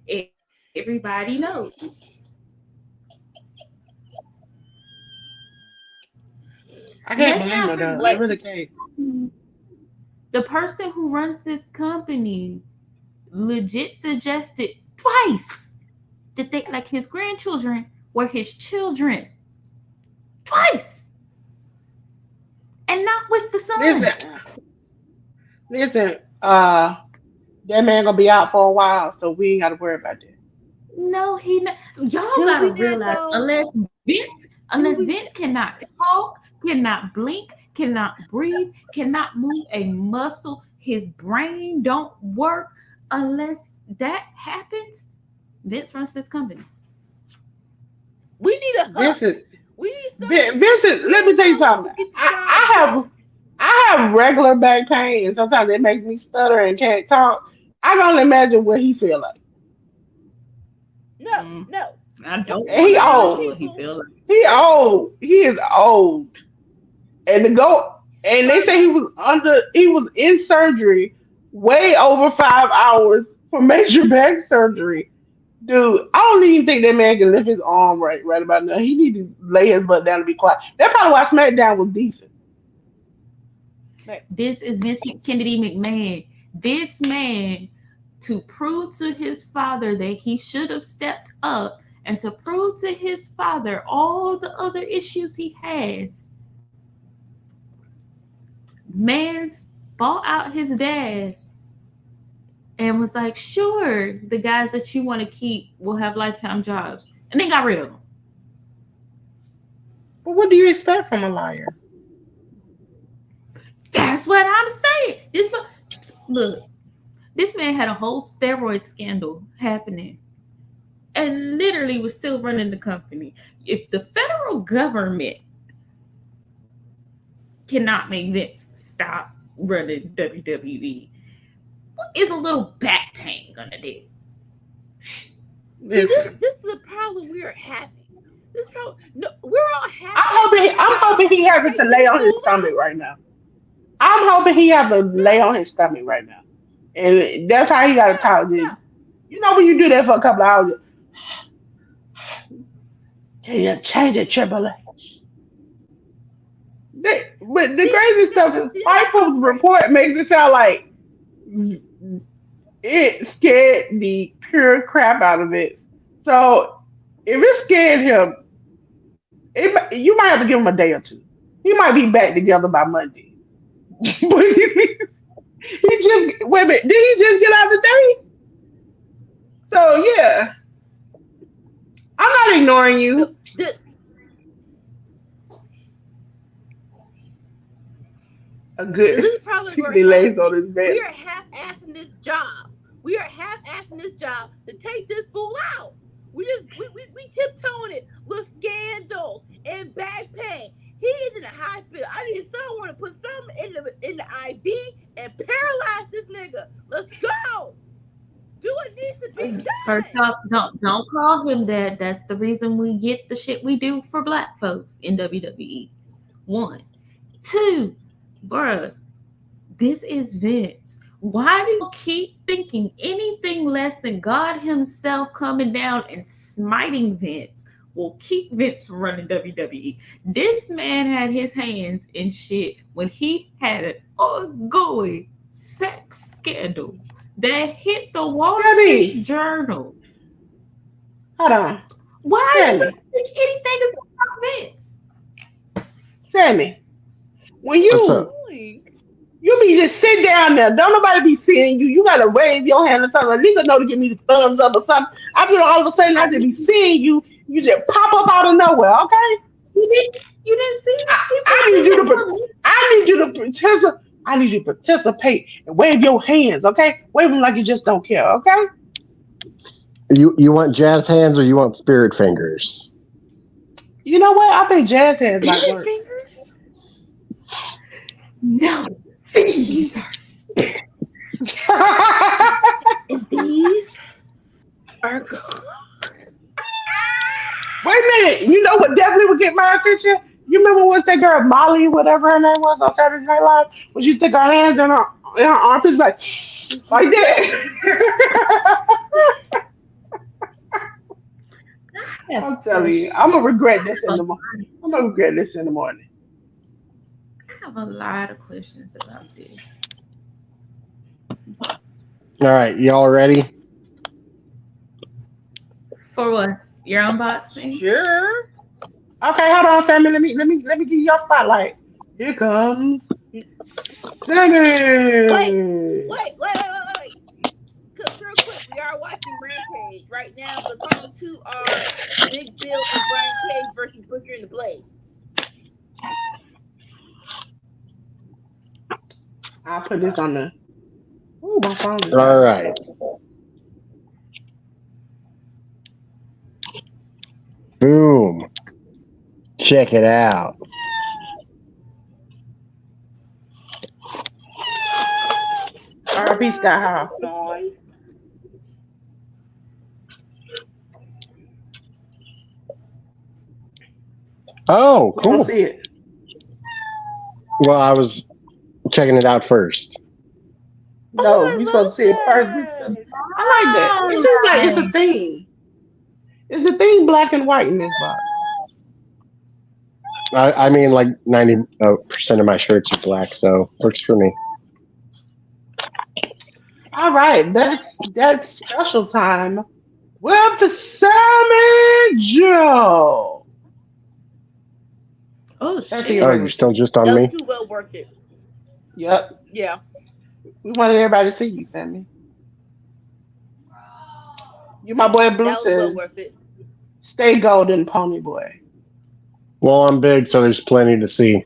everybody knows. I can't Let's believe not it, though. I forget really can't. the person who runs this company legit suggested twice that they like his grandchildren were his children. Twice. And not with the son. Listen, that man gonna be out for a while, so we ain't gotta worry about that. No, y'all Do gotta we realize not, though? unless Vince cannot talk, cannot blink, cannot breathe, cannot move a muscle, his brain don't work. Unless that happens, Vince runs this company. We need a hug. Vincent, We need something. Vincent, let me tell you something. I have regular back pain, and sometimes it makes me stutter and can't talk. I can only imagine what he feel like. No. I don't And he old. what he feels like. He old. He is old. And they say he was in surgery way over 5 hours for major back surgery. Dude, I don't even think that man can lift his arm right about now. He need to lay his butt down and be quiet. That's probably why SmackDown was decent. This is Vincent Kennedy McMahon. This man, to prove to his father that he should have stepped up and to prove to his father all the other issues he has, man's bought out his dad and was like, sure, the guys that you want to keep will have lifetime jobs. And then got rid of them. But what do you expect from a liar? That's what I'm saying. This man had a whole steroid scandal happening and literally was still running the company. If the federal government cannot make Vince stop running WWE, what is a little back pain gonna do? This is the problem we're having. We're all happy. I'm hoping he has to lay on his stomach right now. I'm hoping he has to lay on his stomach right now. And that's how he got to talk. You know when you you do that for a couple of hours, can you change it, Triple H? But the crazy stuff is Fightful's report makes it sound like it scared the pure crap out of it. So if it scared him, you might have to give him a day or two. He might be back together by Monday. But he just wait a minute. Did he just get out today? So yeah, I'm not ignoring you. A good This is probably where delays on his bed. we are half-assing this job. We are half-assing this job to take this fool out. We tiptoeing it with scandals and back pain. He is in a hospital. I need someone to put something in the IV and paralyze this nigga. Let's go. Do what needs to be done. First off, don't call him that. That's the reason we get the shit we do for black folks in WWE. 1, 2, bruh, this is Vince. Why do you keep thinking anything less than God himself coming down and smiting Vince will keep Vince from running WWE? This man had his hands in shit when he had an ongoing sex scandal that hit the Wall Street Journal. Hold on. Why Sammy. do you think anything is about Vince? Sammy, when you be just sit down there, don't nobody be seeing you. You gotta wave your hand or something. At least I know to give me the thumbs up or something. I feel all of a sudden I just be seeing you. You just pop up out of nowhere, okay? You didn't see me. I need you to participate and wave your hands, okay? Wave them like you just don't care, okay? You want jazz hands or you want spirit fingers? You know what? I think jazz hands might work. Fingers? No, these are spirit. And these are gone. Wait a minute. You know what definitely would get my attention? You remember once that girl Molly, whatever her name was on Saturday Night Live, when she took her hands in her armpits like that? I'm telling you, I'm gonna regret this in the morning. I have a lot of questions about this. All right, y'all ready? For what? Your unboxing? Sure. Okay, hold on, Sammy. Let me give you your spotlight. Here comes Sammy. Wait. Because real quick, we are watching Rampage. Right now, the final two are Big Bill and Brian Cage versus Butcher and the Blade. I'll put this on the. Ooh, my phone is All right. Boom. Check it out. R.P. Scott Hall. Oh, I cool. see it. Well, I was checking it out first. No, we supposed to see it first. I like that. It seems like it's a theme. It's a theme black and white in this box. I mean, like 90% of my shirts are black, so works for me. All right, that's special time. We're up to Sammy Joe. Oh, That's shit. Oh, you're still just on That me? was too well worth it. Yep. Yeah. We wanted everybody to see you, Sammy. You, my boy Blue That was well says, worth it. stay golden, pony boy. Well, I'm big, so there's plenty to see.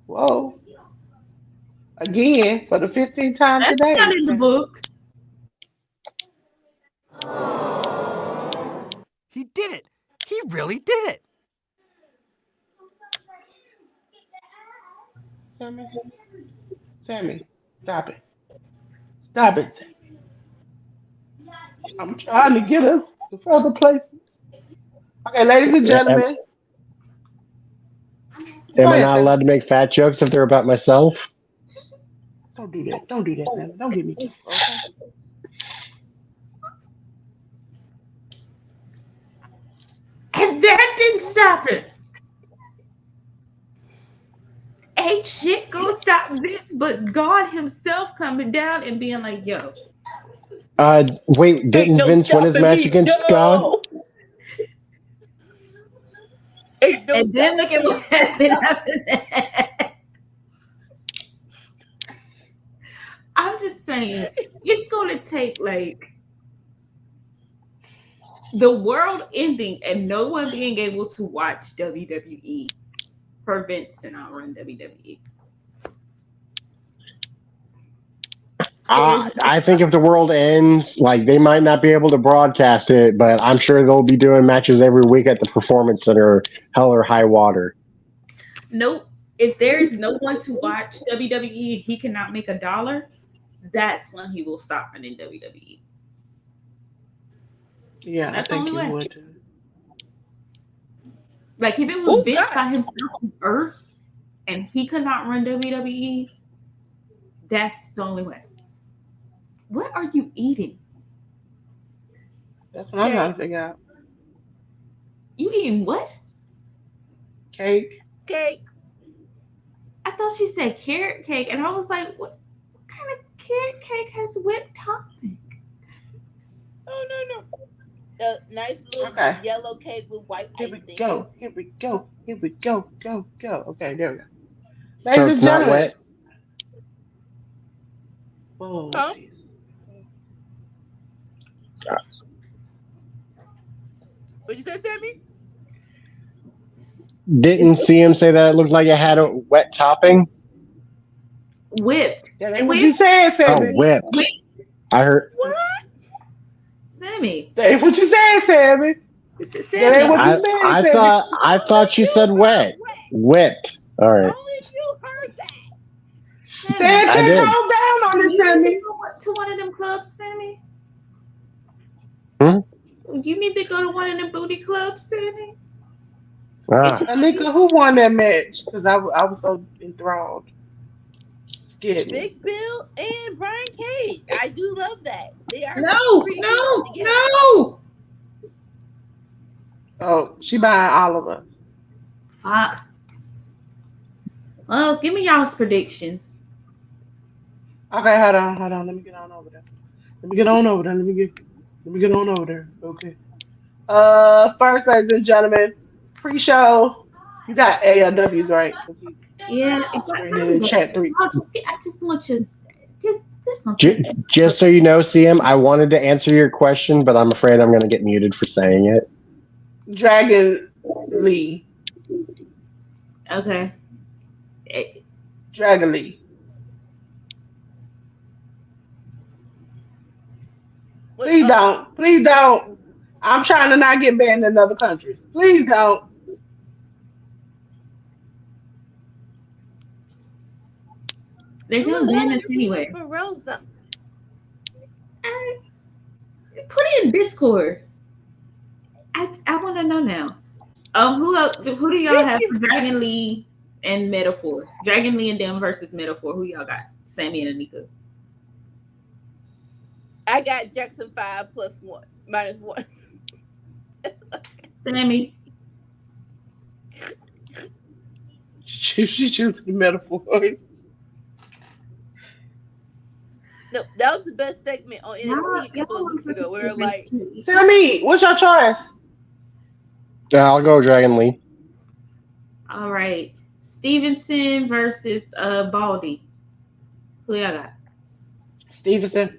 Whoa. Again, for the 15th time That's today. not in the book. He did it. He really did it. Sammy, stop it. Stop it, Sammy. I'm trying to get us to further places. Okay, ladies and gentlemen. Am I not allowed to make fat jokes if they're about myself? Don't do that. Don't do that, Sammy. Don't get me too far. stop it. Ain't shit gonna stop Vince, but God himself coming down and being like, yo. Wait, Ain't didn't no Vince win his stopping match me. against God? No. Ain't no And then look at what happened after that. I'm just saying, it's gonna take like the world ending and no one being able to watch WWE for Vince to not run WWE. I think if the world ends, like they might not be able to broadcast it, but I'm sure they'll be doing matches every week at the Performance Center, hell or high water. Nope. If there is no one to watch WWE, he cannot make $1. That's when he will stop running WWE. Yeah, That's I the think only he way. would. Too. Like if it was Oh, Vince God. by himself on Earth and he could not run WWE, that's the only way. What are you eating? That's what I'm trying to figure out. You eating what? Cake. Cake. I thought she said carrot cake, and I was like, what kind of carrot cake has whipped topping? Oh, no. Nice little Okay. yellow cake with white Here we icing. go. Here we go. Here we go. Go. Okay, there we go. So Ladies and it's not gentlemen. wet. Oh, Huh? jeez. What'd you say, Sammy? Didn't see him say that it looked like it had a wet topping. Whipped. That ain't what you said, Oh, Sammy. whipped. Whipped. I heard. What? Sammy. That ain't what you said, Sammy. This is That ain't Sammy. what you I said, Sammy. thought you said wet. Whipped. All right. Only you heard that. Stay Sammy. 10 I toes did. down on this, You need Sammy. to go to one of them clubs, Sammy? Hmm? You need to go to one of them booty clubs, Sammy? Ah. Anika, who won that match? Because I was so enthralled. Scared me. Big Bill and Brian Cage. I do love that. They are No, pretty no, decent together. no. Oh, she buying all of us. Fuck. Well, give me y'all's predictions. Okay, hold on. Let me get on over there. Let me get on over there. Okay. First, ladies and gentlemen, pre-show. You got ALWs, right? 'Cause Yeah, he's screaming in the chat three. I just want you. This gonna take. Just so you know, CM, I wanted to answer your question, but I'm afraid I'm going to get muted for saying it. Dragon Lee. Okay. Dragon Lee. Wait, Please don't. Please don't. I'm trying to not get banned in other countries. Please don't. They're who gonna the ban hell us is teaming anyway. for Rosa? Put it in Discord. I want to know now. Who do y'all have for Dragon Lee and Metaphor? Dragon Lee and them versus Metaphor. Who y'all got? Sammy and Anika. I got Jackson 5 plus 1 minus 1. Sammy. She chooses the metaphor. No, that was the best segment on NXT a couple of weeks ago. Where they're like, Sammy, what's your choice? Yeah, I'll go Dragon Lee. All right. Stevenson versus Baldy. Who y'all got? Stevenson.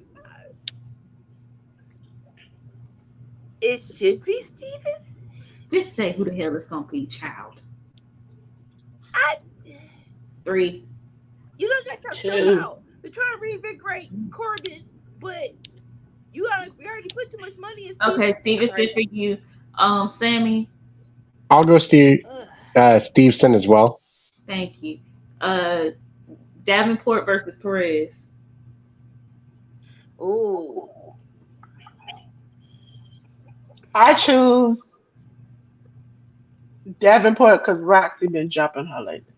it should be Stevens. Just say who the hell is gonna be child. I, 3. you don't got to talk Two. about. They're trying to reinvigorate Corbin, but we already put too much money in Stevenson. Okay, Stevenson for you. Sammy. I'll go Stevenson as well. Thank you. Davenport versus Perez. Ooh. I choose Davenport because Roxy been jumping her lately.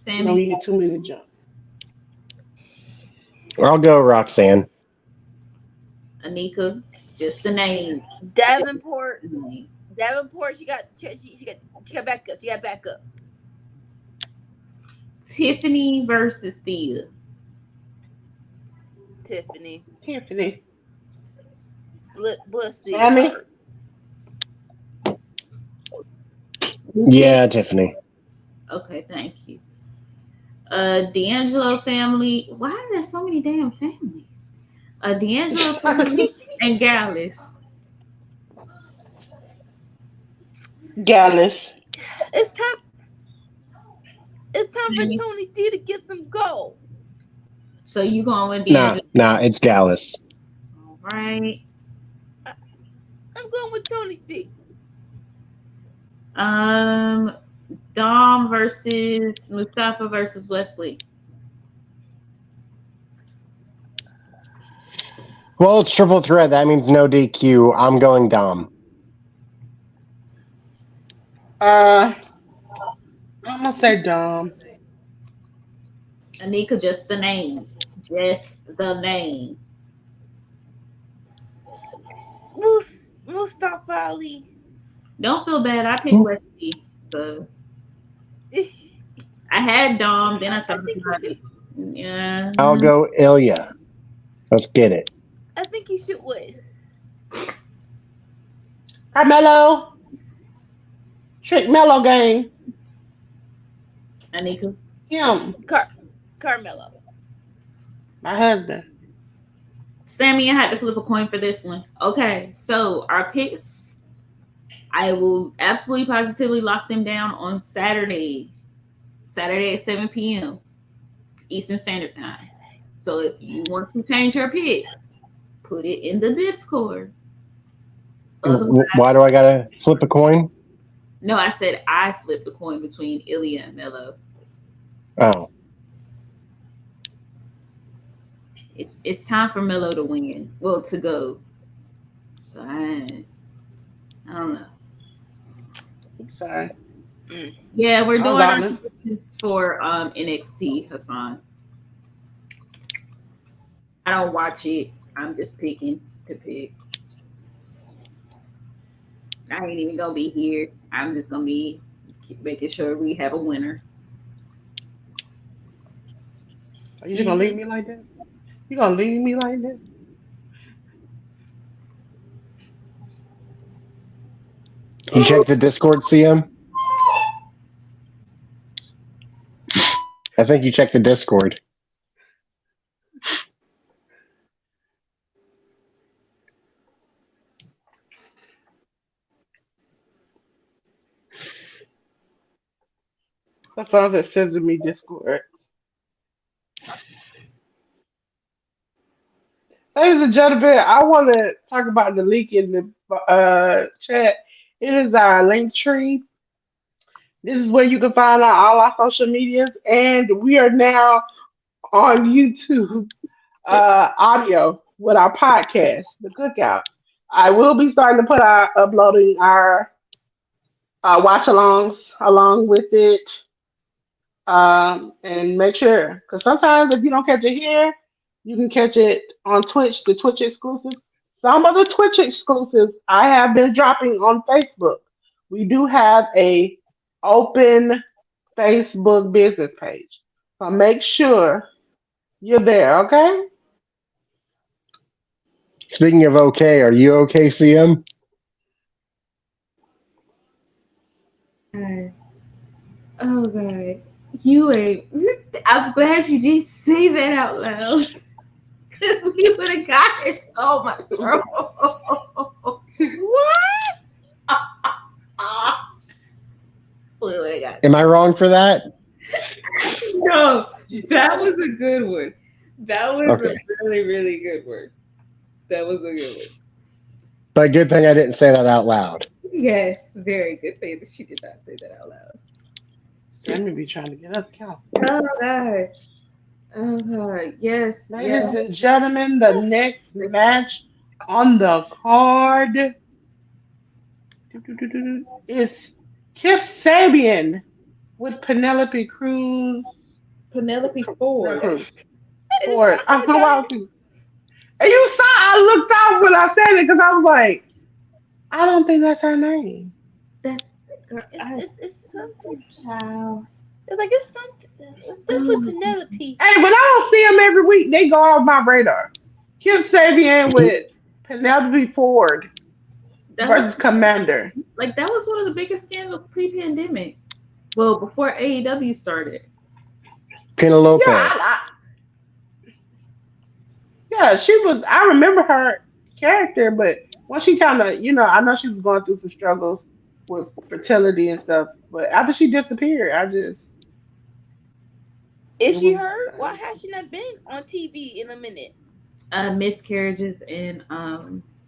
Sammy. You know, you get too many jumps. I'll go Roxanne. Anika. Just the name. Davenport Davenport, she got back up. She got back up. Tiffany versus Thea. Tiffany. Bliss Thea Sammy? first. Yeah, Tiffany. Okay, thank you. D'Angelo family. Why are there so many damn families? D'Angelo family and Gallus. Gallus. It's time Sammy. for Tony D to get some gold. So you going with Nah, D'Angelo? it's Gallus. All right. I'm going with Tony D. Dom versus Mustafa versus Wesley. Well, it's triple threat. That means no DQ. I'm going Dom. I'm gonna say Dom. Anika, just the name. Just the name. Mustafa Ali. Don't feel bad. I picked Wesley. So I had Dom, then I thought about it. Yeah. I'll go Ilya. Let's get it. I think he should win. Carmelo. Trick Mello gang. Anika. Him. Carmelo. My husband. Sammy, I had to flip a coin for this one. Okay, so our picks, I will absolutely positively lock them down on Saturday at 7 p.m. Eastern Standard Time. So if you want to change your picks, put it in the Discord. Otherwise, Why do I gotta flip a coin? no, I said I flipped the coin between Ilya and Mello. Oh. It's time for Mello to win. Well, to go. So I don't know. Sorry. Yeah, we're doing I our was predictions for NXT, Hassan. I don't watch it. I'm just picking to pick. I ain't even gonna be here. I'm just gonna be making sure we have a winner. Are you just gonna leave me like that? You gonna leave me like that? You check the Discord, CM? I think you checked the Discord. That sounds like Sesame Discord. Ladies and gentlemen, I want to talk about the link in the chat. It is our link tree. This is where you can find out all our social medias, and we are now on YouTube audio with our podcast, The Cookout. I will be starting to uploading our watch alongs along with it, and make sure because sometimes if you don't catch it here, you can catch it on Twitch, the Twitch exclusives. Some of the Twitch exclusives I have been dropping on Facebook. We do have a open Facebook business page, so make sure you're there. Okay. Speaking of okay, are you okay, CM? Oh God, you ain't. I'm glad you did say that out loud because we would have got in so much trouble. What? We would have got. Am I wrong for that? No, that was a good one. That was Okay. a really, really good one. That was a good one. But good thing I didn't say that out loud. Yes, very good thing that she did not say that out loud. Sammy be trying to get us counted. Oh God. Oh God. Yes. Ladies Yes. and gentlemen, the next match on the card is Kip Sabian with Penelope Cruz. Penelope Not Ford. Cruz. Ford. I don't know why. And you saw I looked out when I said it because I was like, I don't think that's her name. That's girl. It's something. Child. It's something. It's definitely Penelope. Hey, but I don't see them every week. They go off my radar. Kim Sabian with Penelope Ford That was versus Commander. like that was one of the biggest scandals pre-pandemic. Well, before AEW started. Penelope. Yeah, she was. I remember her character, but once she kind of, I know she was going through some struggles with fertility and stuff. But after she disappeared, Is it she was. hurt? Why has she not been on TV in a minute? Miscarriages and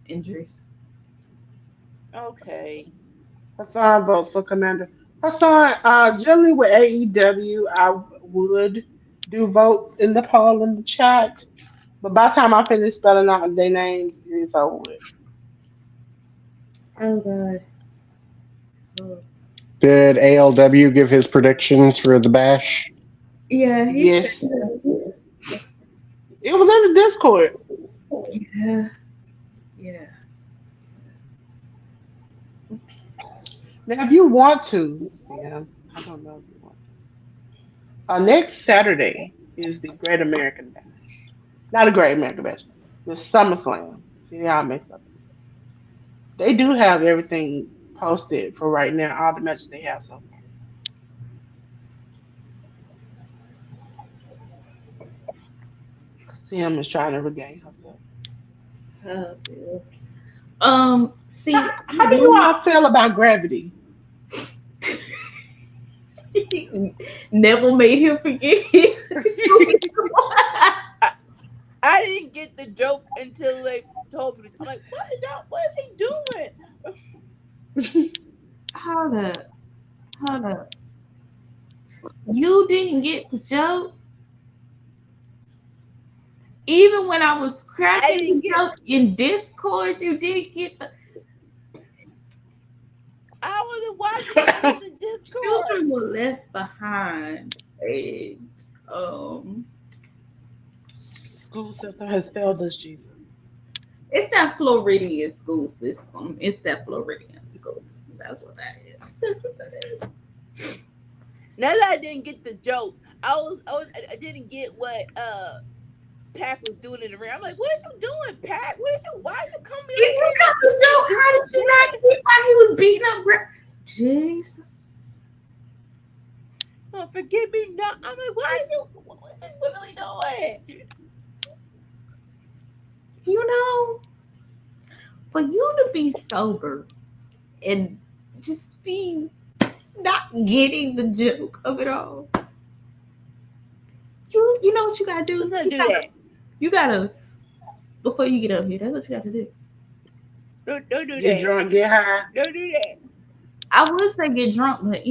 injuries. Okay. Hassan votes for Commander. Hassan, generally with AEW, I would do votes in the poll in the chat. But by the time I finish spelling out their names, it's over with. Oh god. Oh. Did ALW give his predictions for the bash? Yeah, he said Yes. It was in the Discord. yeah. Yeah. Now, if you want to, yeah, I don't know if you want to. Next Saturday is the Great American Bash. Not a Great American Bash. The SummerSlam. See, y'all mixed up. They do have everything posted for right now, all the matches they have so far. Sam is trying to regain herself. Oh, see, How do you all feel about Gravity? Neville made him forget. I didn't get the joke until they told me. I'm like, what is he doing? Hold up. You didn't get the joke? Even when I was cracking the joke in Discord, you didn't get the. I wasn't watching it in Discord. Children were left behind, and School system has failed us, Jesus. it's that Floridian school system. It's that Floridian school system. That's what that is. That's what that is. Now that I didn't get the joke, I didn't get what Pac was doing in the ring. I'm like, what is you doing, Pac? Why is you coming? If you got the joke, how did you not see why he was beating up Jesus? Oh, forgive me not. I'm like, what are you doing? You know, for you to be sober and just be not getting the joke of it all, you know what you gotta do? You gotta before you get up here. That's what you gotta do. Don't do that. Get drunk, get high. Don't do that. I would say get drunk, but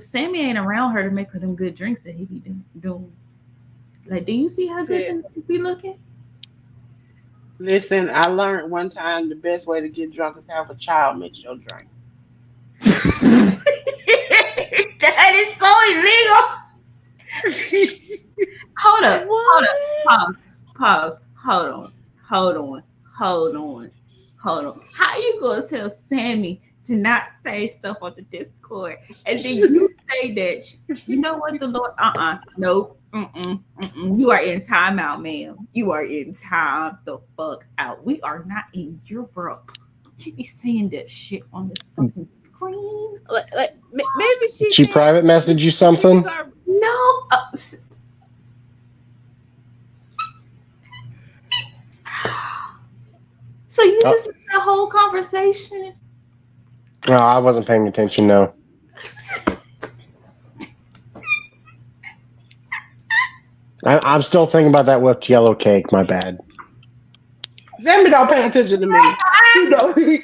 Sammy ain't around her to make her them good drinks that he be doing. Like, do you see how good he be looking? Listen, I learned one time the best way to get drunk is have a child mix your drink. That is so illegal. Hold up. Pause. Hold on. How you gonna tell Sammy to not say stuff on the Discord, and then you say that you know what the Lord? No. You are in timeout, ma'am. You are in time the fuck out. We are not in Europe. You be seeing that shit on this fucking screen. Like maybe she private message you something? No. So you just missed the whole conversation? No, I wasn't paying attention. No. I'm still thinking about that whipped yellow cake. My bad. Sammy don't pay attention to me. She don't. And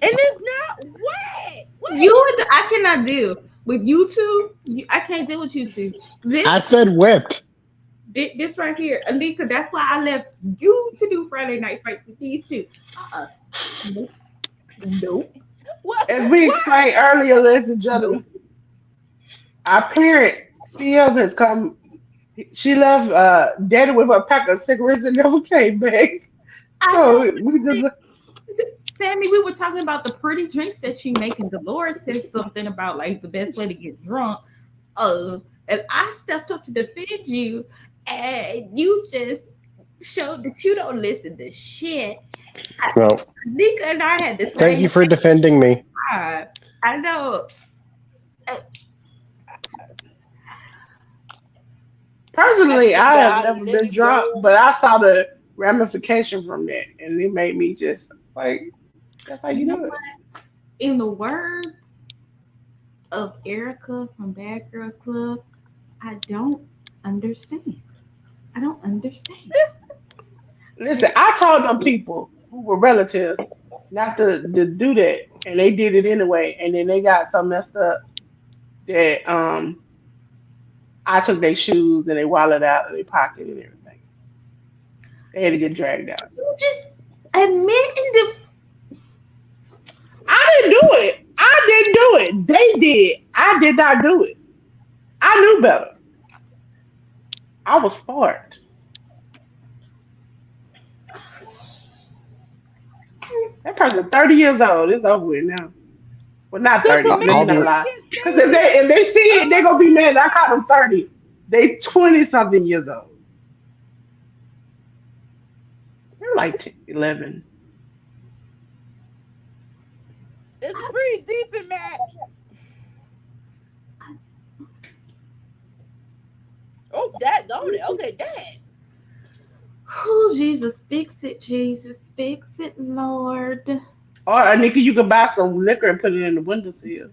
it's not wet. I cannot deal with you two. I can't deal with you two. I said whipped. This right here, Alika. That's why I left you to do Friday night fights with these two. Nope. As we explained earlier, ladies and gentlemen, our parent Phil has come. She left Daddy with a pack of cigarettes and never came back. So we just Sammy, we were talking about the pretty drinks that you make, and Dolores says something about like the best way to get drunk. And I stepped up to defend you, and you just showed that you don't listen to shit. Well, Nika and I had the thank same you for defending me. vibe. I know. Personally, I have I never let been it drunk, go. but I saw the ramifications from that, and it made me just like, that's how You you know do it. what? In the words of Erica from Bad Girls Club, I don't understand. I don't understand. Listen, I told them people who were relatives not to do that, and they did it anyway, and then they got so messed up that I took their shoes and they wallet out of their pocket and everything. They had to get dragged out. You just admit in the I didn't do it. I didn't do it. They did. I did not do it. I knew better. I was smart. That person 30 years old. It's over with now. Well, not So 30. to I- Let me I'll make not you be lie. get Because if they see it, they're gonna be mad. I caught them 30. They 20 something years old. They're like 10, 11. it's a pretty decent match. Oh, that don't it? Okay, that. oh Jesus, fix it, Jesus, fix it, Lord. Or Nikki, you could buy some liquor and put it in the windowsill.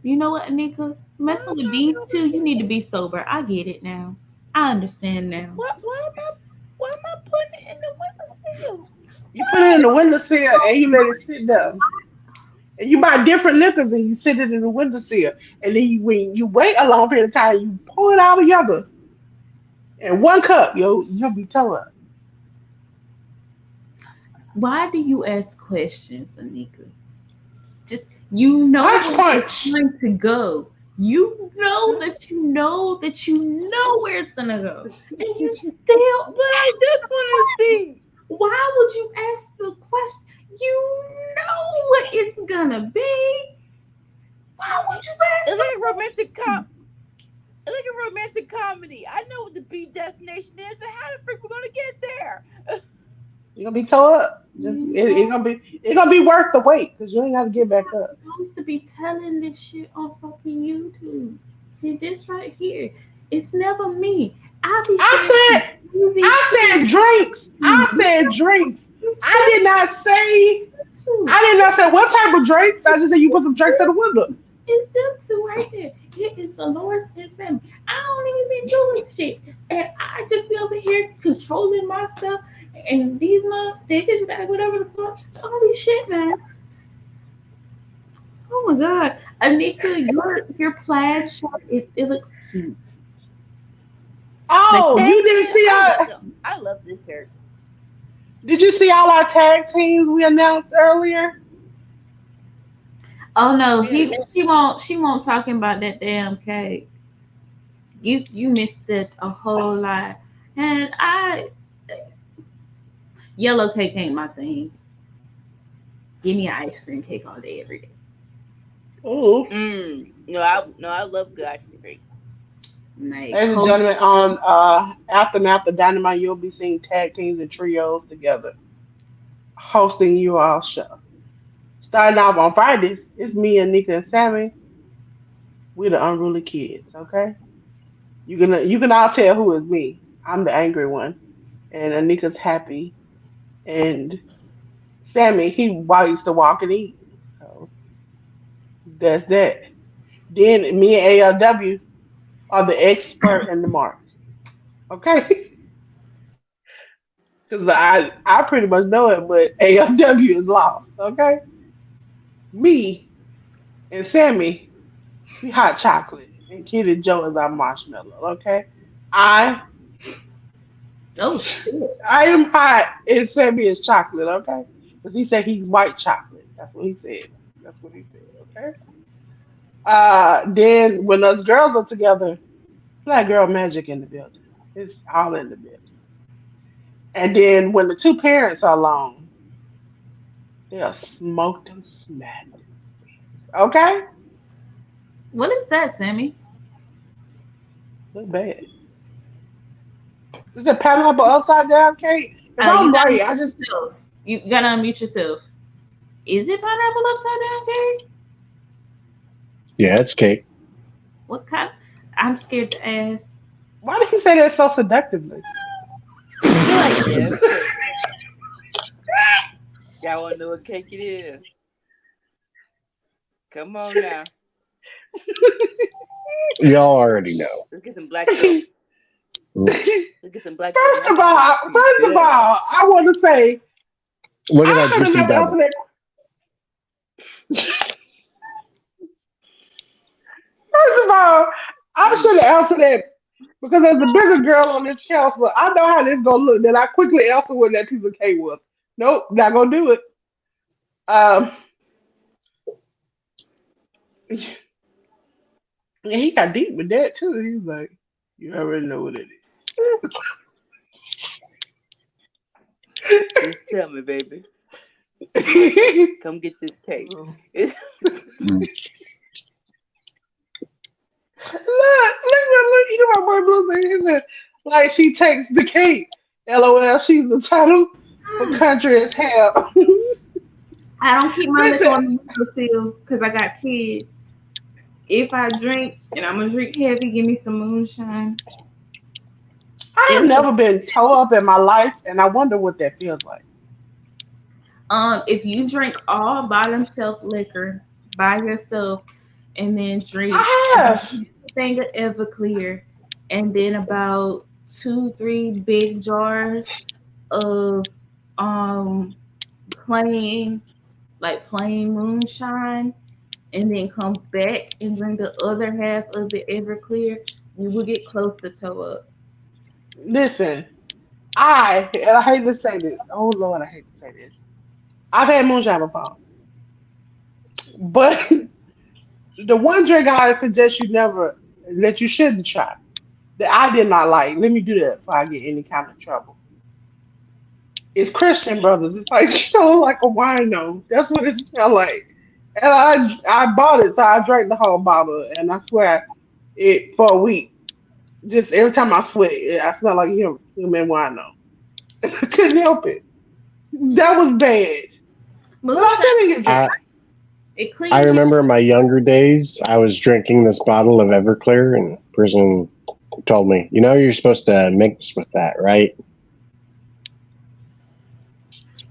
You know what, Anika? Messing with these two, you need to be sober. I get it now. I understand now. Why am I putting it in the windowsill? You put it in the windowsill and you let it sit there. And you buy different liquors and you sit it in the windowsill. And then when you wait a long period of time, you pour it all together. In one cup, you'll be telling. Why do you ask questions, Anika? Just you know Punch where it's punch. going to go. You know that you know that you know where it's gonna go, and you still But I just want to see. why would you ask the question? You know what it's gonna be. Why would you ask It's the like romantic question? it's like a romantic comedy. I know what the B destination is, but how the freak we gonna get there? You're gonna be tore up. Just You it's gonna be worth the wait because you ain't gotta get back up. supposed to be telling this shit on fucking YouTube. See this right here. It's never me. I be saying I some said crazy I said shit. drinks. I You said drinks. I said did not say to. I did not say what type of drinks. I just said you put some drinks in the window. It's them two right there. It is Dolores and Sammy. I don't even be doing shit. And I just be over here controlling myself. And these they just like whatever the fuck. Holy shit, man. Oh my god. Anika, your plaid shirt, it looks cute. Like Oh, you Thank didn't you. see I love our them. I love this shirt. did you see all our tag teams we announced earlier? oh no, Yeah. she won't talking about that damn cake. You missed it a whole lot. And I yellow cake ain't my thing. Give me an ice cream cake all day, every day. Ooh. No, I love good ice cream. Like Ladies and cold. gentlemen, on After Dynamite, you'll be seeing tag teams and trios together, hosting you all show. Starting off on Fridays, it's me and Nika and Sammy. We the unruly kids, okay? You can all tell who is me. I'm the angry one, and Anika's happy, and Sammy he likes to walk and eat. So that's that. Then me and ALW are the expert in the mark, okay? Because I pretty much know it, but ALW is lost, okay? Me and Sammy, we hot chocolate, and Kid and Joe is our marshmallow, okay? I Oh shit. I am hot and Sammy is chocolate, okay? Because he said he's white chocolate. That's what he said. That's what he said, okay? Then when us girls are together, black girl magic in the building. It's all in the building. And then when the two parents are alone, they'll smoke them, smack them. Okay? What is that, Sammy? Look bad. Is it pineapple upside down cake? If I'm You gotta right, unmute I just yourself. You gotta unmute yourself. Is it pineapple upside down cake? Yeah, it's cake. What kind? I'm scared to ask. why did he say that so seductively? Yes, cake. Y'all want to know what cake it is? Come on now. Y'all already know. Let's get some black milk. Let's get some black milk. First of all, I want to say Look at I that should have juicy never answered double. that. First of all, I should have answered that because as the bigger girl on this council, I know how this gonna look. Then I quickly answered what that piece of cake was. Nope, not gonna do it. Um, and he got deep with that too. He was like, "You already know what it Just tell me, baby. is." Come get this cake. Look, you know my boy Blue saying he said, like she takes the cake. LOL, she's the title for country as hell. I don't keep my liquor Listen, on the seal because I got kids. If I drink and I'm gonna drink heavy, give me some moonshine. I have It's never been toe up in my life, and I wonder what that feels like. if you drink all bottom shelf liquor by yourself and then drink I have. thing of Everclear and then about 2-3 big jars of um plain plain moonshine and then come back and drink the other half of the Everclear, you will get close to toe up. Listen, and I hate to say this. Oh Lord, I hate to say this. I've had moonshine before, but the one drink I suggest you never that you shouldn't try that I did not like. Let me do that before I get any kind of trouble. It's Christian Brothers. It's like like a wino. That's what it smelled like. And I bought it, so I drank the whole bottle, and I swear it for a week. Just every time I sweat, I smell like human wino. I couldn't help it. That was bad, but I Moonshine, still didn't get drunk. I it I cleans you. remember in my younger days, I was drinking this bottle of Everclear, and the person told me, "You know, you're supposed to mix with that, right?"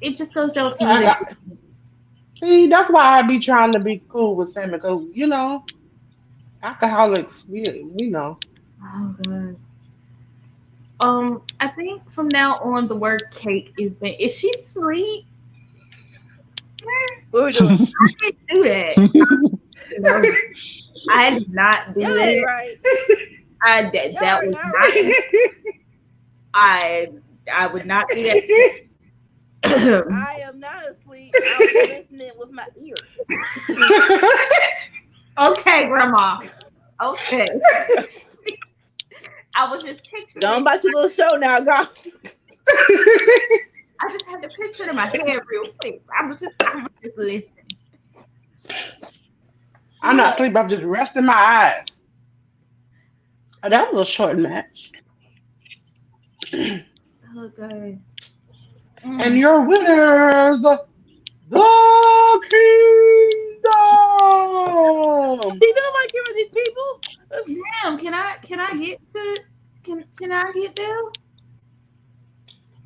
It just goes down I smoother. got see. That's why I be trying to be cool with Sammy, because alcoholics. We know. Oh god. I think from now on the word cake is been. Is she sweet? What we doing? I didn't do that. No, I did not do Y'all ain't that. right. That Y'all are was not not. right. I would not do that. I am not asleep. I was listening with my ears. Okay, Grandma. Okay. I was just picturing. Go on about your little show now, girl. I just had to picture it in my head real quick. I was just listening. I'm not sleeping. I'm just resting my eyes. Oh, that was a short match. Okay. And your winners, the Kingdom. See, nobody care about these people. Damn, can I get to can I get there?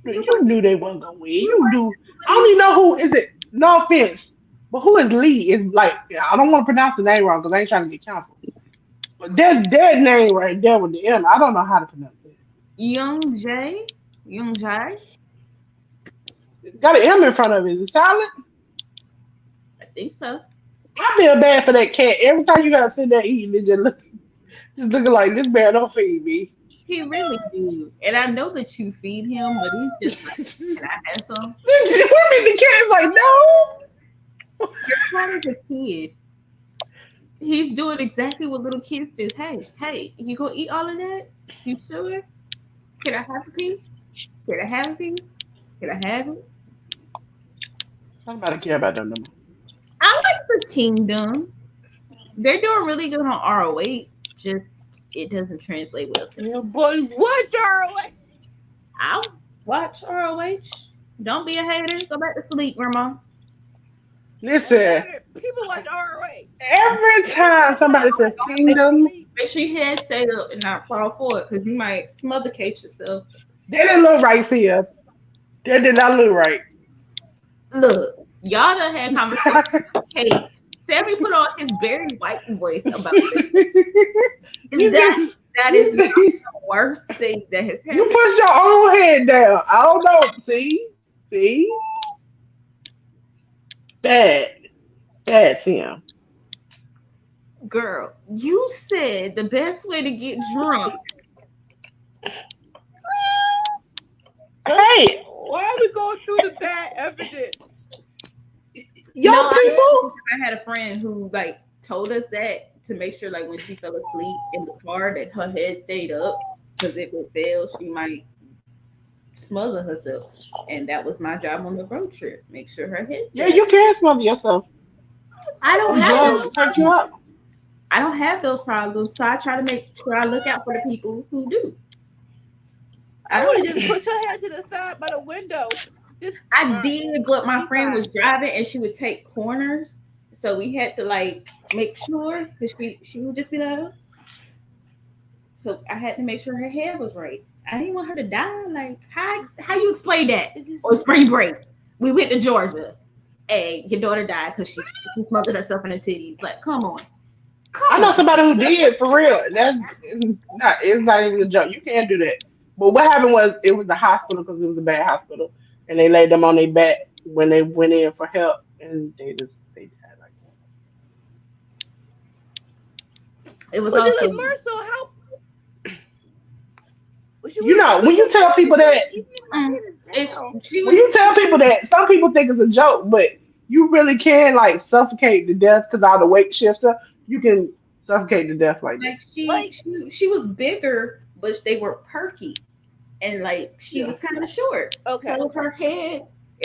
You knew they wasn't gonna win. You knew. I don't even know who is it. No offense, but who is Lee? Is like I don't want to pronounce the name wrong because I ain't trying to get canceled. But that name right there with the M, I don't know how to pronounce it. Young Jay? Young Jay? It's got an M in front of it. Is it silent? I think so. I feel bad for that cat. Every time you gotta sit there eating, it just looking like this man don't feed me. He really do. And I know that you feed him, but he's just like, can I have some? The cat is like, no. Your cat is a kid. He's doing exactly what little kids do. Hey, you gonna eat all of that? You sure? Can I have a piece? Can I have a piece? Can I have it? Nobody care about them no more. I like the Kingdom. They're doing really good on ROH. Just it doesn't translate well to me. Yeah, boy, what ROH? I'll watch ROH. Don't be a hater. Go back to sleep, Grandma. Listen, People watch ROH. every time somebody says Kingdom, Make sure your head stay up and not fall forward because you might smother case yourself. they didn't look right here. They did not look right. Look, y'all done had conversation. Hey, Sammy put on his very white voice about this. You just That is the worst thing that has you happened. push your own head down. I don't know. See, bad Sam. Girl, you said the best way to get drunk. Hey, Why are we going through the bad evidence? young No, people. I had a friend who like told us that to make sure like when she fell asleep in the car that her head stayed up because if it fell she might smother herself. And that was my job on the road trip. Make sure her head Yeah, stayed you up. can smother yourself. I don't I'm have drunk those to take you problems. up. I don't have those problems. So I try to make sure I look out for the people who do. I would have just put her head to the side by the window. I did, but my Be friend was fine. driving and she would take corners, so we had to like make sure because she would just be like, so I had to make sure her head was right. I didn't want her to die. Like how you explain that? On spring break, we went to Georgia, and your daughter died because she smothered herself in the titties. Like, come on, I know somebody who did for real. It's not even a joke. You can't do that. But what happened was it was a hospital because it was a bad hospital, and they laid them on their back when they went in for help, and they died like It was But also like Marcel, how? You know, when you tell people that, she when was you tell people that, some people think it's a joke, but you really can like suffocate to death because all the weight shifts up. You can suffocate to death like that. like she was bigger, but they were perky. And like she was kind of short. Okay. So if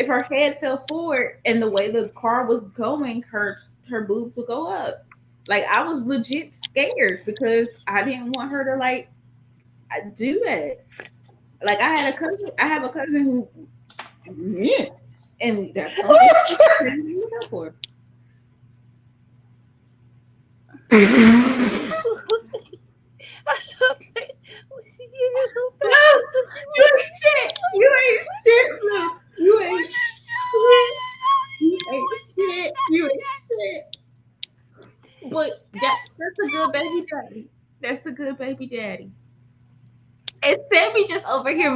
her head fell forward and the way the car was going, her boobs would go up. Like I was legit scared because I didn't want her to like do that. Like I have a cousin who, yeah, and that's something you look for. You ain't shit. You ain't shit. You ain't shit. You ain't shit. You ain't shit. But that's a good baby daddy. That's a good baby daddy. And Sammy just over here.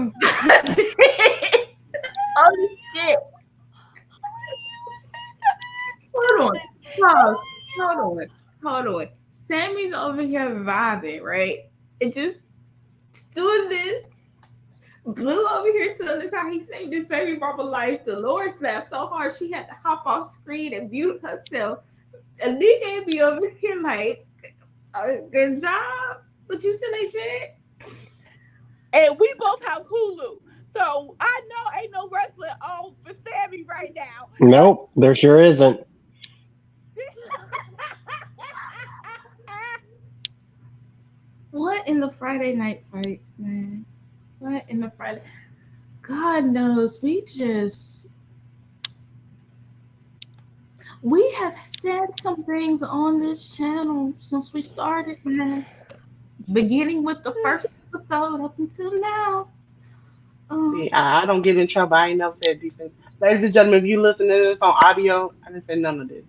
Holy shit. Hold on. Hold on. Sammy's over here vibing, right? It just doing this. Blue over here telling us how he saved his baby mama life. Dolores laughed so hard she had to hop off screen and mute herself. And Nika be over here like, good job, but you still ain't shit. And we both have Hulu. So I know ain't no wrestling on for Sammy right now. Nope, there sure isn't. What in the Friday night fights, man? What in the Friday? God knows, we have said some things on this channel since we started, man. Beginning with the first episode up until now. See, I don't get in trouble. I ain't never said these things. Ladies and gentlemen, if you listen to this on audio, I didn't say none of this.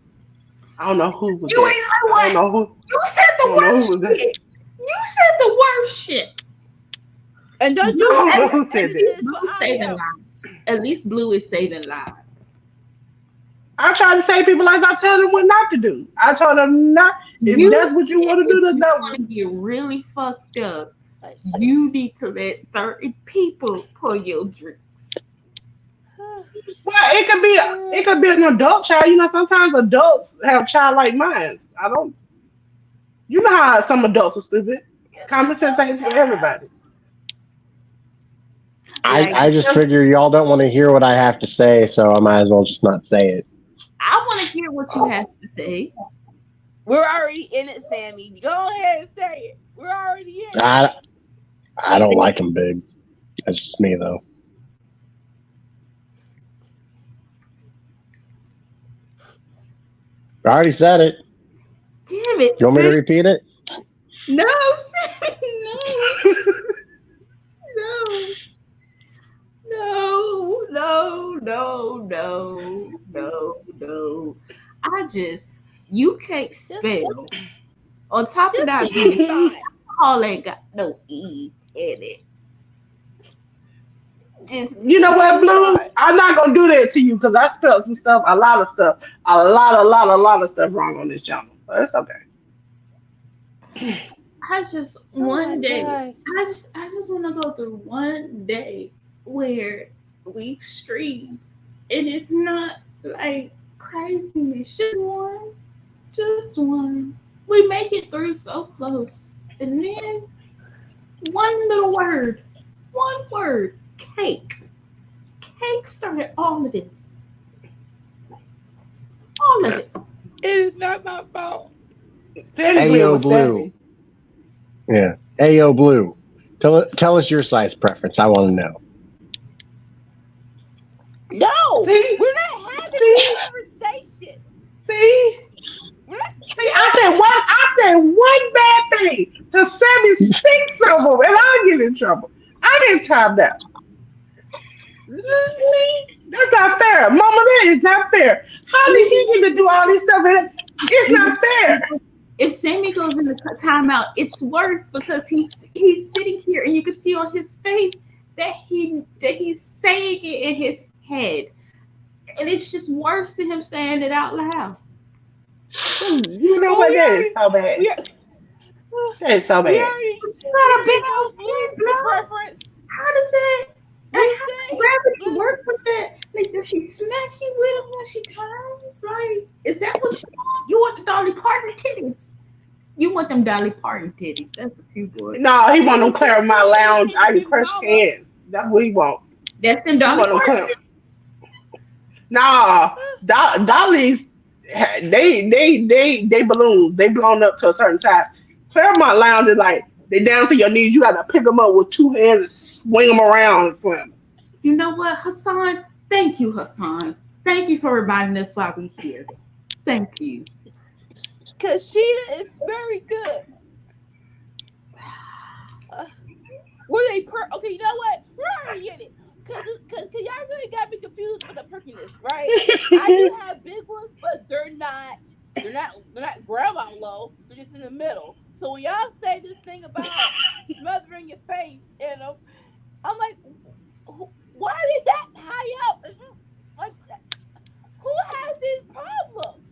I don't know who was You that. ain't know I don't know what? who. You said I the don't know worst who was that. shit. You said the worst shit. And don't I you don't know edit who said that. this for Blue saving audio. lives. At least Blue is saving lives. I try to say people like I tell them what not to do. I told them not. If that's what you want to do, If that's you that. want to get really fucked up, you need to let certain people pour your drinks. Well, it could be an adult child. You know, sometimes adults have childlike minds. I don't. You know how some adults are stupid. Common sense ain't for everybody. I just figure y'all don't want to hear what I have to say, so I might as well just not say it. I want to hear what you have to say. We're already in it, Sammy. Go ahead and say it. We're already in it. I don't like them big. That's just me, though. I already said it. Damn it. You want me to repeat it? No, no. No. You can't spell. On top of that, all ain't got no E in it. You know what, Blue? I'm not gonna do that to you because I spelled some stuff, a lot of stuff wrong on this channel. So it's okay. I just one day. I just want to go through one day where we stream and it's not like craziness. Just one. We make it through so close, and then one word, cake. Cake started all of this. All of it. It is not my fault. Ayo, Blue. Yeah. Ayo, Blue. Tell us your size preference. I want to know. No, See? we're not having this conversation. See, I said one bad thing to 76 of them, and I get in trouble. I didn't time that. See, that's not fair, Mama. That is not fair. How did he get to do all this stuff? It's not fair. If Sammy goes in the timeout, it's worse because he's sitting here and you can see on his face that he's saying it in his head, and it's just worse than him saying it out loud. You know what? That is so bad. That is so bad. It's not a big old preference. How does that? How does gravity work with that? Like, does she smack you with it when she turns? Like, is that what you want? You want the Dolly Parton titties? You want them Dolly Parton titties? That's what you want. No, he want them Claremont Lounge. I can crush hands. That's what he want. That's them Dolly Parton titties. Nah, Dolly's they balloons. They blown up to a certain size. Claremont Lounge is like they down to your knees. You got to pick them up with two hands and swing them around and swim. You know what, Hassan? Thank you, Hassan. Thank you for reminding us why we're here. Thank you. Because Sheeta is very good. Were they okay, you know what? We're already in it. Because y'all really got me confused with the perkiness, right? I do have big ones, but they're not grandma low. They're just in the middle. So when y'all say this thing about smothering your face in them, I'm like, why are they that high up? Like, who has these problems?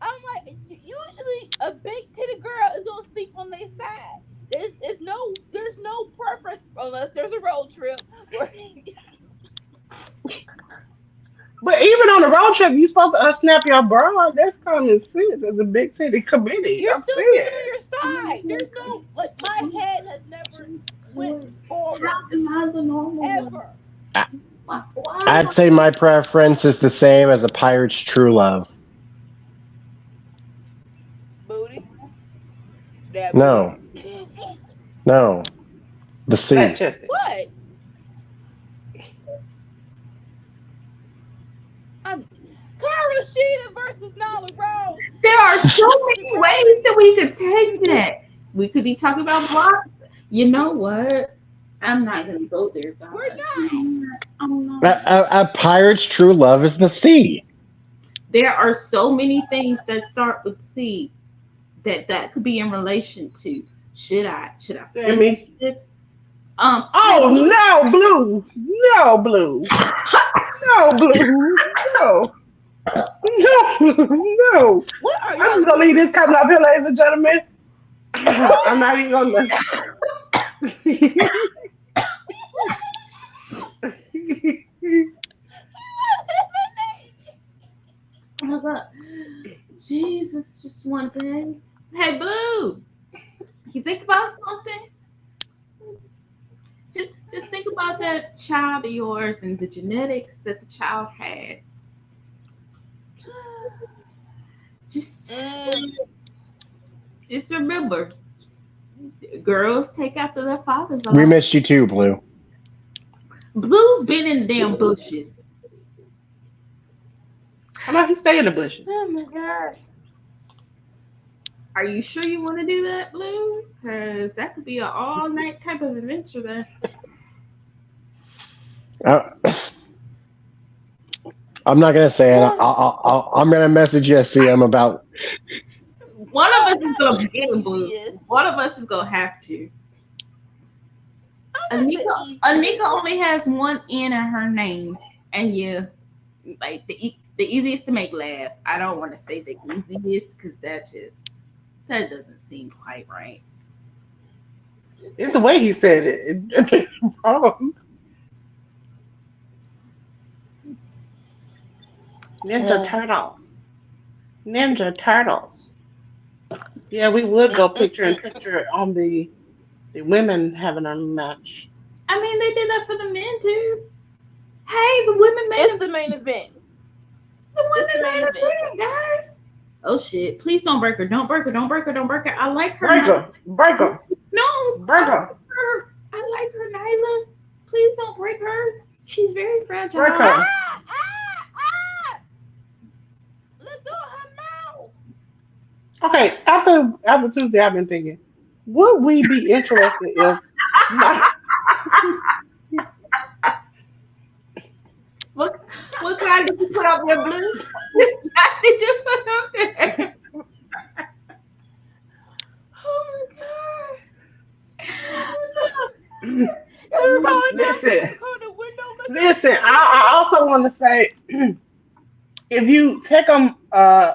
I'm like, usually a big titty girl is gonna sleep on their side. There's no preference unless there's a road trip. But even on the road trip, you supposed to unsnap your bra. That's common sense as a big titty committee. You're I'm still saying. sleeping on your side. There's no, like, my head has never went forward ever. I'd say my preference is the same as a pirate's true love. Booty? No. No. The sea. What? Cara Sheeta versus Nala Rose. There are so many ways that we could take that. We could be talking about blocks. You know what? I'm not going to go there, guys. We're not. A pirate's true love is the sea. There are so many things that start with C that could be in relation to. Should I Sammy. this? Oh no, Blue. No, Blue. No, Blue. No. No. What are I'm just gonna leave this coming up here, ladies and gentlemen. I'm not even gonna. Oh my God. Jesus, just one thing. Hey, Blue, you think about something? Just Just think about that child of yours and the genetics that the child has. Just, just remember, girls take after their fathers. We missed you too, Blue. Blue's been in the damn bushes. How about he stay in the bushes? Oh my god. Are you sure you want to do that, Blue? Because that could be an all-night type of adventure there. I'm not gonna say it. I'm gonna message you, CM, about. One of us is gonna begin, Blue. One of us is gonna have to. Anika only has one N in her name, and yeah, like the easiest to make laugh. I don't want to say the easiest because that doesn't seem quite right. It's the way he said it. Ninja Turtles. Ninja Turtles. Yeah, we would go picture in picture on the women having a match. I mean, they did that for the men too. Hey, the women made It's the main event. The women made a event, guys. Oh shit! Please don't break her. Don't break her. Don't break her. Don't break her. I like her. Break her. No, break her. I like her, Nyla. Please don't break her. She's very fragile. Break her. Let go of her mouth. Okay, after Tuesday, I've been thinking, would we be interested if? What kind did you put up there, Blue? What kind did you put up there? Oh my god. Listen. I also want to say, if you take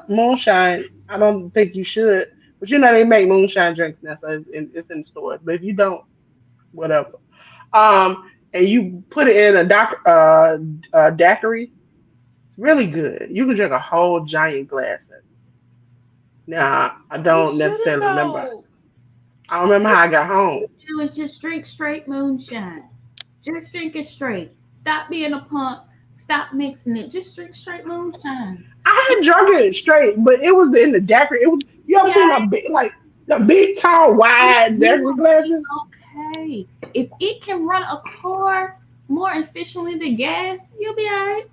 moonshine, I don't think you should. But you know they make moonshine drinks now, so it's in the stores. But if you don't, whatever. And you put it in a daiquiri, it's really good. You can drink a whole giant glass of it. Now, I don't necessarily remember. I don't remember how I got home. It was just drink straight moonshine. Just drink it straight. Stop being a punk. Stop mixing it. Just drink straight moonshine. I had drunk it straight, but it was in the daiquiri. It was, you ever seen the big, tall, wide daiquiri glasses? Okay. If it can run a car more efficiently than gas, you'll be all right.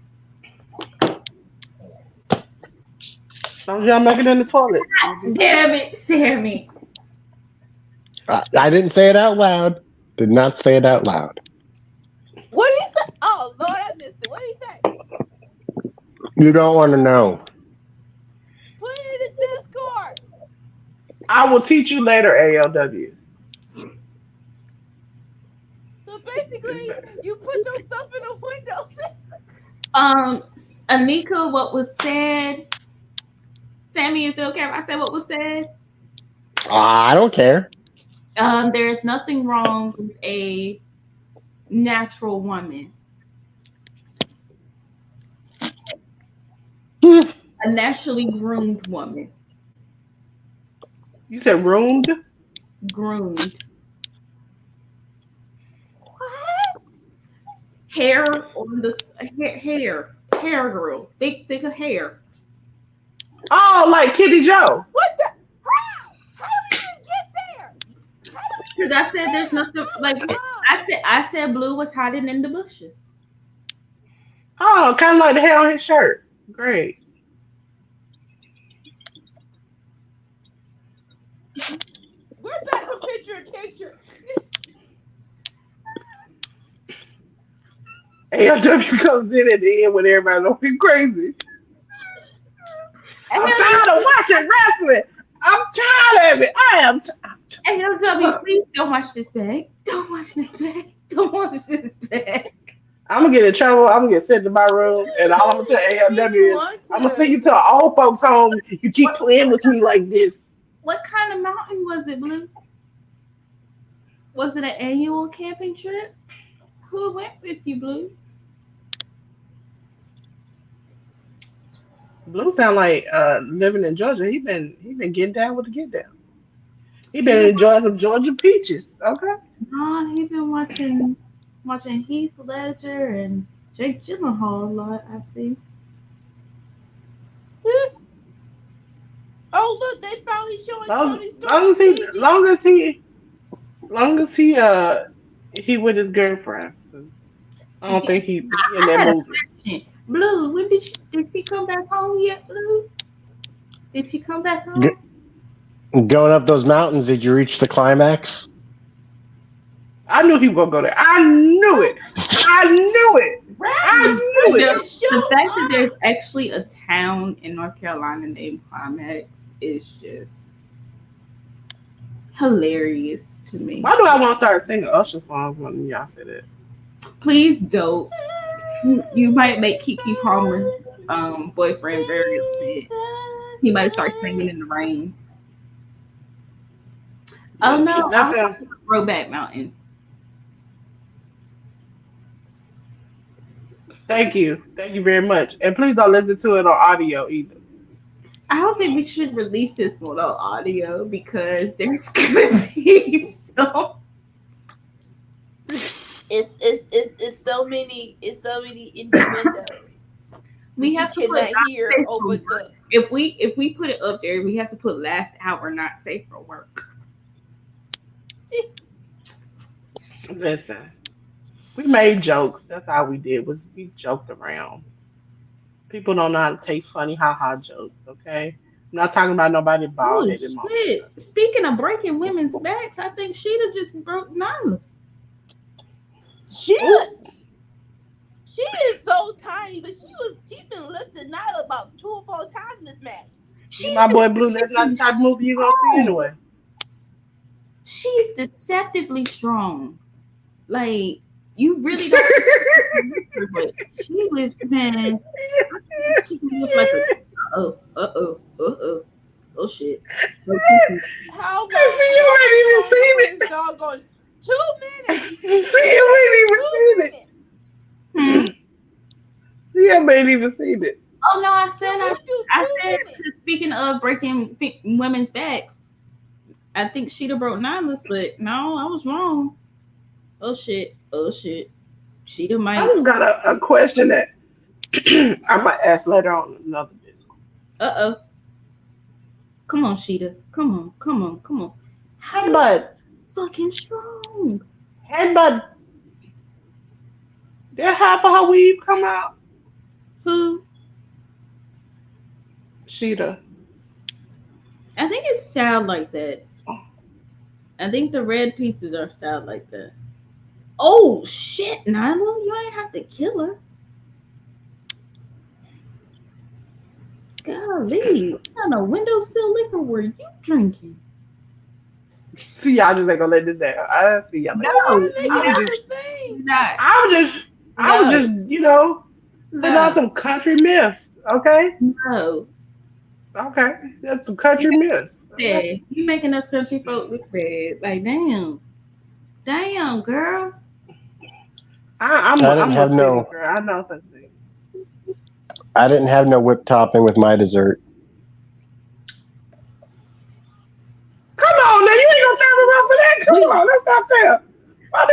As long as y'all make it in the toilet. Damn it, Sammy. I didn't say it out loud. Did not say it out loud. What did he say? Oh, Lord, I missed it. What did he say? You don't want to know. Put it in the Discord. I will teach you later, ALW. So basically, you put your stuff in the window. Anika, what was said? Sammy, is it okay if I say what was said? I don't care. There's nothing wrong with a natural woman. A naturally groomed woman. You said groomed? Groomed. What? Hair on the hair girl. Thick of hair. Oh, like Kitty Joe. What the? How did we even get there? Because I said there's nothing like I said Blue was hiding in the bushes. Oh, kind of like the hair on his shirt. Great. We're back to picture. ALW comes in at the end when everybody looking crazy. I'm tired of watching wrestling. I'm tired of it. I am. ALW, please don't watch this back. Don't watch this back. Don't watch this back. I'm gonna get in trouble. I'm gonna get sent to my room, and all I'm gonna tell ALW is, I'm gonna send you to an old folks' home. You keep playing with me like this. What kind of mountain was it, Blue? Was it an annual camping trip? Who went with you, Blue? Blue sound like living in Georgia. He been getting down with the get down. He been enjoying some Georgia peaches. Okay. No, he been watching Watching Heath Ledger and Jake Gyllenhaal a lot. I see. Oh look, they finally showing Long, Tony Stark long on as he, TV. long as he with his girlfriend. 'Cause I don't think he in I that had a movie. question. Blue, when did she come back home yet, Blue? Did she come back G- home? Going up those mountains, did you reach the climax? I knew he was gonna go there. I knew it. I knew it. I Right? knew He it. The, just the showed fact that there's up. actually a town in North Carolina named Climax is just hilarious to me. Why do I want to start singing Usher songs when y'all say that? Please don't. You might make Kiki Palmer's boyfriend very upset. He might start singing in the rain. Oh Yeah, no, I that's was him. talking about Throwback Mountain. Thank you very much. And please don't listen to it on audio either. I don't think we should release this one on audio because there's gonna be so It's so many innuendos we that you have to put cannot not hear safe for over work. the. If we put it up there, we have to put last hour not safe for work. Listen, we made jokes. That's all we did was we joked around. People don't know how to take funny ha ha jokes. Okay, I'm not talking about nobody bald Oh headed mama. shit! Speaking of breaking women's backs, I think Sheeta just broke Nyla's. She Ooh, she is so tiny, but she's been lifting Nyla about 2 or 4 times in this match. She's my boy Blue. That's not the deceptively type of movie you're gonna see strong. anyway. She's deceptively strong. Like you really don't think her, but she lives man. I think she can live like a oh shit. Oh, How long? See, How you much ain't even longer seen for it. this doggone 2 minutes? See, It you was ain't even 2 minutes. hmm. seen it. See, you ain't even seen it. Oh no, Let's do I two said minutes. speaking of breaking women's backs, I think Sheeta broke Nyla's, but no, I was wrong. Oh shit. Oh shit. Sheeta I might. just got a question that I might ask later on in another Discord. Uh oh. Come on, Sheeta. Come on. Come on. Come on. Hey, How is she bud. fucking strong? Hey, bud. Did half of her weave come out? Who? Sheeta. I think it's styled like that. I think the red pieces are styled like that. Oh shit, Nyla, you ain't have to kill her. Golly, what kind of windowsill liquor were you drinking? See, y'all just ain't gonna let this down. I see y'all No, later. You want to make you're it I was not. out just, the thing. You're not. I was No, just, you know, putting on no, some country myths. Okay, no. okay, that's some country myths. Okay, Yeah, you making us country folk look bad. Like, damn, damn, girl. I didn't I'm a have city no girl. I know such thing. I didn't have no whip topping with my dessert. Come on, now you ain't gonna tell me wrong for that. Come on, We that's not fair.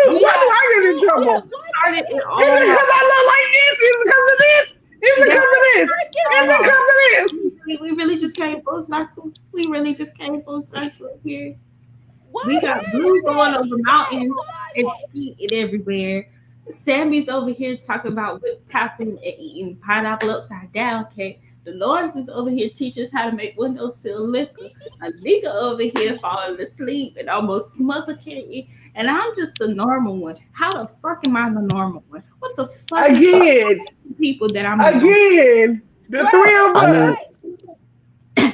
we Why do have I get in two. We have trouble? one Started it minute. Is all it off. because I look like this? Is it because of this? Is it That's because of this? Start giving Is all it off. it. because of this? We really just came full circle. We really just came full circle here. We 1 got Blue minute, going over Sammy. Dang, mountains and what? eating everywhere. Sammy's over here talking about whip topping and eating pineapple upside down cake. Dolores is over here teaching us how to make windowsill liquor. Anika over here falling asleep and almost suffocating. And I'm just the normal one. How the fuck am I the normal one? What the fuck is Again, people that I'm the normal? again, the Right, three of I us mean, right.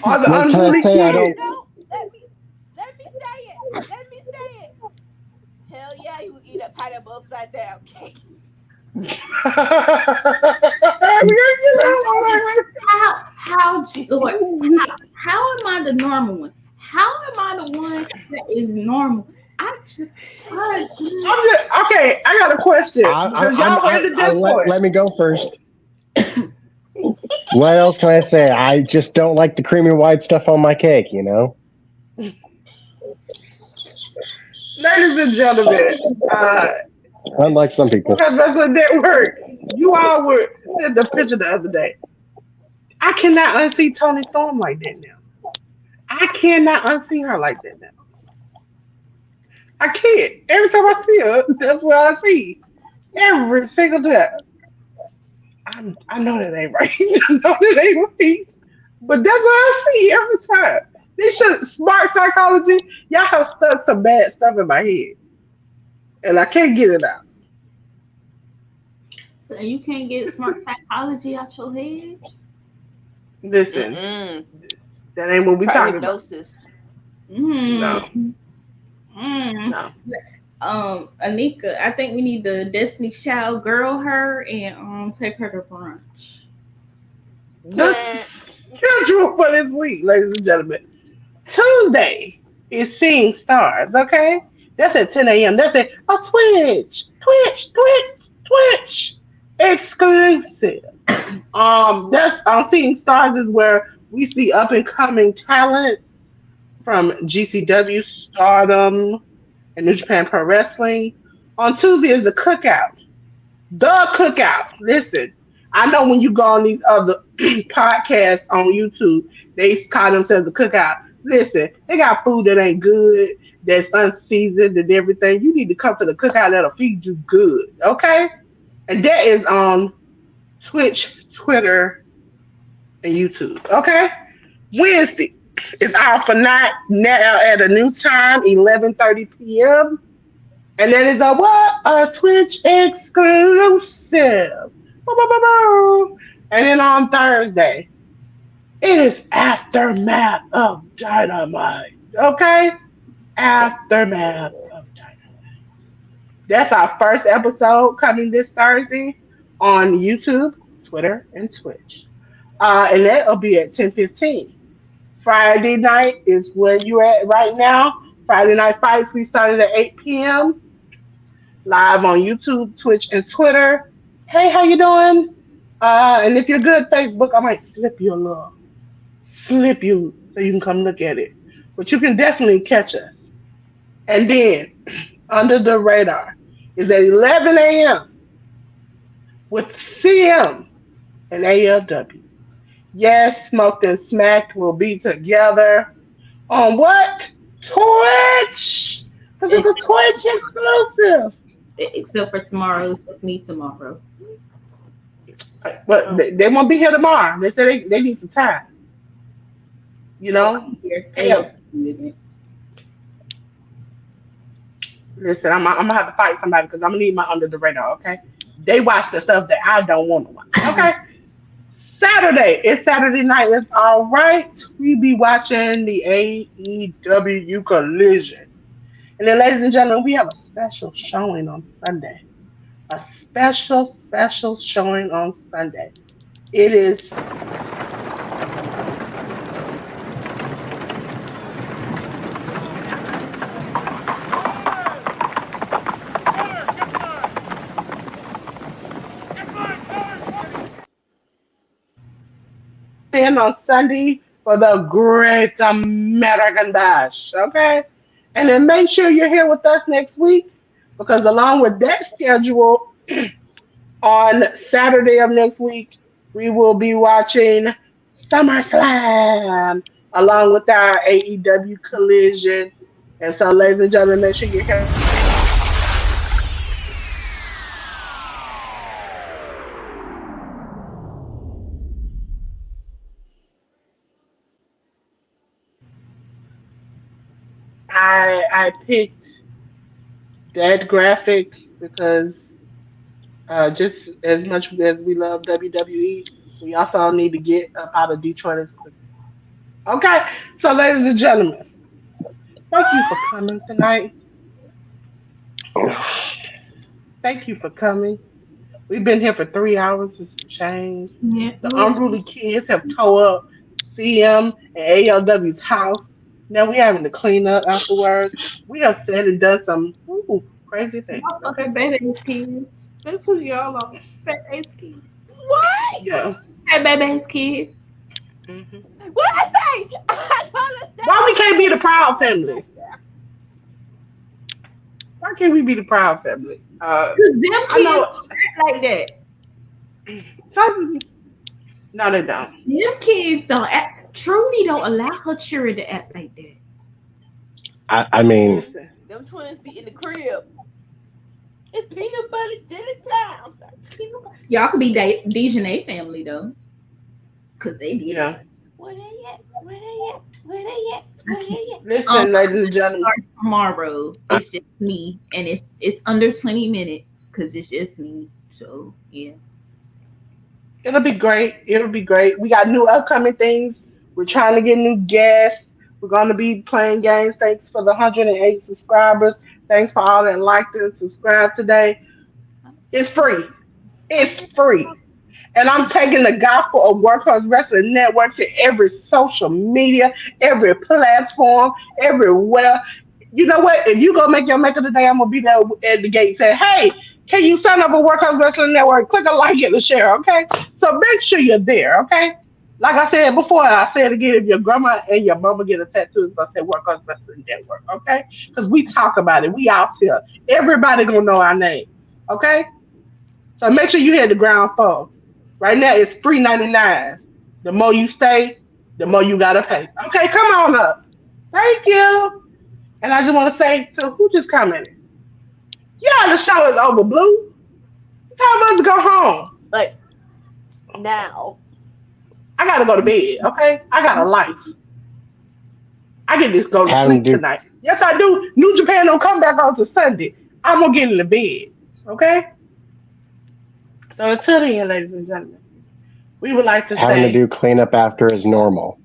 are the what can I unruly say? I kids. don't. No, let me say it. Let me say it. Hell yeah, you would eat a pineapple upside down cake. We're gonna get that Lord, one. how am I the normal one? How am I the one that is normal? I just I I'm just okay. I got a question because y'all were in the let, Discord. let me go first. What else can I say? I just don't like the creamy white stuff on my cake, you know? Ladies and gentlemen, Unlike some people. Because that's what network. You all were sent the picture the other day. I cannot unsee Tony Storm like that now. I cannot unsee her like that now. I can't. Every time I see her, that's what I see. Every single time. I know that ain't right. I know that ain't right. But that's what I see every time. This shit, smart psychology, y'all have stuck some bad stuff in my head. And I can't get it out. So you can't get smart psychology out your head? Listen, Mm-mm. that ain't what we Try talking about. hypnosis. No, Mm. no. Anika, I think we need the Destiny Child girl her and take her to brunch. The schedule for this week, ladies and gentlemen. Tuesday is Seeing Stars, okay? That's at 10 a.m. That's at Twitch exclusive. That's Seeing Stars is where we see up and coming talents from GCW, Stardom, and New Japan Pro Wrestling. On Tuesday is the Cookout. The Cookout. Listen, I know when you go on these other podcasts on YouTube, they call themselves the Cookout. Listen, they got food that ain't good, that's unseasoned and everything. You need to come to the Cookout that'll feed you good, okay? And that is on Twitch, Twitter, and YouTube, okay? Wednesday is our for night now at a new time, 11:30 p.m. And that is a what? A Twitch exclusive. And then on Thursday, it is Aftermath of Dynamite. Okay? Aftermath of Dynamite. That's our first episode coming this Thursday on YouTube, Twitter, and Twitch. And that'll be at 10:15. Friday night is where you're at right now. Friday Night Fights, we started at 8 p.m. live on YouTube, Twitch, and Twitter. Hey, how you doing? And if you're good, Facebook, I might slip you so you can come look at it. But you can definitely catch us. And then under the radar is at 11 a.m. with CM and ALW. Yes, Smoked and Smacked will be together on what? Twitch! Because it's a Twitch exclusive. Except for tomorrow. It's just me tomorrow. But they won't be here tomorrow. They said they need some time. You know? Yeah. Listen, I'm gonna have to fight somebody because I'm gonna need my under the radar, okay? They watch the stuff that I don't want to watch. Okay. Saturday. It's Saturday night. It's all right. We be watching the AEW Collision. And then, ladies and gentlemen, we have a special showing on Sunday. A special showing on Sunday. It is in on Sunday for the Great American Bash. Okay? And then make sure you're here with us next week because along with that schedule, on Saturday of next week, we will be watching SummerSlam along with our AEW Collision. And so, ladies and gentlemen, make sure you're here. I picked that graphic because just as much as we love WWE, we also need to get up out of Detroit as quick. Okay, so ladies and gentlemen, thank you for coming tonight. Thank you for coming. We've been here for 3 hours and some change. Yeah. The unruly kids have tore up CM and ALW's house. Now we having to clean up afterwards. We have said and done some crazy things. Okay, badass kids. That's what y'all are. Badass kids. What? Yeah. Hey, badass kids. Mm-hmm. What did I say? I don't understand. Why we can't be the proud family? Why can't we be the Proud Family? Cause them I know. kids act like that. Some, no, they don't. Them kids don't act. Trudy don't allow her children to act like that. I mean, Listen, Them twins be in the crib. It's peanut butter jelly time. I'm sorry. Y'all could be Dejanay family though, cause they be you know. Where they at? Where they at? Where they at? Where they at? Listen, ladies and gentlemen. start tomorrow. It's just me, and it's under 20 minutes because it's just me. So yeah. It'll be great. It'll be great. We got new upcoming things. We're trying to get new guests. We're going to be playing games. Thanks for the 108 subscribers. Thanks for all that liked and subscribed today. It's free. It's free. And I'm taking the gospel of Workhorse Wrestling Network to every social media, every platform, everywhere. You know what? If you go make your maker today, I'm gonna be there at the gate saying, "Hey, can you sign up for Workhorse Wrestling Network? Click a like and a share, okay? So make sure you're there, okay? Like I said before, I say it again. If your grandma and your mama get a tattoo, it's gonna say Workhorse Wrestling Network, okay? Because we talk about it. We out here. Everybody gonna know our name, okay? So make sure you hit the ground floor. Right now, it's free 99. The more you stay, the more you gotta pay. Okay, come on up. Thank you. And I just want to say, so who just commented? Yeah, the show is over, Blue. It's time for us to go home. Like now. I gotta go to bed, okay? I got a life. I can just go to sleep tonight. Yes, I do. New Japan don't come back on to Sunday. I'm gonna get in the bed, okay? So until then, ladies and gentlemen, we would like to having say to do cleanup after is normal.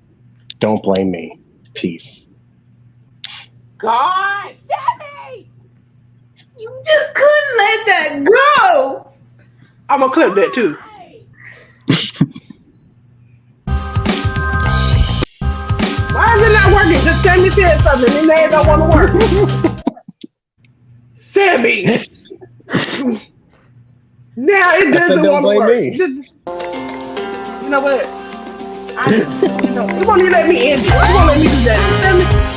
Don't blame me. Peace. God, Sammy! You just couldn't let that go. I'm gonna clip that too. Why is it not working? Just Sammy said something and they don't want to work. Sammy! Now it doesn't want to work. You know what? You won't even let me end it. You won't let me do that.